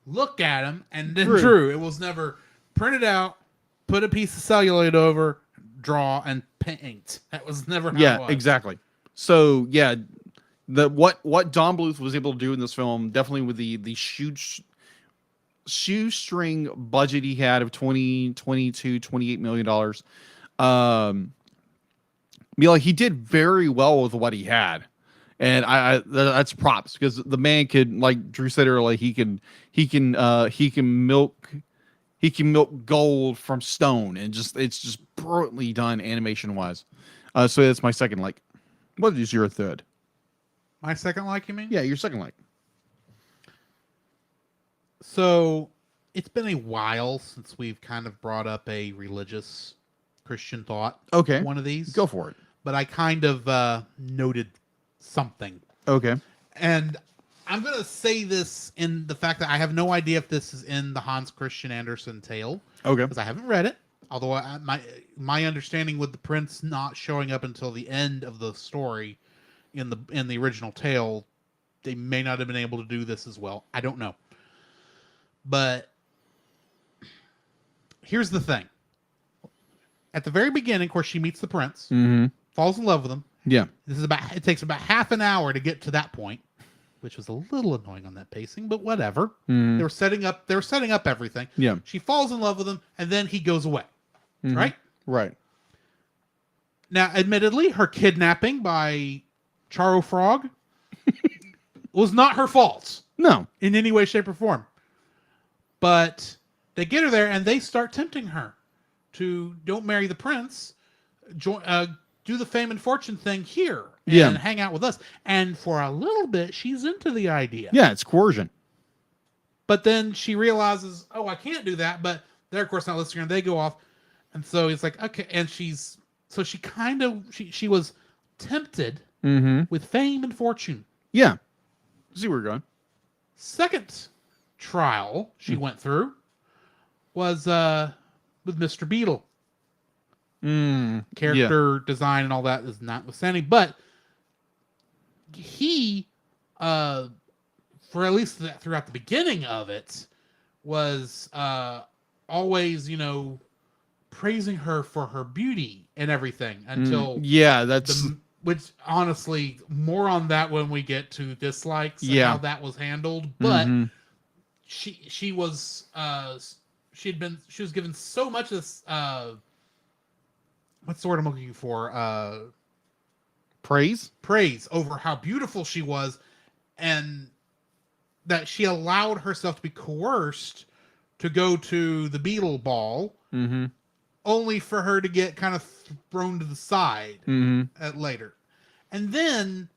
looked at them and then Drew. drew. It was never printed out, put a piece of celluloid over, draw and paint. That was never how it Yeah, was. exactly. So yeah, what Don Bluth was able to do in this film, definitely with the shoestring budget he had of $28 million. He did very well with what he had, and that's props, because the man could, like Drew said earlier, he can milk gold from stone, and it's just brilliantly done animation wise. So that's my second like. What is your third? My second like, you mean? Yeah, your second like. So it's been a while since we've kind of brought up a religious Christian thought. Okay, One of these. go for it. but I kind of noted something. Okay. And I'm going to say this in the fact that I have no idea if this is in the Hans Christian Andersen tale, Okay. because I haven't read it. Although my understanding with the prince not showing up until the end of the story in the original tale, they may not have been able to do this as well. I don't know. But here's the thing. At the very beginning, of course, she meets the prince, Mm-hmm. falls in love with him. Yeah. It takes about half an hour to get to that point, which was a little annoying on that pacing, but whatever. Mhm. They were setting up everything. Yeah. She falls in love with him, and then he goes away. Mhm. Right? Right. Now, admittedly, her kidnapping by Charo Frog was not her fault No. in any way, shape, or form. But they get her there, and they start tempting her to don't marry the prince, do the fame and fortune thing here, and Yeah. hang out with us. And for a little bit, she's into the idea. Yeah, it's coercion. But then she realizes, oh, I can't do that. But they're, of course, not listening, and they go off. And so he's like, okay. And she was tempted Mm-hmm. with fame and fortune. Yeah. See where we're going. Second trial she went through was with Mr. Beetle. Character design and all that is notwithstanding, but he, for at least throughout the beginning of it, was always, praising her for her beauty and everything until Yeah, that's which honestly, more on that when we get to dislikes and Yeah. how that was handled. But Mhm. she was given so much of this, what's the word I'm looking for? praise. Praise over how beautiful she was, and that she allowed herself to be coerced to go to the Beetle Ball, Mm-hmm. only for her to get kind of thrown to the side Mm-hmm. at later. And then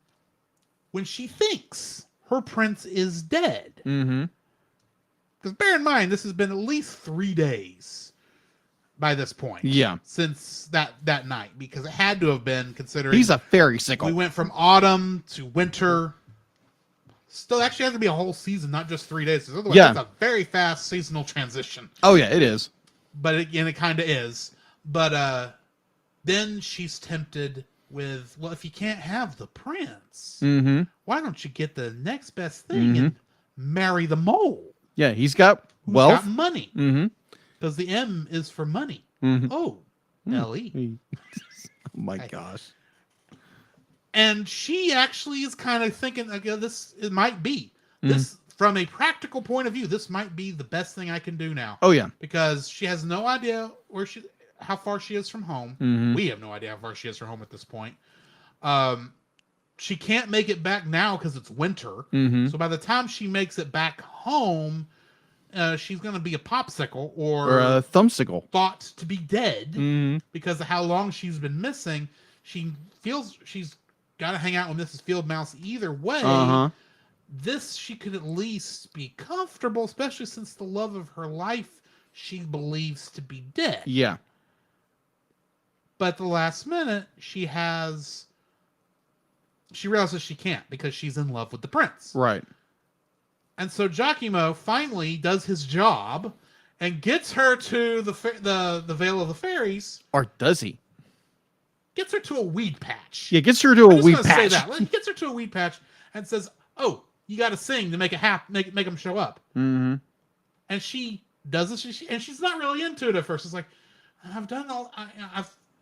when she thinks her prince is dead, Mm-hmm. because bear in mind, this has been at least 3 days by this point. Yeah. Since that night, because it had to have been, considering He's a fairy sickle. we went from autumn to winter. Still, actually has to be a whole season, not just 3 days. 'Cause otherwise, Yeah. it's a very fast seasonal transition. Oh yeah, it is. But it kind of is. But then she's tempted with, well, if you can't have the prince, Mm-hmm. why don't you get the next best thing and marry the mole? Yeah, he's got Who's wealth. got money. Mm-hmm. Because the M is for money. Mhm. Oh, L-E. Oh my gosh. And she actually is kind of thinking, okay, it might be. This, from a practical point of view, this might be the best thing I can do now. Oh yeah. Because she has no idea how far she is from home. Mhm. We have no idea how far she is from home at this point. She can't make it back now because it's winter. Mm-hmm. So by the time she makes it back home, she's going to be a popsicle Or a thumbsicle. thought to be dead Mm-hmm. because of how long she's been missing. She feels she's got to hang out with Mrs. Fieldmouse either way. Uh-huh. This, she could at least be comfortable, especially since the love of her life she believes to be dead. Yeah. But at the last minute, she realizes she can't because she's in love with the prince. Right. And so Giacomo finally does his job and gets her to the Vale of the Fairies. Or does he? Gets her to a weed patch. Yeah, gets her to a I'm just weed gonna say patch. that. Gets her to a weed patch and says, "Oh, you got to sing to make it make them show up." Mm-hmm. And she does this, and she's not really into it at first. It's like, I've done all.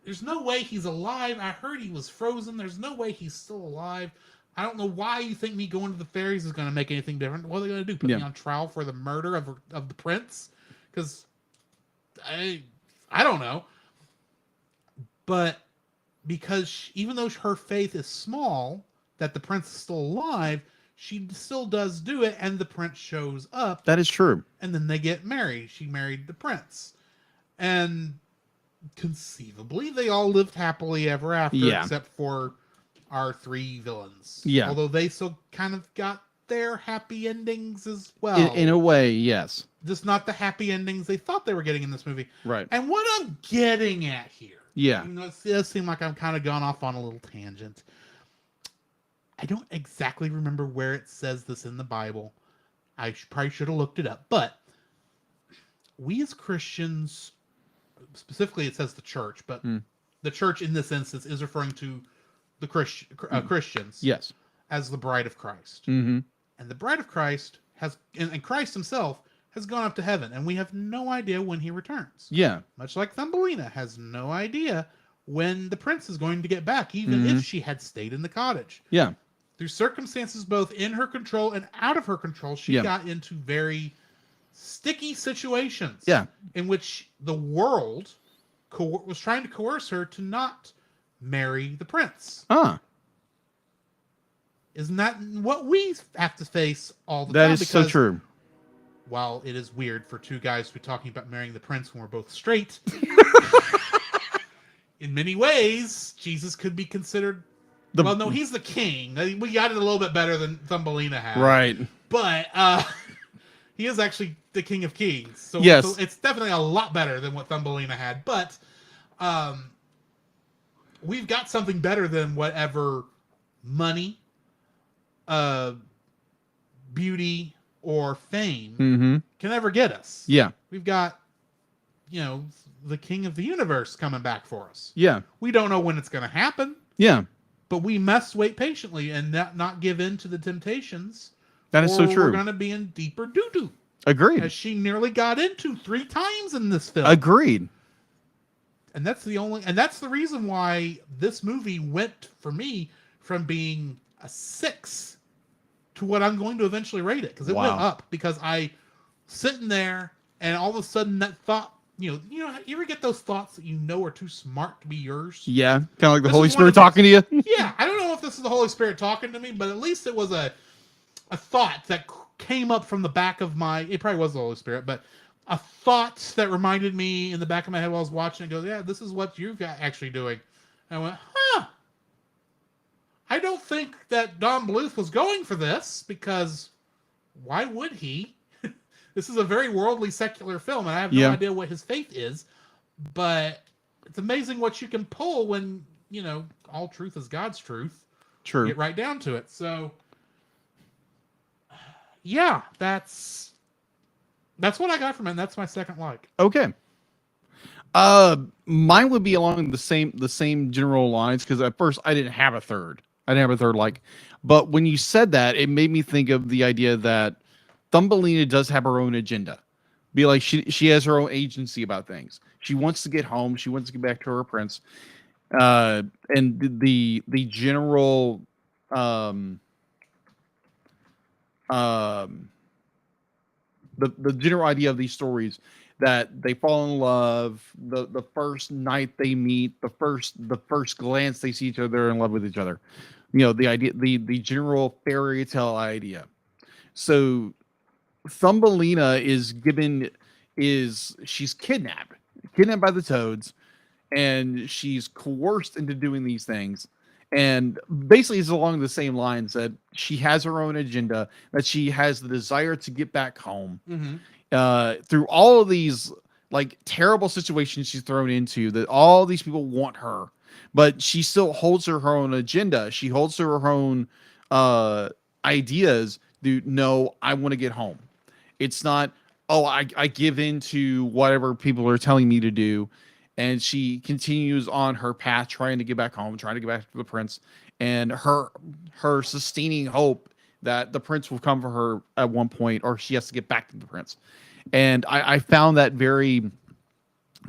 There's no way he's alive. I heard he was frozen. There's no way he's still alive. I don't know why you think me going to the fairies is going to make anything different. What are they going to do? Put me on trial for the murder of the prince? Because I don't know. But because even though her faith is small that the prince is still alive, she still does do it, and the prince shows up. That is true. And then they get married. She married the prince. And conceivably, they all lived happily ever after, Yeah. except for our 3 villains. Yeah. Although they still kind of got their happy endings as well. In a way, yes. Just not the happy endings they thought they were getting in this movie. Right. And what I'm getting at here Yeah. Even though it does seem like I'm kind of gone off on a little tangent. I don't exactly remember where it says this in the Bible. I probably should have looked it up. But we as Christians, specifically it says the church, but the church in this instance is referring to the Christians Yes. as the bride of Christ. Mm-hmm. And the bride of Christ has, and Christ himself has gone up to heaven, and we have no idea when he returns. Yeah. Much like Thumbelina has no idea when the prince is going to get back, even if she had stayed in the cottage. Yeah. Through circumstances both in her control and out of her control, she got into very sticky situations. Yeah. In which the world was trying to coerce her to not marry the prince. Isn't that what we have to face all the time? That is so true. While it is weird for two guys to be talking about marrying the prince when we're both straight, in many ways, Jesus could be considered. Well, no, he's the king. We got it a little bit better than Thumbelina had. Right. But he is actually the king of kings. So yes. It's definitely a lot better than what Thumbelina had. But we've got something better than whatever money, beauty, or fame can ever get us. Yeah. We've got, the king of the universe coming back for us. Yeah. We don't know when it's going to happen. Yeah. But we must wait patiently and not give in to the temptations. That is so true. We're going to be in deeper doo-doo. Agreed. As she nearly got into 3 times in this film. Agreed. And that's the reason why this movie went, for me, from being a 6 to what I'm going to eventually rate it. Because it went up. Because I sitting there and all of a sudden that thought, you ever get those thoughts that are too smart to be yours? Yeah. Kind of like the Holy Spirit talking to you. Yeah. I don't know if this is the Holy Spirit talking to me, but at least it was a thought that came up from the back of it probably was the Holy Spirit, but a thought that reminded me in the back of my head while I was watching it goes, yeah, this is what you're actually doing. And I went, I don't think that Don Bluth was going for this, because why would he? This is a very worldly, secular film, and I have no idea what his faith is, but it's amazing what you can pull when, all truth is God's truth. True. Get right down to it. So, yeah, that's what I got from it, and that's my second like. Okay. Mine would be along the same general lines, because at first I didn't have a third. Like, but when you said that, it made me think of the idea that Thumbelina does have her own agenda. Be like, she has her own agency about things. She wants to get home. She wants to get back to her prince. And the general the general idea of these stories, that they fall in love the first night they meet, the first glance they see each other, they're in love with each other. The idea, the general fairy tale idea. So Thumbelina she's kidnapped by the Toads, and she's coerced into doing these things. And basically it's along the same lines that she has her own agenda, that she has the desire to get back home. Through all of these like terrible situations she's thrown into, that all these people want her, but she still holds her own agenda. She holds her own ideas. No, I want to get home. It's not, I give in to whatever people are telling me to do. And she continues on her path, trying to get back home, trying to get back to the prince, and her sustaining hope that the prince will come for her at one point, or she has to get back to the prince. And I found that very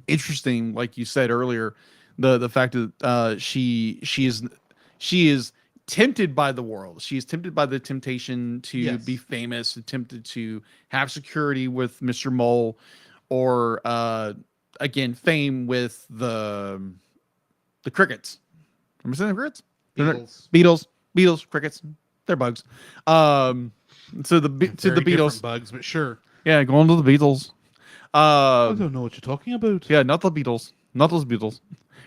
interesting, like you said earlier, the fact that she is tempted by the world. She is tempted by the temptation to be famous, tempted to have security with Mr. Mole, or again, fame with the crickets. Remember saying the crickets? Beetles, crickets. They're bugs. To the Beatles. Bugs, but sure. Yeah, going to the Beatles. I don't know what you're talking about. Yeah, not the Beatles. Not those Beatles.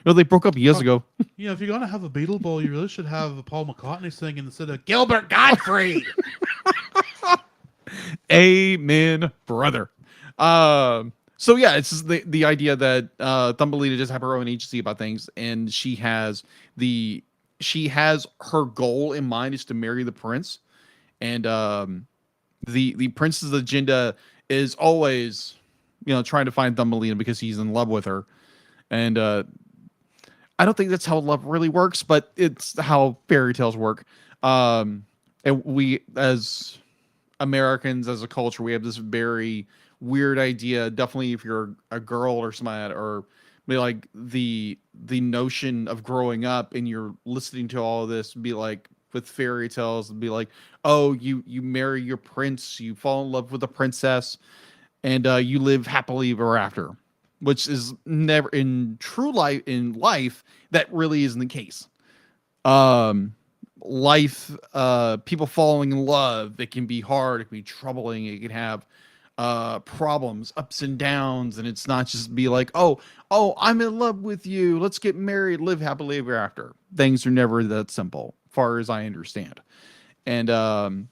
They broke up years ago. If you're gonna have a Beatle Ball, you really should have Paul McCartney singing instead of Gilbert Gottfried. Amen, brother. So yeah, it's just the idea that Thumbelina does have her own agency about things, and she has her goal in mind is to marry the prince, and the prince's agenda is always, trying to find Thumbelina because he's in love with her, and I don't think that's how love really works, but it's how fairy tales work. And we, as Americans, as a culture, we have this very weird idea. Definitely, if you're a girl or something like that, or maybe like the notion of growing up and you're listening to all of this, be like with fairy tales, and be like, oh, you marry your prince, you fall in love with a princess, and you live happily ever after, which is never in true life. In life, that really isn't the case. Life, people falling in love, it can be hard, it can be troubling, it can have problems, ups and downs, and it's not just be like, oh, I'm in love with you, let's get married, live happily ever after. Things are never that simple, far as I understand. And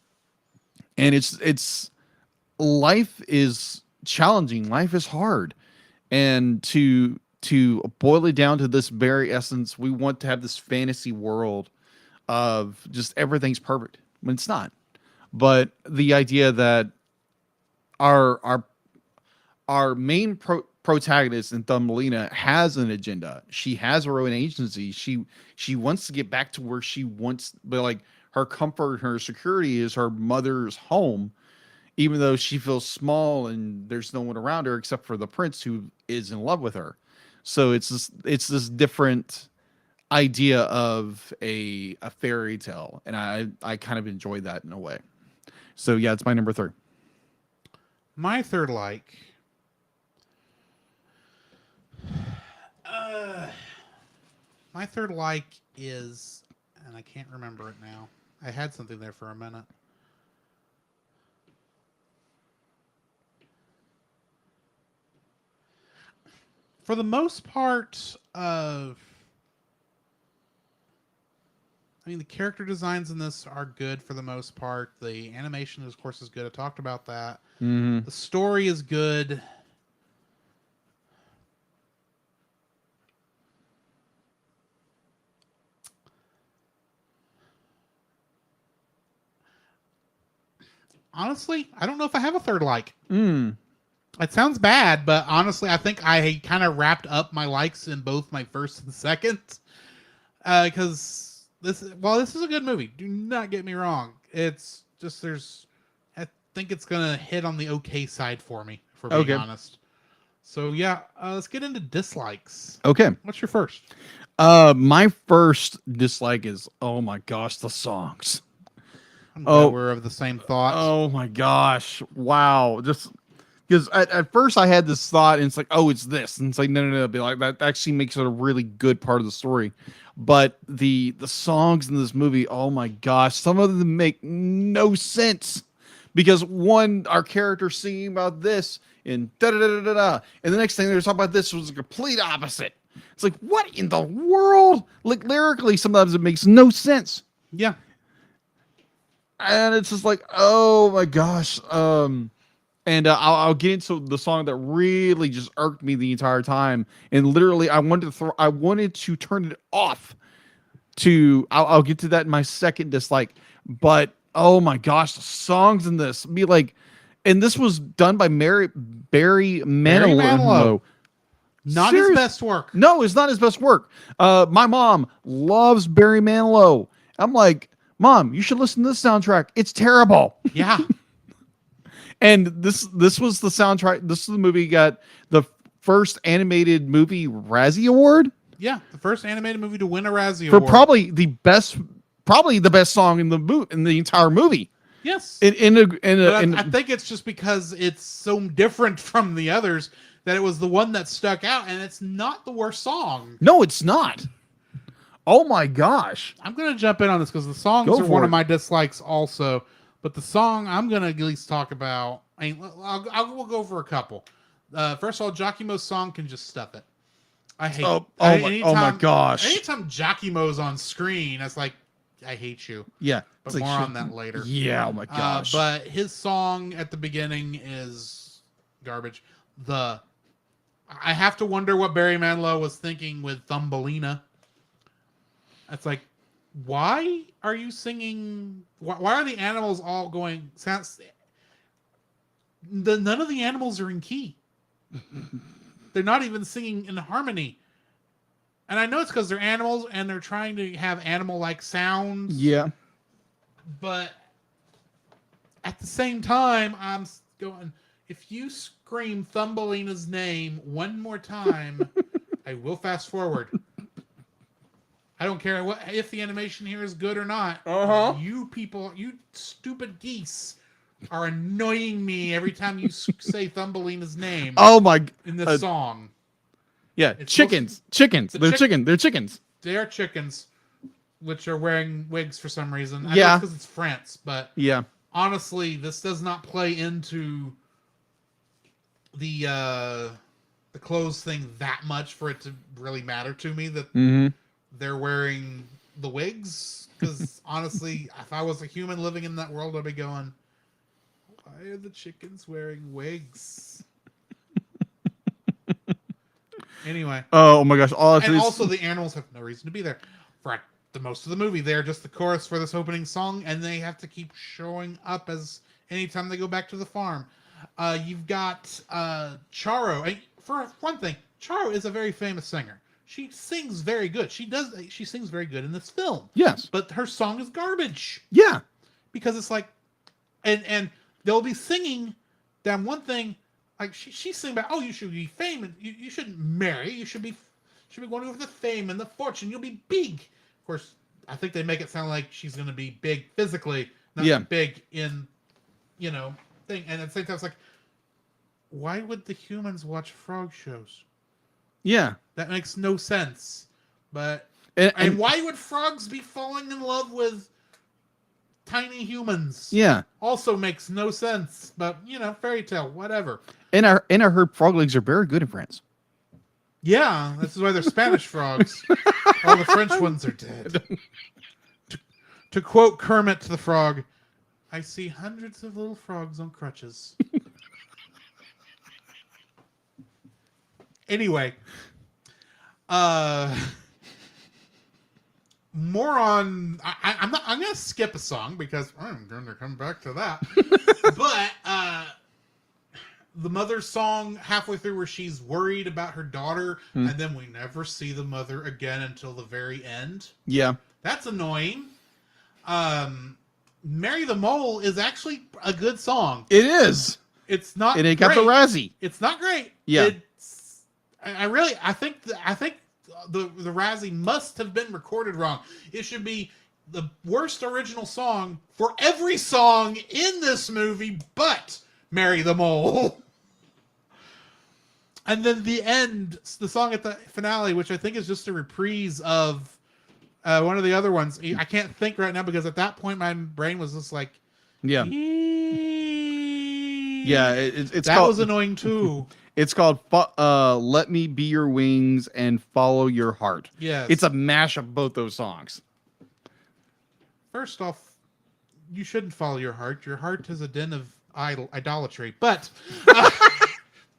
it's life is challenging, life is hard, and to boil it down to this very essence, we want to have this fantasy world of just everything's perfect when it's not. But the idea that our main protagonist in Thumbelina has an agenda. She has her own agency. She wants to get back to where she wants, but like her comfort, her security is her mother's home, even though she feels small and there's no one around her except for the prince who is in love with her. So it's this different idea of a fairy tale, and I kind of enjoy that in a way. So yeah, it's my number 3. My third like is, and I can't remember it now. I had something there for a minute. For the most part, the character designs in this are good for the most part. The animation, of course, is good. I talked about that. Mm-hmm. The story is good. Honestly, I don't know if I have a third like. It sounds bad, but honestly, I think I kind of wrapped up my likes in both my first and second. Because this is a good movie. Do not get me wrong. It's just I think it's gonna hit on the okay side for me, for being honest. So yeah, let's get into dislikes. Okay. What's your first? My first dislike is, oh my gosh, the songs. I'm glad we're of the same thought. Oh my gosh. Wow. Just because at first I had this thought, and it's like, oh, it's this. And it's like, no. Be like, that actually makes it a really good part of the story. But the songs in this movie, oh my gosh, some of them make no sense. Because one, our character's singing about this and da-da-da-da-da. And the next thing they're talking about this was the complete opposite. It's like, what in the world? Like, lyrically, sometimes it makes no sense. Yeah. And it's just like, oh my gosh. And I'll get into the song that really just irked me the entire time. And literally, I wanted to turn it off. I'll get to that in my second dislike. But oh my gosh, the songs in this be like, and this was done by Barry Manilow. Not his best work. No, it's not his best work. My mom loves Barry Manilow. I'm like, Mom, you should listen to this soundtrack. It's terrible. Yeah. And this was the soundtrack. This is the movie got the first animated movie Razzie Award. Yeah, the first animated movie to win a Razzie for Award. probably the best song in the entire movie. Yes. I think it's just because it's so different from the others that it was the one that stuck out, and it's not the worst song. No, it's not. Oh my gosh. I'm going to jump in on this because the songs are one of my dislikes also. But the song I'm going to at least talk about, we'll go over a couple. First of all, Giacomo's song can just stuff it. I hate oh my gosh. Anytime Giacomo's on screen, it's like, I hate you. Yeah. But more on that later. Yeah, oh my gosh. But his song at the beginning is garbage. The I have to wonder what Barry Manilow was thinking with Thumbelina. It's like, why are you singing? Why are the animals all going? None of the animals are in key. They're not even singing in harmony. And I know it's because they're animals and they're trying to have animal-like sounds. Yeah. But at the same time, I'm going, if you scream Thumbelina's name one more time, I will fast forward. I don't care if the animation here is good or not. Uh-huh. You people, you stupid geese, are annoying me every time you say Thumbelina's name Oh my. in this song. Yeah, It's chickens. Chickens. They're chicken. They're chickens. They're chickens, which are wearing wigs for some reason. I know Yeah. it's because it's France, but Yeah. honestly, this does not play into the clothes thing that much for it to really matter to me that Mm-hmm. they're wearing the wigs. Because honestly, if I was a human living in that world, I'd be going, why are the chickens wearing wigs? Anyway. Oh my gosh! And also, the animals have no reason to be there for the most of the movie. They're just the chorus for this opening song, and they have to keep showing up as anytime they go back to the farm. You've got Charo. And for one thing, Charo is a very famous singer. She sings very good. She sings very good in this film. Yes. But her song is garbage Yeah. because it's like, and they'll be singing that one thing. Like she's singing about, oh, you should be famous. You shouldn't marry. You should be going over the fame and the fortune. You'll be big. Of course, I think they make it sound like she's going to be big physically, not big in, thing. And at the same time, it's like, why would the humans watch frog shows? Yeah. That makes no sense. But And why would frogs be falling in love with tiny humans? yeah. Also makes no sense. But fairy tale, whatever. And I heard frog legs are very good in France. Yeah, this is why they're Spanish frogs. All the French ones are dead. To quote Kermit the Frog, I see hundreds of little frogs on crutches. Anyway, more on. I'm gonna skip a song because I'm gonna come back to that. But the mother song halfway through where she's worried about her daughter, and then we never see the mother again until the very end. Yeah. That's annoying. Mary the Mole is actually a good song. It is. It's not And it great. got the Razzie. It's not great. Yeah. I think the Razzie must have been recorded wrong. It should be the worst original song for every song in this movie but Mary the Mole. And then the end, the song at the finale, which I think is just a reprise of one of the other ones. I can't think right now because at that point my brain was just like, Yeah. Yeah. It's that called, was annoying too. It's called "Let Me Be Your Wings and Follow Your Heart." Yes. It's a mash of both those songs. First off, you shouldn't follow your heart. Your heart is a den of idolatry. But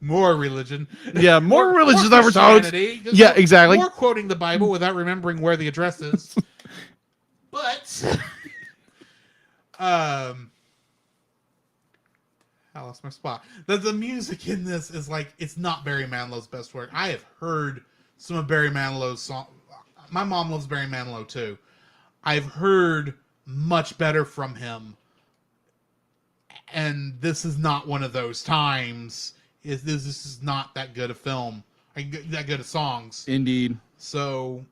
more religion. Yeah, more religious overtones. Christianity. Just Yeah, exactly. More quoting the Bible without remembering where the address is. But I lost my spot. The music in this is like, it's not Barry Manilow's best work. I have heard some of Barry Manilow's songs. My mom loves Barry Manilow too. I've heard much better from him. And this is not one of those times. This is not that good a film. That good of songs. Indeed. So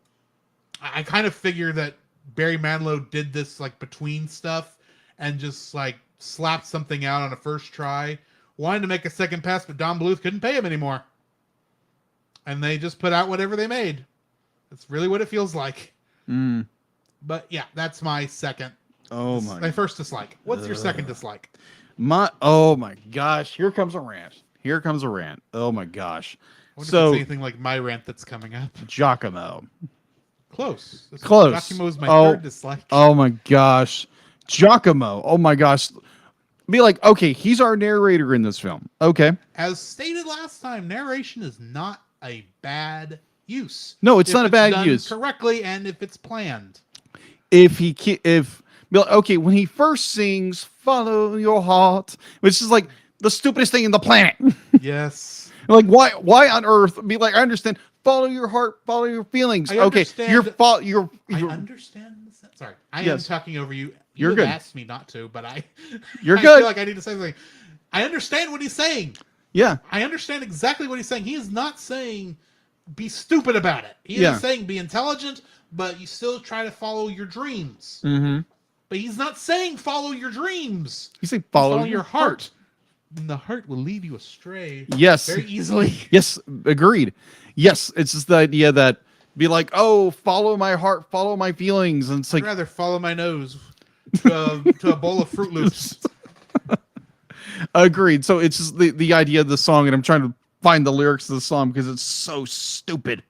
I kind of figure that Barry Manilow did this like between stuff and just like slapped something out on a first try. Wanted to make a second pass, but Don Bluth couldn't pay him anymore. And they just put out whatever they made. That's really what it feels like. Mm. But yeah, that's my second. Oh My first dislike. What's your second dislike? Oh my gosh! Here comes a rant. Here comes a rant. Oh my gosh! I wonder if So it's anything like my rant that's coming up. Giacomo. Close. Close. Giacomo's my Oh. third dislike. Oh my gosh, Giacomo. Oh my gosh. be like, okay, he's our narrator in this film. Okay. As stated last time, narration is not a bad use. No, it's if not a bad done use. correctly and if it's planned. If be like, okay, when he first sings "Follow Your Heart," which is like the stupidest thing in the planet. Yes. Like, why on earth? Be like, I understand. Follow your heart, follow your feelings. I Okay, understand- you're I understand. Sorry, I am Yes. talking over you. You're You good. asked me not to, but You're I good. feel like I need to say something. I understand what he's saying. Yeah. I understand exactly what he's saying. He is not saying be stupid about it. He Yeah. is saying be intelligent, but you still try to follow your dreams. Mm-hmm. But he's not saying follow your dreams. You say follow your heart. And the heart will lead you astray. Yes. Very easily. Yes. Agreed. Yes. It's just the idea that be like, oh, follow my heart, follow my feelings, and it's I'd like, rather follow my nose to a bowl of Fruit Loops. agreed. So it's just the idea of the song, and I'm trying to find the lyrics of the song because it's so stupid.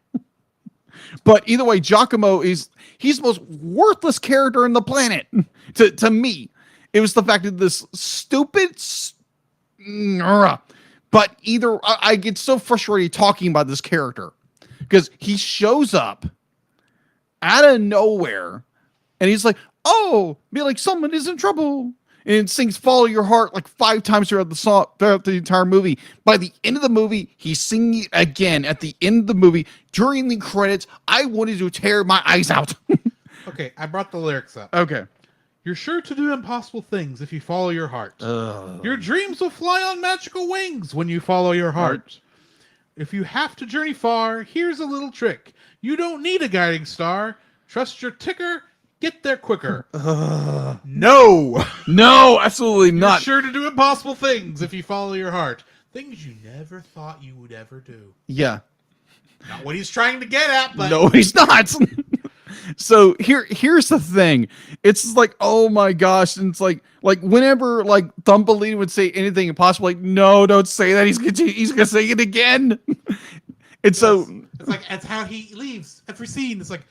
But either way, Giacomo he's the most worthless character in the planet to me. It was the fact that this stupid but either I get so frustrated talking about this character because he shows up out of nowhere and he's like, oh, be like someone is in trouble, and sings "Follow Your Heart" like 5 times throughout the song, throughout the entire movie. By the end of the movie, he's singing it again at the end of the movie during the credits. I wanted to tear my eyes out. Okay, I brought the lyrics up. Okay. You're sure to do impossible things if you follow your heart. Your dreams will fly on magical wings when you follow your heart. If you have to journey far, here's a little trick. You don't need a guiding star. Trust your ticker. Get there quicker. No. No, absolutely You're not. sure to do impossible things if you follow your heart. Things you never thought you would ever do. Yeah. Not what he's trying to get at, but No, he's not. So here's the thing. It's just like, oh my gosh, and it's like whenever like Thumbelina would say anything impossible, like, no, don't say that. He's gonna say it again. And so it's like that's how he leaves every scene. It's like,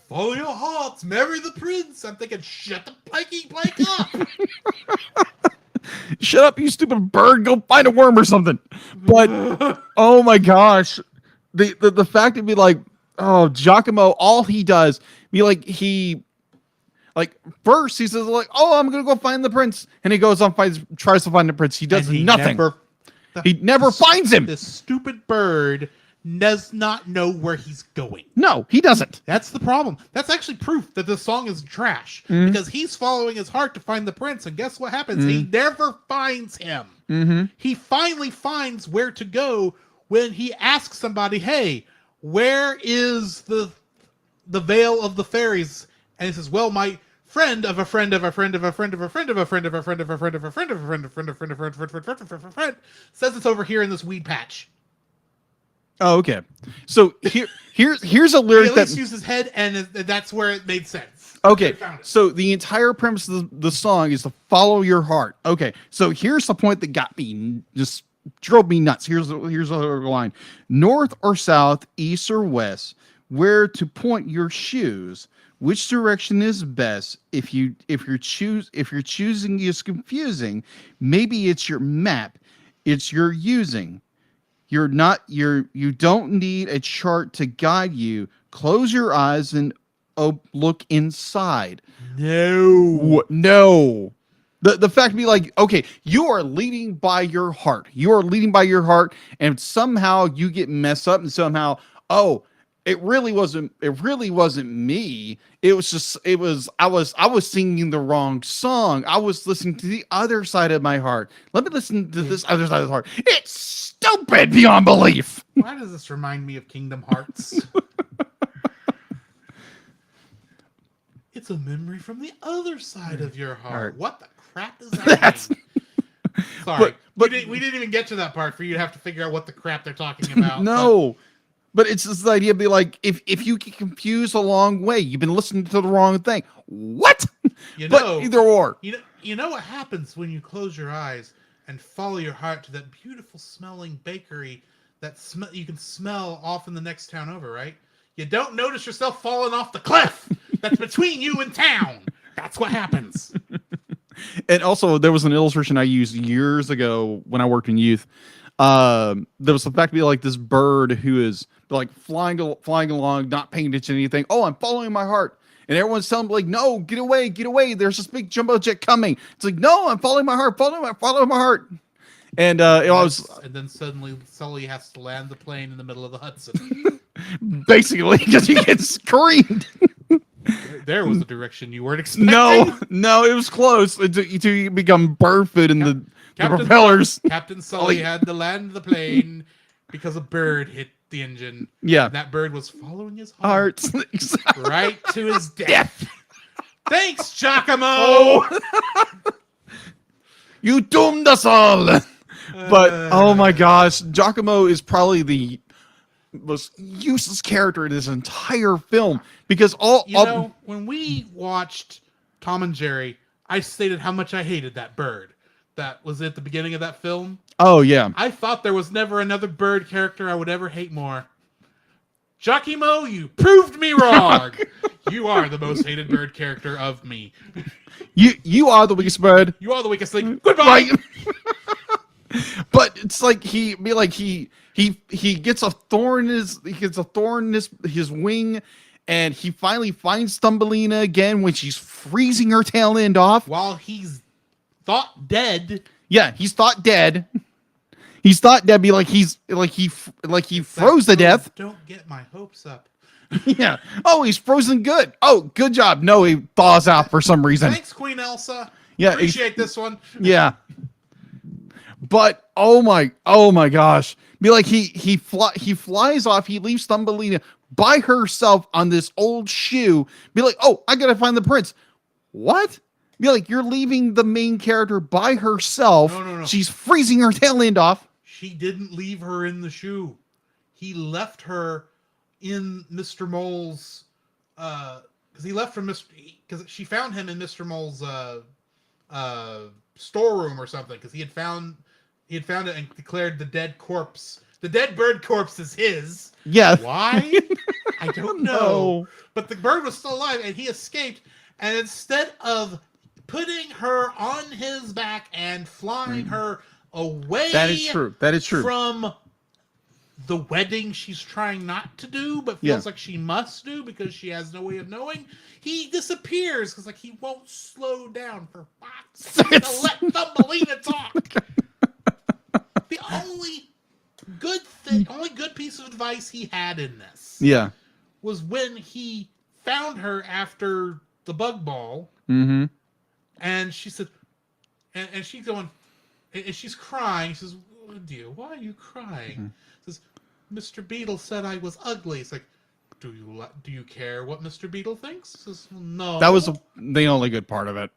follow your hearts, marry the prince. I'm thinking, shut the blank up. shut up, you stupid bird. Go find a worm or something. But oh my gosh, the fact to be like, oh, Giacomo, all he does be like first he says like, oh, I'm gonna go find the prince, and he goes on tries to find the prince. He does And he nothing. He never finds him. This stupid bird does not know where he's going. No, he doesn't. That's the problem. That's actually proof that this song is trash because he's following his heart to find the prince, and guess what happens? He never finds him. Mm-hmm. He finally finds where to go when he asks somebody, "Hey, where is the Vale of the Fairies?" And he says, "Well, my friend of a friend of a friend of a friend of a friend of a friend of a friend of a friend of a friend of a friend of a friend of a friend of a friend of a friend of a friend says it's over here in this weed patch." Oh, okay. So here's a He lyric at that least used his head, and that's where it made sense. okay. They found it. So the entire premise of the song is to follow your heart. Okay. So here's the point that got me just drove me nuts. Here's the line: north or south, east or west, where to point your shoes. Which direction is best? If you're choosing is confusing, maybe it's your map. It's your using. You don't need a chart to guide you. Close your eyes and look inside. No. No. The fact to be like, okay, you are leading by your heart. You are leading by your heart, and somehow you get messed up, and somehow, oh, it really wasn't me. I was singing the wrong song. I was listening to the other side of my heart. Let me listen to this other side of the heart. It's stupid beyond belief. Why does this remind me of Kingdom Hearts? It's a memory from the other side of your heart. What the crap does that mean? Sorry, but we didn't even get to that part for you to have to figure out what the crap they're talking about. no. But it's just the idea of be like, if you get confused a long way, you've been listening to the wrong thing. What? You But know, either or. you know what happens when you close your eyes and follow your heart to that beautiful smelling bakery that you can smell off in the next town over, right? You don't notice yourself falling off the cliff that's between you and town. That's what happens. And also, there was an illustration I used years ago when I worked in youth. There was the fact to be like this bird who is like flying along, not paying attention to anything. Oh, I'm following my heart. And everyone's telling me like, no, get away, get away. There's this big jumbo jet coming. It's like, no, I'm following my heart, following my heart. And I was And then suddenly Sully has to land the plane in the middle of the Hudson. basically because he gets screamed. There was the direction you weren't expecting. No, it was close to become bird food in the Captain propellers. Captain Sully had to land the plane because a bird hit the engine. Yeah. And that bird was following his heart Hearts. right to his death. Thanks, Giacomo. Oh. You doomed us all. But oh my gosh, Giacomo is probably the most useless character in this entire film because when we watched Tom and Jerry, I stated how much I hated that bird that was at the beginning of that film. Oh yeah. I thought there was never another bird character I would ever hate more. Giacomo, you proved me wrong. You are the most hated bird character of me. You are the weakest bird. You are the weakest link. Goodbye. But it's like he gets a thorn in his wing, and he finally finds Thumbelina again when she's freezing her tail end off. While he's thought dead. Yeah, he's thought dead. He's thought dead. Be like he froze to death. Don't get my hopes up. Yeah. Oh, he's frozen good. Oh, good job. No, he thaws out for some reason. Thanks, Queen Elsa. Yeah, Appreciate this one. Yeah. But oh my gosh. Be like he flies off, he leaves Thumbelina by herself on this old shoe. Be like, "Oh, I got to find the prince." What? Be like, "You're leaving the main character by herself." No. She's freezing her tail end off. She didn't leave her in the shoe. He left her in Mr. Mole's because he left from because she found him in Mr. Mole's storeroom or something because he had found it and declared the dead bird corpse is his. Yeah. Why? I don't know. But the bird was still alive and he escaped. And instead of putting her on his back and flying her away, That is true. From the wedding she's trying not to do, but feels like she must do because she has no way of knowing, he disappears because he won't slow down for 5 seconds to let Thumbelina talk. The only good piece of advice he had in this was when he found her after the bug ball. Mm-hmm. And she said, and she's going, and she's crying. She says, "Dear, why are you crying?" Says, "Mr. Beetle said I was ugly." It's like, do you care what Mr. Beetle thinks? Says, well, no. That was the only good part of it.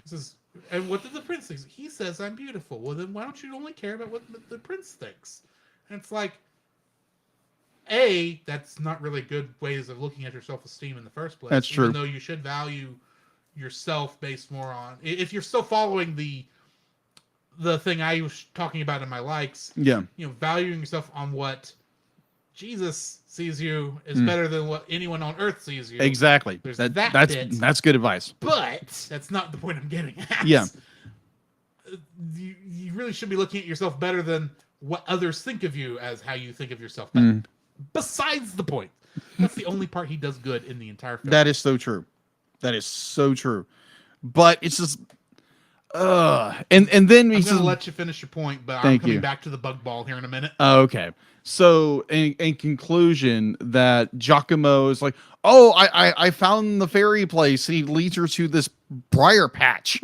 Says, and what did the prince think? He says I'm beautiful. Well, then why don't you only care about what the prince thinks? And it's like, that's not really good ways of looking at your self-esteem in the first place. That's true. Even though you should value yourself based more on, if you're still following the thing I was talking about in my likes, valuing yourself on what Jesus sees you is better than what anyone on earth sees you. Exactly. There's That's good advice. But that's not the point I'm getting at. Yeah. You really should be looking at yourself better than what others think of you as how you think of yourself. Besides the point. That's the only part he does good in the entire film. That is so true. That is so true. But it's just and then I'm gonna let you finish your point, but I'm coming back to the bug ball here in a minute. Okay. So in conclusion, that Giacomo is like, "Oh, I found the fairy place," and he leads her to this briar patch.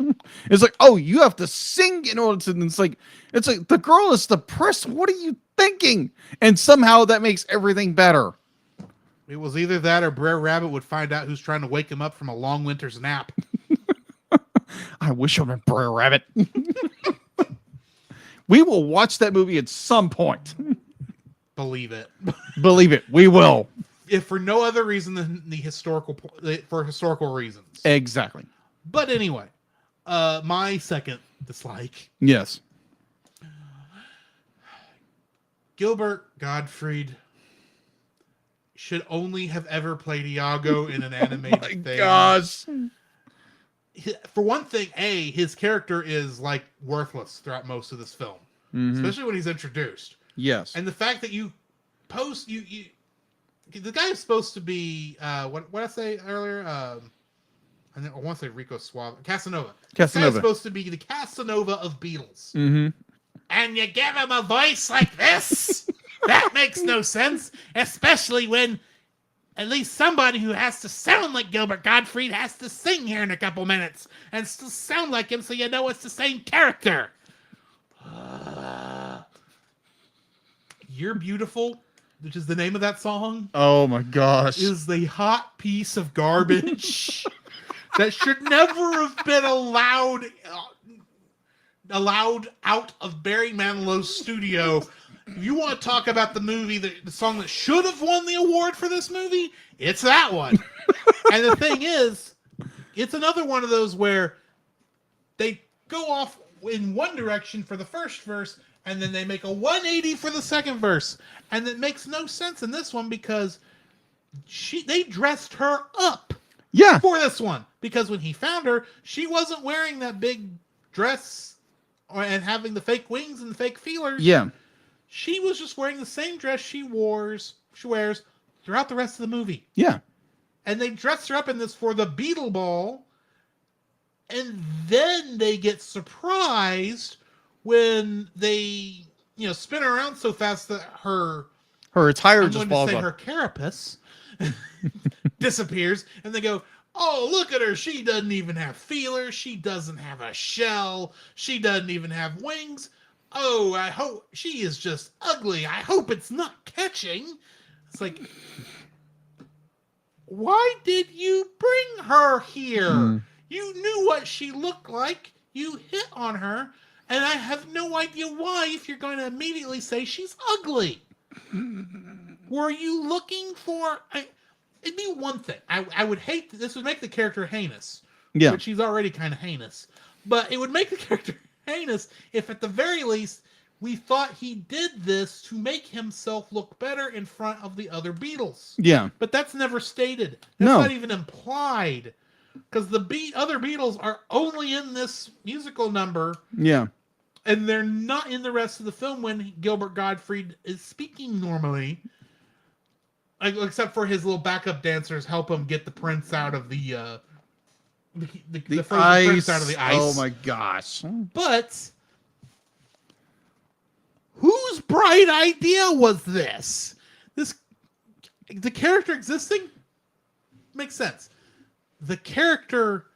It's like, "Oh, you have to sing in order to," and it's like the girl is depressed. What are you thinking? And somehow that makes everything better. It was either that or Brer Rabbit would find out who's trying to wake him up from a long winter's nap. I wish I'd been Brer Rabbit. We will watch that movie at some point. Believe it. Believe it. We will. If for no other reason than for historical reasons. Exactly. But anyway, my second dislike. Yes. Gilbert Gottfried should only have ever played Iago in an animated thing. Gosh. for one thing, his character is like worthless throughout most of this film, especially when he's introduced. Yes. And the fact that you post you the guy is supposed to be what did I say earlier? I want to say Rico Suave, Casanova. This guy is supposed to be the Casanova of Beatles. Mm-hmm. And you give him a voice like this? That makes no sense, especially when at least somebody who has to sound like Gilbert Gottfried has to sing here in a couple minutes and still sound like him, so you know it's the same character. You're Beautiful, which is the name of that song, Oh my gosh. is the hot piece of garbage that should never have been allowed out of Barry Manilow's studio. If you want to talk about the movie, the song that should have won the award for this movie, it's that one. And the thing is, it's another one of those where they go off in one direction for the first verse, and then they make a 180 for the second verse. And it makes no sense in this one because they dressed her up Yeah. for this one. Because when he found her, she wasn't wearing that big dress and having the fake wings and the fake feelers. Yeah. She was just wearing the same dress she wears throughout the rest of the movie. Yeah. And they dressed her up in this for the Beetle Ball. And then they get surprised when they, spin her around so fast that her attire I'm just going to falls say off. her carapace disappears. And they go, oh, look at her. She doesn't even have feelers. She doesn't have a shell. She doesn't even have wings. Oh, I hope she is just ugly. I hope it's not catching. It's like, why did you bring her here? You knew what she looked like. You hit on her. And I have no idea why if you're going to immediately say she's ugly. Were you looking for... it'd be one thing. I would hate... This would make the character heinous. Yeah. But she's already kind of heinous. But it would make the character heinous if at the very least we thought he did this to make himself look better in front of the other Beatles. Yeah. But that's never stated. That's No. not even implied. Because the other Beatles are only in this musical number, Yeah. and they're not in the rest of the film when Gilbert Gottfried is speaking normally. Except for his little backup dancers help him get the prince out of the frozen ice. prince out of the ice. Oh my gosh. But whose bright idea was this? The character existing makes sense. The character,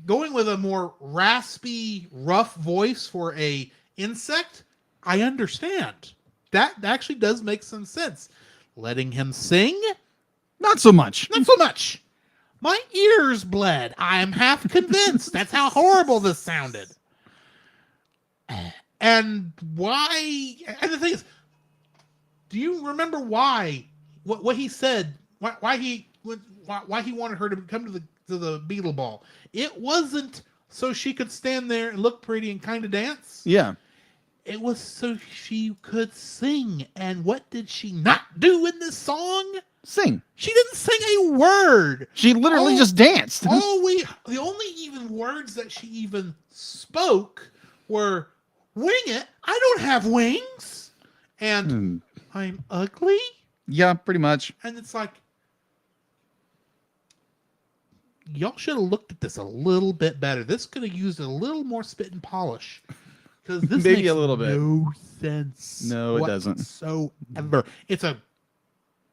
going with a more raspy, rough voice for a insect, I understand. That actually does make some sense. Letting him sing, Not so much. not so much. My ears bled. I am half convinced. That's how horrible this sounded. And why? And the thing is, do you remember why? What he said? Why he wanted her to come to the Beetle Ball? It wasn't so she could stand there and look pretty and kind of dance. Yeah. It was so she could sing. And what did she not do in this song? Sing. She didn't sing a word. She literally just danced. The only even words that she even spoke were "wing it." I don't have wings, and I'm ugly. Yeah, pretty much. And it's like, y'all should have looked at this a little bit better. This could have used a little more spit and polish. Because this Maybe makes a little bit. no sense. No, it doesn't. whatsoever. It's a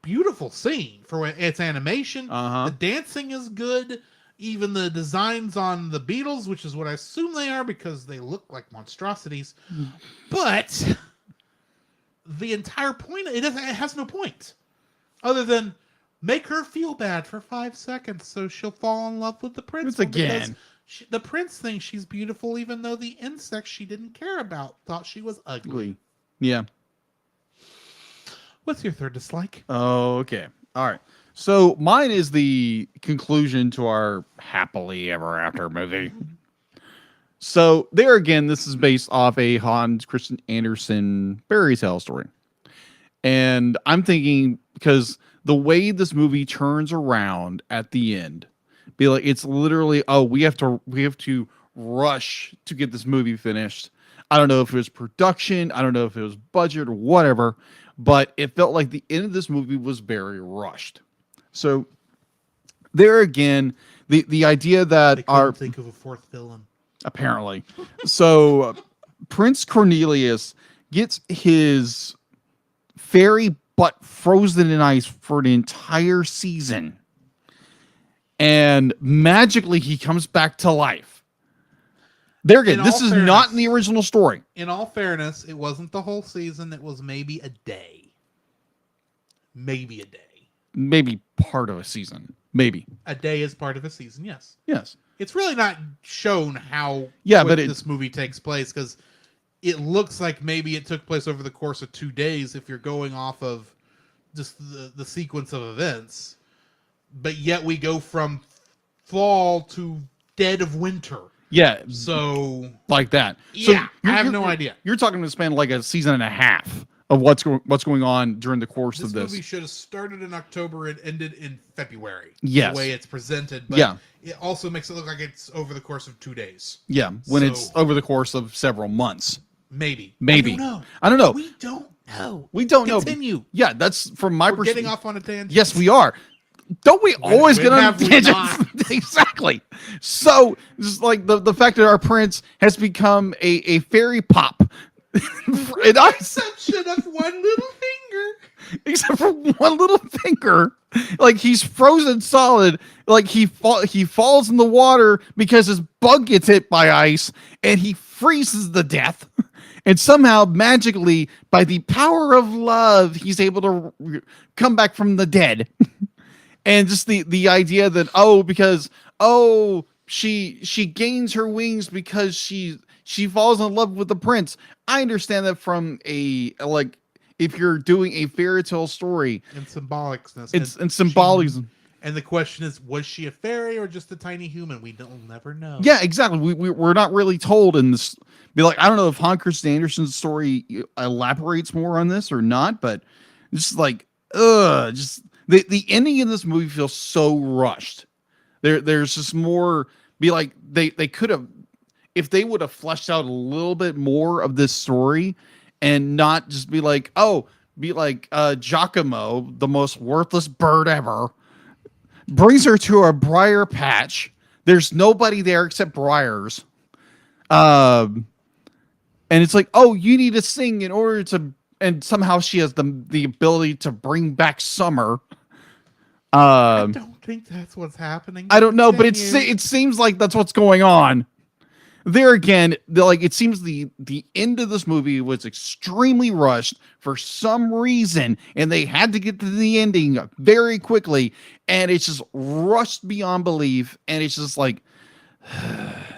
beautiful scene for its animation. Uh-huh. The dancing is good. Even the designs on the Beatles, which is what I assume they are because they look like monstrosities. But the entire point, it has no point. Other than make her feel bad for 5 seconds so she'll fall in love with the prince. Once again. The prince thinks she's beautiful even though the insect she didn't care about thought she was ugly. Yeah. What's your third dislike? Oh, okay. All right. So mine is the conclusion to our happily ever after movie. So there again, this is based off a Hans Christian Andersen fairy tale story. And I'm thinking, because the way this movie turns around at the end, Be like, it's literally, oh, we have to rush to get this movie finished. I don't know if it was production, I don't know if it was budget or whatever, but it felt like the end of this movie was very rushed. So there again, the idea that They our couldn't think of a fourth villain. apparently, so Prince Cornelius gets his fairy butt frozen in ice for an entire season, and magically he comes back to life. There again, In this all is fairness- not in the original story. In all fairness, it wasn't the whole season. It was maybe a day. Maybe a day. Maybe part of a season. Maybe. A day is part of a season, yes. Yes. It's really not shown how Yeah, quick but this movie takes place, because it looks like maybe it took place over the course of 2 days if you're going off of just the sequence of events. But yet we go from fall to dead of winter. Yeah. So Like that. yeah, I have you're- no you're- idea. You're talking to spend like a season and a half of what's going on during the course This of this. movie should have started in October and ended in February. Yes. The way it's presented. But Yeah. it also makes it look like it's over the course of 2 days. Yeah, when So- it's over the course of several months. Maybe. Maybe. I don't know. I don't know. We don't know. We don't know. Continue. Yeah, that's from my We're perspective. getting off on a tangent. Yes, we are. Don't we always when get on have we tangents? Exactly. So, just like the fact that our prince has become a fairy pop. And I, Exception of one little finger. except for one little finger, like he's frozen solid. Like he falls in the water because his bug gets hit by ice, and he freezes to death. And somehow, magically, by the power of love, he's able to come back from the dead. And just the idea that she gains her wings because she falls in love with the prince. I understand that from like if you're doing a fairy tale story, And symbolicness. it's symbolism. And the question is, was she a fairy or just a tiny human? We don't never know. Yeah, exactly. We're not really told in this. Be like, I don't know if Hans Christian Andersen's story elaborates more on this or not, but just like, just the ending of this movie feels so rushed. There's just more. Be like, they could have, if they would have fleshed out a little bit more of this story, and not just be like, Giacomo, the most worthless bird ever, brings her to a briar patch. There's nobody there except briars. And it's like, oh, you need to sing in order to, and somehow she has the ability to bring back summer. I don't think that's what's happening. I don't know, but it Continue. seems like that's what's going on. There again, it seems the end of this movie was extremely rushed for some reason, and they had to get to the ending very quickly, and it's just rushed beyond belief, and it's just like,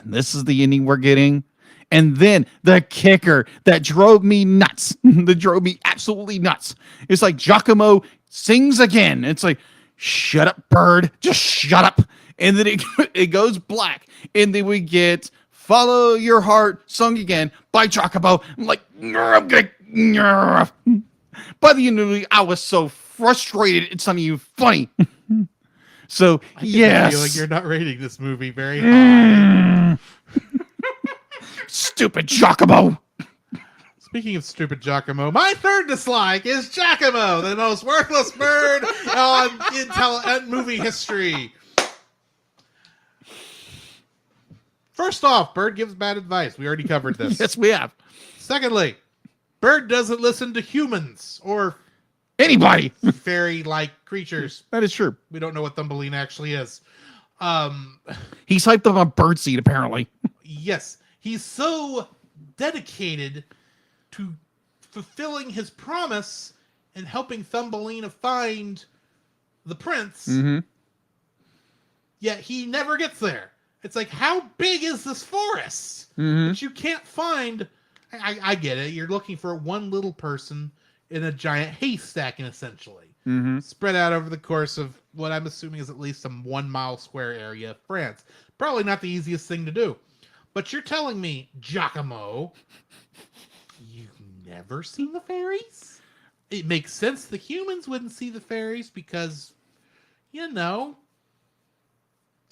this is the ending we're getting. And then the kicker that drove me nuts, that drove me absolutely nuts. It's like Giacomo sings again. It's like, shut up, bird, just shut up. And then it goes black, and then we get Follow Your Heart sung again by Giacomo. I'm like, I'm gonna. By the end of the movie, I was so frustrated. It's not even funny. So I get the yes, feeling you're not rating this movie very high. Stupid Giacomo. Speaking of stupid Giacomo, my third dislike is Giacomo, the most worthless bird in movie history. First off, Bird gives bad advice. We already covered this. Yes, we have. Secondly, Bird doesn't listen to humans or Anybody. fairy-like creatures. That is true. We don't know what Thumbelina actually is. He's hyped up on birdseed, apparently. Yes, he's so dedicated to fulfilling his promise and helping Thumbelina find the prince, Mm-hmm. yet he never gets there. It's like, how big is this forest Mm-hmm. that you can't find? I get it. You're looking for one little person in a giant haystack, essentially. Mm-hmm. Spread out over the course of what I'm assuming is at least some 1 mile square area of France. Probably not the easiest thing to do. But you're telling me, Giacomo, you've never seen the fairies? It makes sense the humans wouldn't see the fairies because,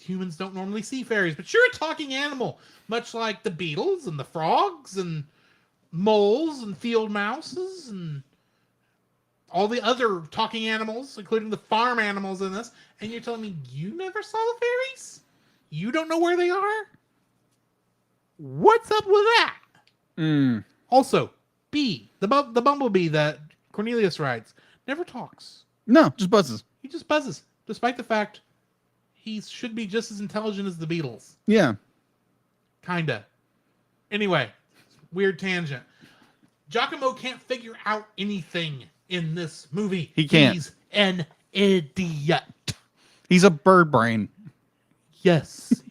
humans don't normally see fairies, but you're a talking animal, much like the beetles and the frogs and moles and field mouses and all the other talking animals, including the farm animals in this. And you're telling me you never saw the fairies? You don't know where they are? What's up with that? Also, Bee, the bumblebee that Cornelius rides, never talks. No, just buzzes. He just buzzes, despite the fact he should be just as intelligent as the beetles. Yeah. Kinda. Anyway, weird tangent. Giacomo can't figure out anything in this movie. He can't. He's an idiot. He's a bird brain. Yes.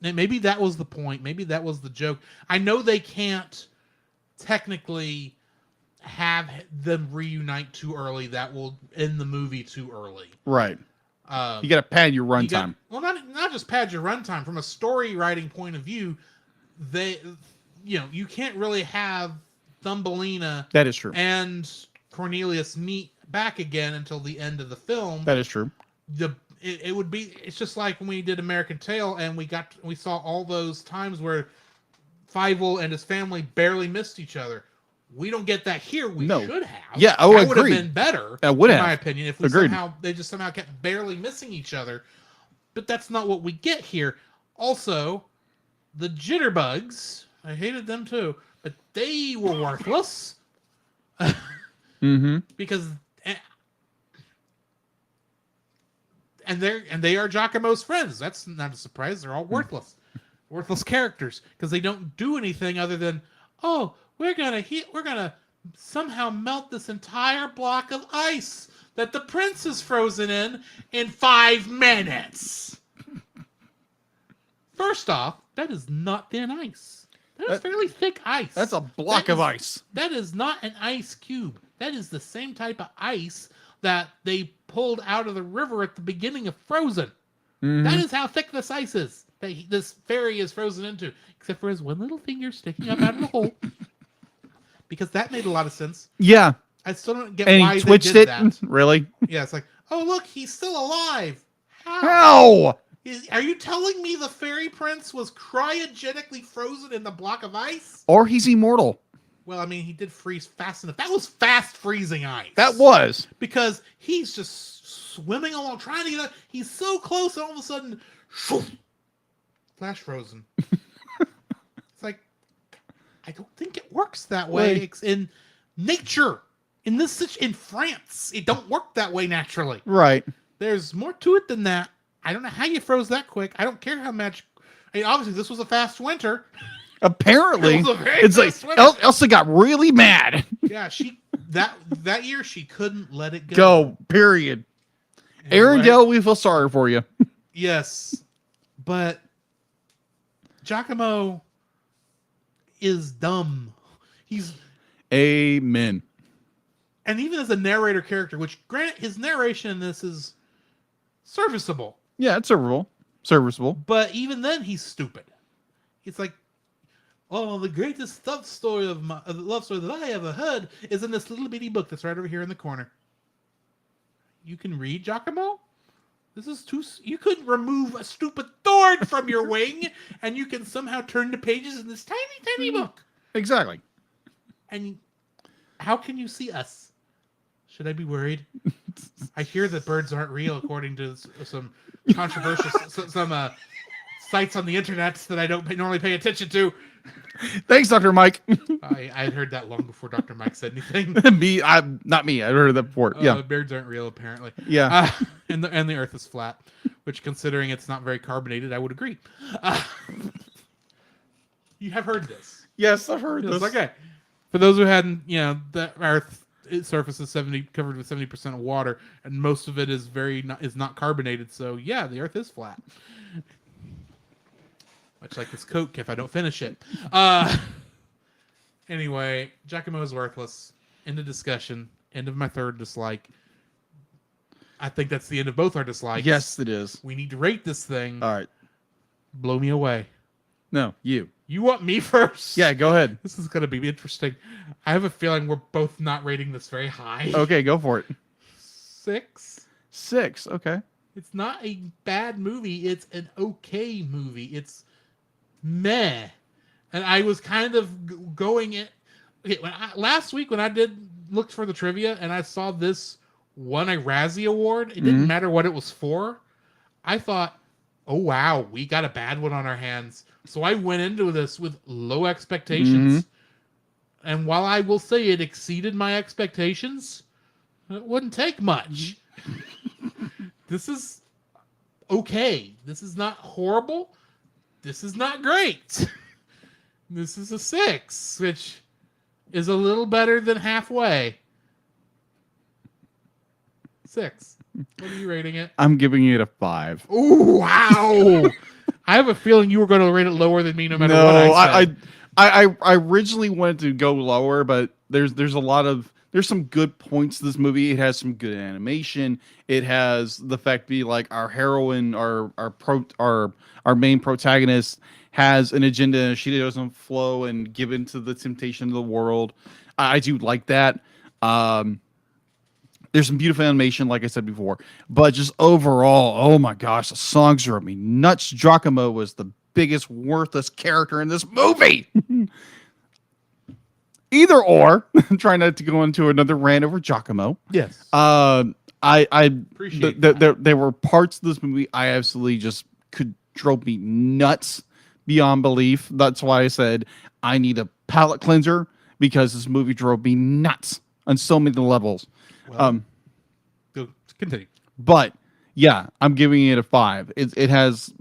Maybe that was the point. Maybe that was the joke. I know they can't technically have them reunite too early. That will end the movie too early. Right. You got to pad your runtime. Well, not just pad your runtime. From a story writing point of view, you can't really have Thumbelina That is true. and Cornelius meet back again until the end of the film. That is true. It's just like when we did American Tail and we saw all those times where Fievel and his family barely missed each other. We don't get that here. We should have. Yeah, that would have agreed. been better. That would in have. my opinion, if they just somehow kept barely missing each other. But that's not what we get here. Also, the jitterbugs, I hated them too, but they were worthless. Because and they are Giacomo's friends. That's not a surprise. They're all worthless characters because they don't do anything other than, oh, we're gonna somehow melt this entire block of ice that the prince is frozen in 5 minutes. First off, that is not thin ice. That is fairly thick ice. That's a block of ice. That is not an ice cube. That is the same type of ice that they pulled out of the river at the beginning of Frozen. That is how thick this ice is that this fairy is frozen into, except for his one little finger sticking up out of the hole. Because that made a lot of sense. Yeah. I still don't get And why he twitched they did it. that. Really? Yeah, it's like, oh, look, he's still alive. How? Are you telling me the fairy prince was cryogenically frozen in the block of ice? Or he's immortal. Well, I mean, he did freeze fast enough. That was fast freezing ice. That was. Because he's just swimming along, trying to get out. He's so close, and all of a sudden, shoo, flash frozen. It's like, I don't think it works that way. It's in nature. In France, it don't work that way naturally. Right. There's more to it than that. I don't know how you froze that quick. I don't care how much. I mean, obviously, this was a fast winter. Apparently, It was a very it's like fast winter. Elsa got really mad. Yeah, that year she couldn't let it Go. Period. Anyway, Arendelle, we feel sorry for you. yes, but Giacomo is dumb. He's Amen. and even as a narrator character, which granted his narration in this is serviceable, Yeah, it's serviceable. but even then he's stupid. It's like, oh, the greatest love story that I ever heard is in this little bitty book that's right over here in the corner. You can read, Giacomo? This is you couldn't remove a stupid thorn from your wing, and you can somehow turn the pages in this tiny, tiny book. Exactly. And how can you see us? Should I be worried? I hear that birds aren't real, according to some controversial sites on the internet that I don't normally pay attention to. Thanks, Dr. Mike. I had heard that long before Dr. Mike said anything. Not me. I've heard that before. Yeah. Birds aren't real, apparently. Yeah. And the Earth is flat, which, considering it's not very carbonated, I would agree. You have heard this. Yes, I've heard Yes, this. okay. For those who hadn't, the Earth surface is covered with 70% of water, and most of it is not carbonated. So yeah, the Earth is flat. Much like this Coke, if I don't finish it. Anyway, Giacomo is worthless. End of discussion. End of my third dislike. I think that's the end of both our dislikes. Yes, it is. We need to rate this thing. All right. Blow me away. No, you. You want me first? Yeah, go ahead. This is going to be interesting. I have a feeling we're both not rating this very high. Okay, go for it. 6. 6. Okay. It's not a bad movie. It's an okay movie. It's meh. And I was kind of going it. Okay, last week when I did look for the trivia and I saw this won a Razzie Award, it didn't matter what it was for. I thought, oh wow, we got a bad one on our hands. So I went into this with low expectations. And while I will say it exceeded my expectations, it wouldn't take much. This is okay. This is not horrible. This is not great. This is a 6, which is a little better than halfway. 6. What are you rating it? I'm giving it a 5. Ooh, wow. I have a feeling you were going to rate it lower than me no matter what I said. I originally wanted to go lower, but there's some good points to this movie. It has some good animation. It has the fact be like our heroine, our main protagonist has an agenda and she doesn't flow and give into the temptation of the world. I do like that. There's some beautiful animation, like I said before, but just overall, oh my gosh, the songs drove me nuts. Giacomo was the biggest worthless character in this movie. Either or, I'm trying not to go into another rant over Giacomo. Yes. I Appreciate there were parts of this movie I absolutely just drove me nuts beyond belief. That's why I said I need a palate cleanser, because this movie drove me nuts on so many levels. Well, continue. But yeah, I'm giving it a 5. It has,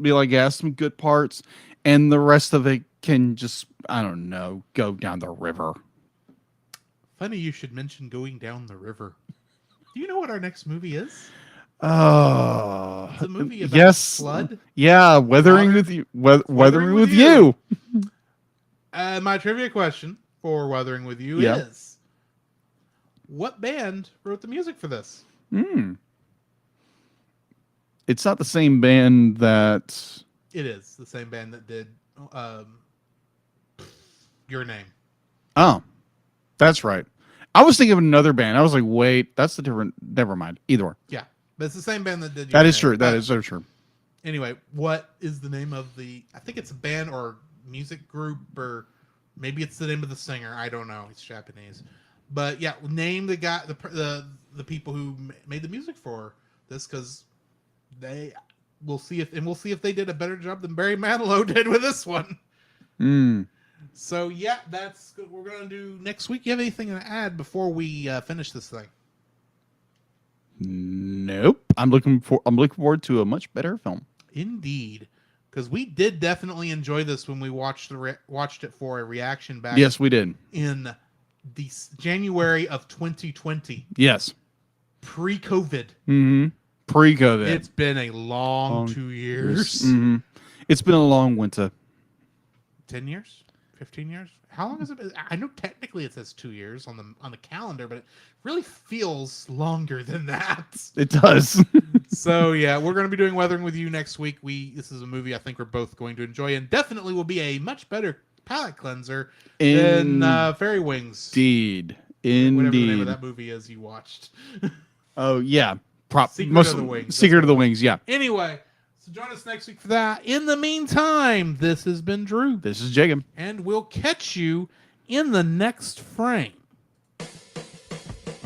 some good parts, and the rest of it can just, I don't know, go down the river. Funny you should mention going down the river. Do you know what our next movie is? Oh, It's a movie about yes, flood. Yeah, weathering with you. Weathering with you. My trivia question for Weathering with You Yeah. is: what band wrote the music for this? It's not the same band that. It is the same band that did Your Name. Oh, that's right. I was thinking of another band. I was like, wait, that's the different. Never mind. Either or. Yeah, but it's the same band that did. That is true. That is so true. Anyway, what is the name of the? I think it's a band or music group, or maybe it's the name of the singer. I don't know. It's Japanese, but yeah, name the guy, the people who made the music for this, because we'll see if they did a better job than Barry Manilow did with this one. So yeah, that's what we're gonna do next week. You have anything to add before we finish this thing? Nope. I'm looking forward to a much better film. Indeed, because we did definitely enjoy this when we watched it for a reaction back. Yes, we did. In the January of 2020. Yes. Pre-COVID. Pre-COVID. It's been a long 2 years. It's been a long winter. 10 years? 15 years? How long has it been? I know technically it says 2 years on the calendar, but it really feels longer than that. It does. So yeah, we're going to be doing Weathering with You next week. This is a movie I think we're both going to enjoy, and definitely will be a much better palate cleanser than Fairy Wings. Indeed. Whatever the name of that movie is you watched. Oh yeah. Secret of the Wings. Secret of the Wings, yeah. Anyway, so join us next week for that. In the meantime, this has been Drew. This is Jacob. And we'll catch you in the next frame.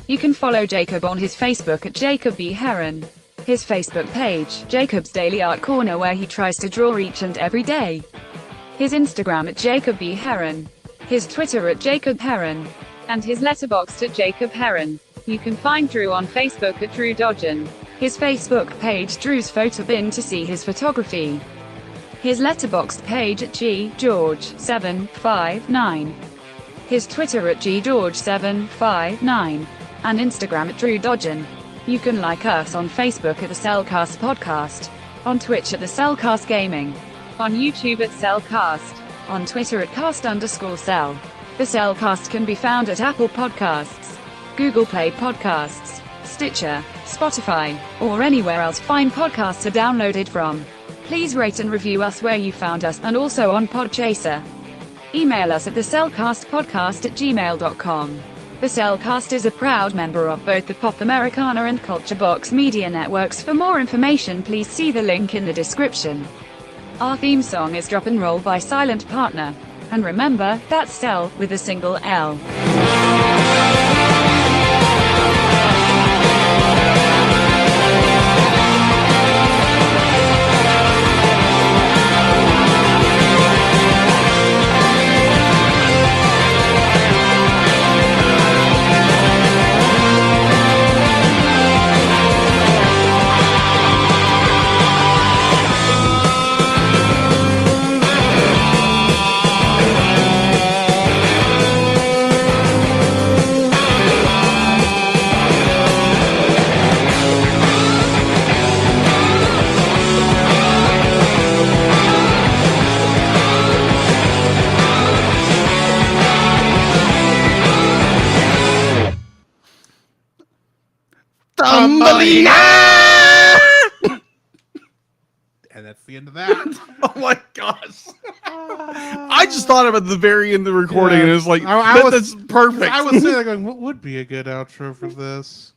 You can follow Jacob on his Facebook at Jacob B. Heron. His Facebook page, Jacob's Daily Art Corner, where he tries to draw each and every day. His Instagram at Jacob B. Heron. His Twitter at Jacob Heron. And his Letterboxd at Jacob Heron. You can find Drew on Facebook at Drew Dodgen. His Facebook page, Drew's Photobin, to see his photography. His Letterboxd page at GGeorge759. His Twitter at GGeorge759. And Instagram at Drew Dodgen. You can like us on Facebook at the Cellcast Podcast. On Twitch at the Cellcast Gaming. On YouTube at Cellcast. On Twitter at cast_cell. The Cellcast can be found at Apple Podcasts, Google Play Podcasts, Stitcher, Spotify, or anywhere else fine podcasts are downloaded from. Please rate and review us where you found us, and also on Podchaser. Email us at thecellcastpodcast@gmail.com. The Cellcast is a proud member of both the Pop Americana and Culture Box media networks. For more information, please see the link in the description. Our theme song is Drop and Roll by Silent Partner. And remember, that's Cell with a single L. Thumbelina! And that's the end of that. Oh my gosh. I just thought about the very end of the recording, Yeah. and it's like, I was- that's perfect. I was sitting there going, what would be a good outro for this?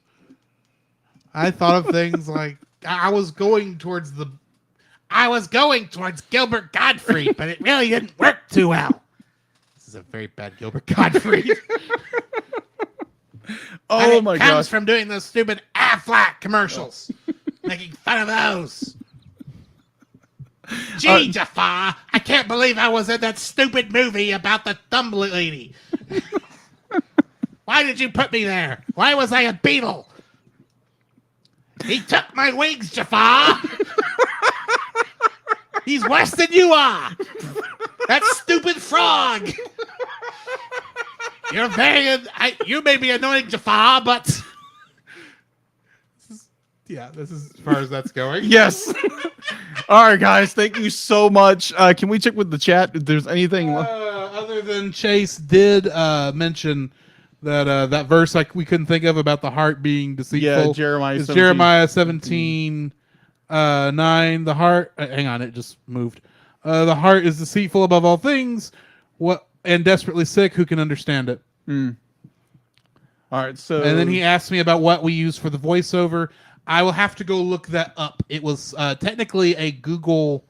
I thought of things like I was going towards Gilbert Gottfried, but it really didn't work too well. This is a very bad Gilbert Gottfried. Oh And my it comes gosh. from doing those stupid Aflac commercials, making fun of those. Gee, Jafar, I can't believe I was in that stupid movie about the Thumbelini. Why did you put me there? Why was I a beetle? He took my wings, Jafar. He's worse than you are. That stupid frog. You're you may be annoying, Jafar, but this is as far as that's going. Yes. All right, guys. Thank you so much. Can we check with the chat if there's anything? Other than Chase did mention that that verse we couldn't think of about the heart being deceitful. Yeah, Jeremiah It's 17. Jeremiah 17, 9. The heart. Hang on, it just moved. The heart is deceitful above all things. And desperately sick. Who can understand it? All right. So, And then he asked me about what we use for the voiceover. I will have to go look that up. It was technically a Google.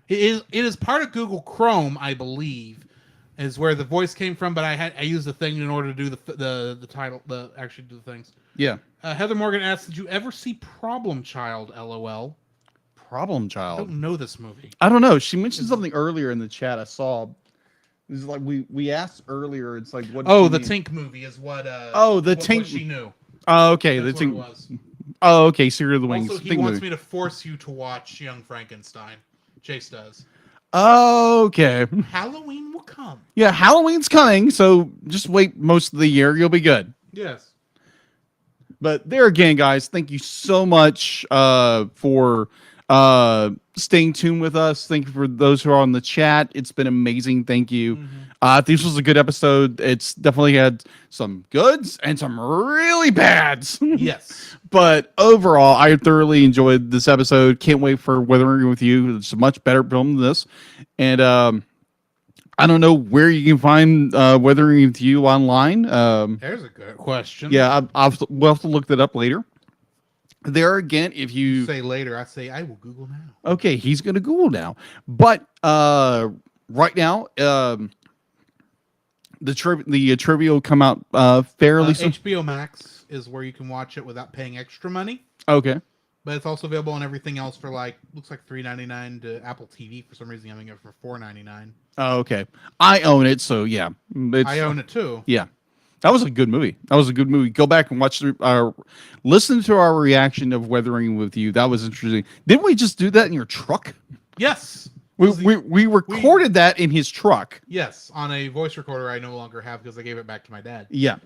It is part of Google Chrome, I believe, is where the voice came from. But I used the thing in order to do the title, actually do the things. yeah. Heather Morgan asked, "Did you ever see Problem Child?" LOL. Problem I Child. don't know this movie. I don't know. She mentioned something earlier in the chat. I saw. It's like we asked earlier. It's like what? Oh, she the mean? Tink movie is what. Oh, the what Tink- she knew. Oh, okay. That's The what it Tink. was. Oh, okay. Secret of the Wings. Also, he Tink wants movie. me to force you to watch Young Frankenstein. Chase does. Oh, okay. Halloween will come. Yeah, Halloween's coming, so just wait most of the year. You'll be good. Yes. But there again, guys, thank you so much for staying tuned with us. Thank you for those who are on the chat. It's been amazing. Thank you. This was a good episode. It's definitely had some goods and some really bads. Yes. But overall, I thoroughly enjoyed this episode. Can't wait for Weathering with You. It's a much better film than this. And I don't know where you can find Weathering with You online. There's a good question. Yeah, we'll have to look that up later. There again, if you Say later, I say I will Google now. okay, he's going to Google now. But right now, the trivia will come out fairly soon. HBO Max is where you can watch it without paying extra money, Okay. but it's also available on everything else for looks like $3.99 to Apple TV. For some reason, I'm getting it for $4.99. Oh, okay. I own it, so yeah. I own it too. Yeah. That was a good movie. Go back and watch listen to our reaction of Weathering with You. That was interesting. Didn't we just do that in your truck? Yes. We recorded that in his truck. Yes, on a voice recorder I no longer have because I gave it back to my dad. Yeah.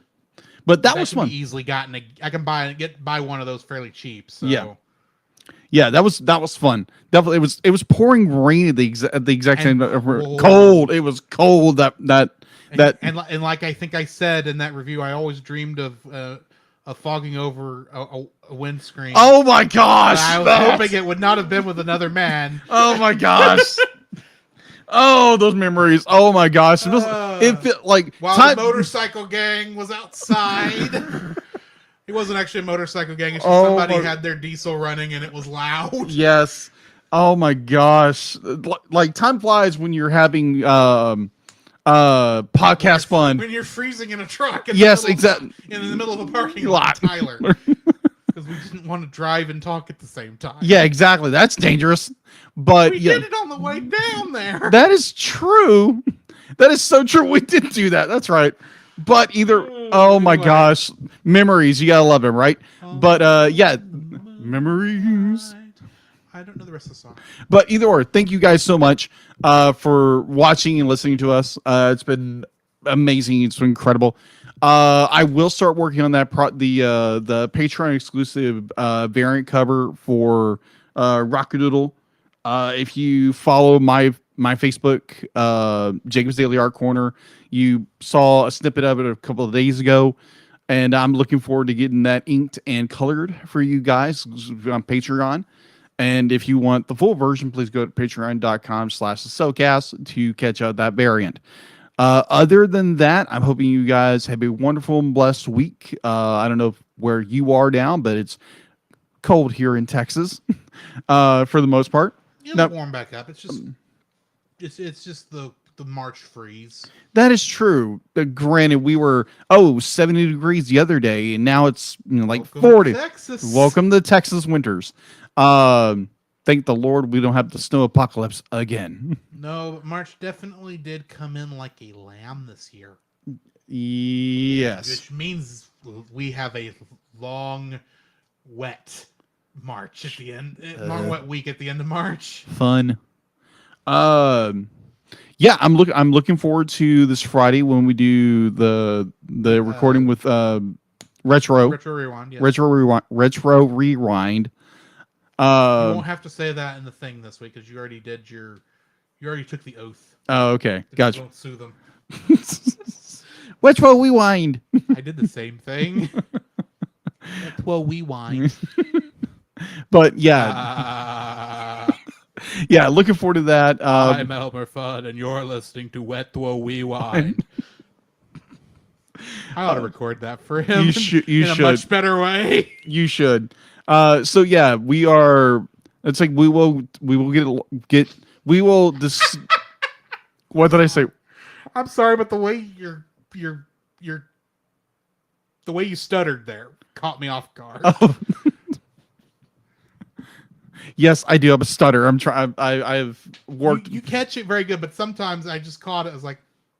But that was can fun. be easily gotten. I can buy one of those fairly cheap. So. Yeah. Yeah, that was fun. Definitely, it was pouring rain at the exact same cold. cold. It was cold. And like I think I said in that review, I always dreamed of fogging over a windscreen. Oh my gosh! I was hoping it would not have been with another man. Oh my gosh! Oh, those memories! Oh my gosh! it felt like While time- the motorcycle gang was outside. It wasn't actually a motorcycle gang. It's just Oh somebody my- had their diesel running and it was loud. Yes. Oh my gosh. Like time flies when you're having podcast fun. When you're freezing in a truck. Yes, exactly. In the middle of a parking lot, Tyler. Because we didn't want to drive and talk at the same time. Yeah, exactly. That's dangerous. But We yeah, did it on the way down there. that is true. That is so true. We did do that. That's right. But either, oh my Anyway. gosh, memories. You gotta love them, right? But yeah, memories. I don't know the rest of the song. But either or, thank you guys so much for watching and listening to us. It's been amazing. It's been incredible. I will start working on that the Patreon exclusive variant cover for Rockadoodle. If you follow my Facebook, Jacob's Daily Art Corner, you saw a snippet of it a couple of days ago, and I'm looking forward to getting that inked and colored for you guys on Patreon. And if you want the full version, please go to patreon.com/thecellcast to catch out that variant. Other than that, I'm hoping you guys have a wonderful and blessed week. I don't know where you are now, but it's cold here in Texas for the most part. It'll warm back up. It's just the March freeze. That is true. Granted, we were 70 degrees the other day, and now it's like Welcome 40. to Texas. Welcome to Texas winters. Thank the Lord we don't have the snow apocalypse again. No, but March definitely did come in like a lamb this year. Yes. Which means we have a long, wet March at the end. Long, wet week at the end of March. Fun. Yeah, I'm looking forward to this Friday when we do the recording with Retro Rewind. Yes. Retro Rewind. You won't have to say that in the thing this week because you already took the oath. Oh, okay. You Gotcha. won't sue them. Retro Rewind. I did the same thing. Well, we whine. But yeah, yeah, looking forward to that. I'm Elmer Fudd, and you're listening to Wet Thwo We Wind. I ought to record that for him. You should. You in should. a much better way. You should. So yeah, we are. It's like we will get. We will. What did I say? I'm sorry, but the way the way you stuttered there caught me off guard. Oh. Yes, I do have a stutter. I'm trying. I've worked. You catch it very good, but sometimes I just caught it. I was like,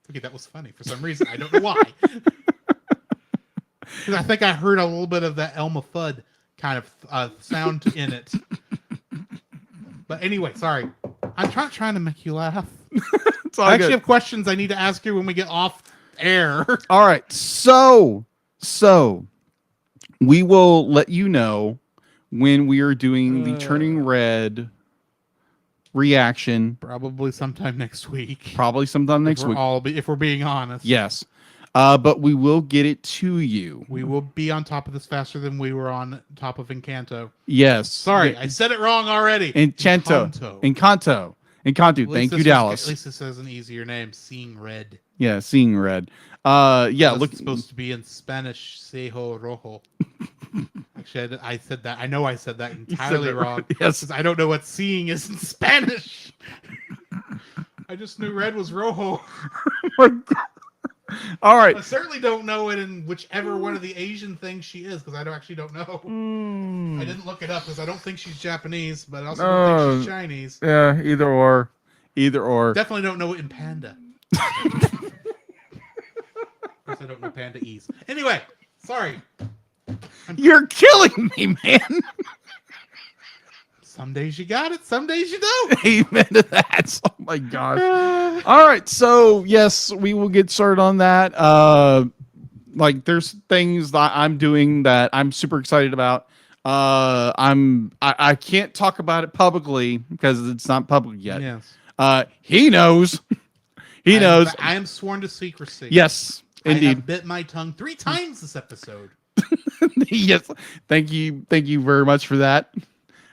okay, that was funny for some reason. I don't know why. Because I think I heard a little bit of that Elmer Fudd kind of sound in it. But anyway, sorry. I'm trying to make you laugh. It's all I actually good. have questions I need to ask you when we get off air. All right. So we will let you know when we are doing the Turning Red reaction. Probably sometime next week. Probably sometime next week. If we're being honest. Yes. But we will get it to you. We will be on top of this faster than we were on top of Encanto. Yes. Sorry, I said it wrong already. Encanto. Thank you, Dallas. At least this has an easier name. Seeing Red. Yeah, Seeing Red. Yeah, That's look. supposed to be in Spanish. Cejo Rojo. Actually, I said that. I know I said that entirely wrong. Yes. 'Cause I don't know what seeing is in Spanish. I just knew red was rojo. All right. I certainly don't know it in whichever one of the Asian things she is, because I actually don't know. I didn't look it up because I don't think she's Japanese, but I also don't think she's Chinese. Yeah, either or. Definitely don't know it in Panda. Of course, I don't know Panda E's. Anyway, sorry. You're killing me, man. Some days you got it, some days you don't. Amen to that. Oh my gosh. All right, so yes, we will get started on that. Like there's things that I'm doing that I'm super excited about. I can't talk about it publicly because it's not public yet. Yes. He knows. He knows. I am sworn to secrecy. Yes, I indeed. have bit my tongue 3 times this episode. Yes. Thank you very much for that.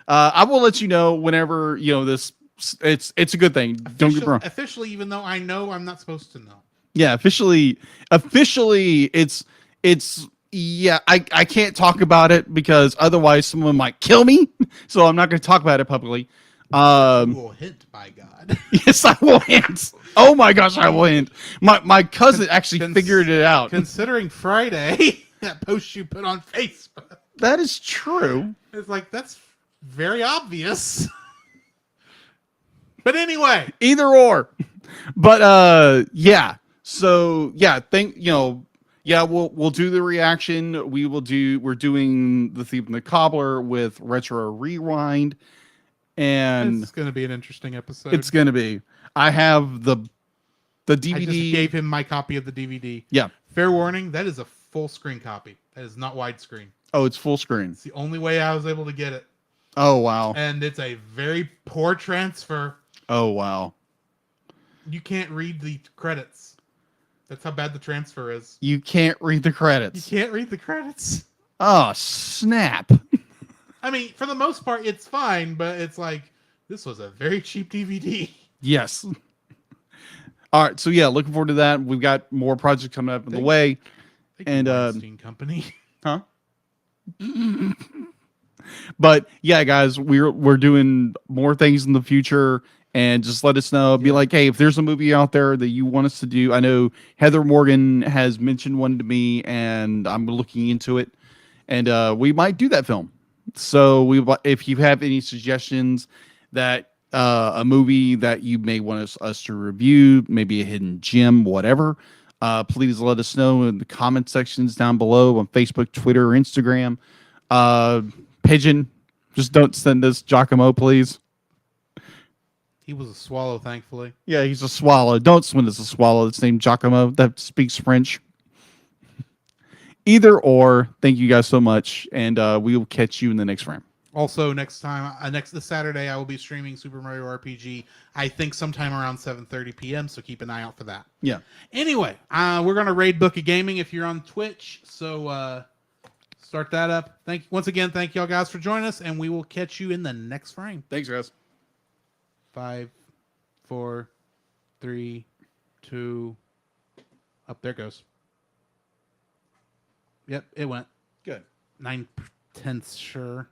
I will let you know whenever this. It's a good thing. Don't get me wrong. Officially, even though I know I'm not supposed to know. Yeah, officially, it's yeah. I can't talk about it because otherwise someone might kill me. So I'm not going to talk about it publicly. You will hint, by God. Yes, I will hint. Oh my gosh, I will hint. My cousin actually figured it out. Considering Friday, that post you put on Facebook, That is true. it's like that's very obvious. But anyway, Either or. But yeah. So yeah, we'll do the reaction. We're doing the Thief and the Cobbler with Retro Rewind. And it's going to be an interesting episode. it's gonna be. I have the DVD. I just gave him my copy of the DVD. Yeah. Fair warning, that is a full screen copy. That is not widescreen. Oh, it's full screen. It's the only way I was able to get it. Oh wow. And it's a very poor transfer. Oh wow. You can't read the credits. That's how bad the transfer is. You can't read the You credits. can't read the credits. Oh snap. I mean, for the most part, it's fine, but it's like, this was a very cheap DVD. Yes. All right. So yeah, looking forward to that. We've got more projects coming up in the way. Thank And, you, Weinstein Company. Huh? But yeah, guys, we're doing more things in the future, and just let us know. Be like, hey, if there's a movie out there that you want us to do. I know Heather Morgan has mentioned one to me, and I'm looking into it, and we might do that film. So if you have any suggestions that a movie that you may want us to review, maybe a hidden gem, whatever, please let us know in the comment sections down below on Facebook, Twitter, or Instagram. Pigeon, just don't send us Giacomo, please. He was a swallow, thankfully. Yeah, he's a swallow. Don't send us a swallow that's named Giacomo that speaks French. Either or, thank you guys so much, and we will catch you in the next frame. Also, next this Saturday, I will be streaming Super Mario RPG. I think sometime around 7:30 p.m. So keep an eye out for that. Yeah. Anyway, we're gonna raid Book of Gaming if you're on Twitch. So start that up. Once again, thank y'all guys for joining us, and we will catch you in the next frame. Thanks, guys. 5, 4, 3, 2. Up there it goes. Yep, it went. Good. 9/10 sure.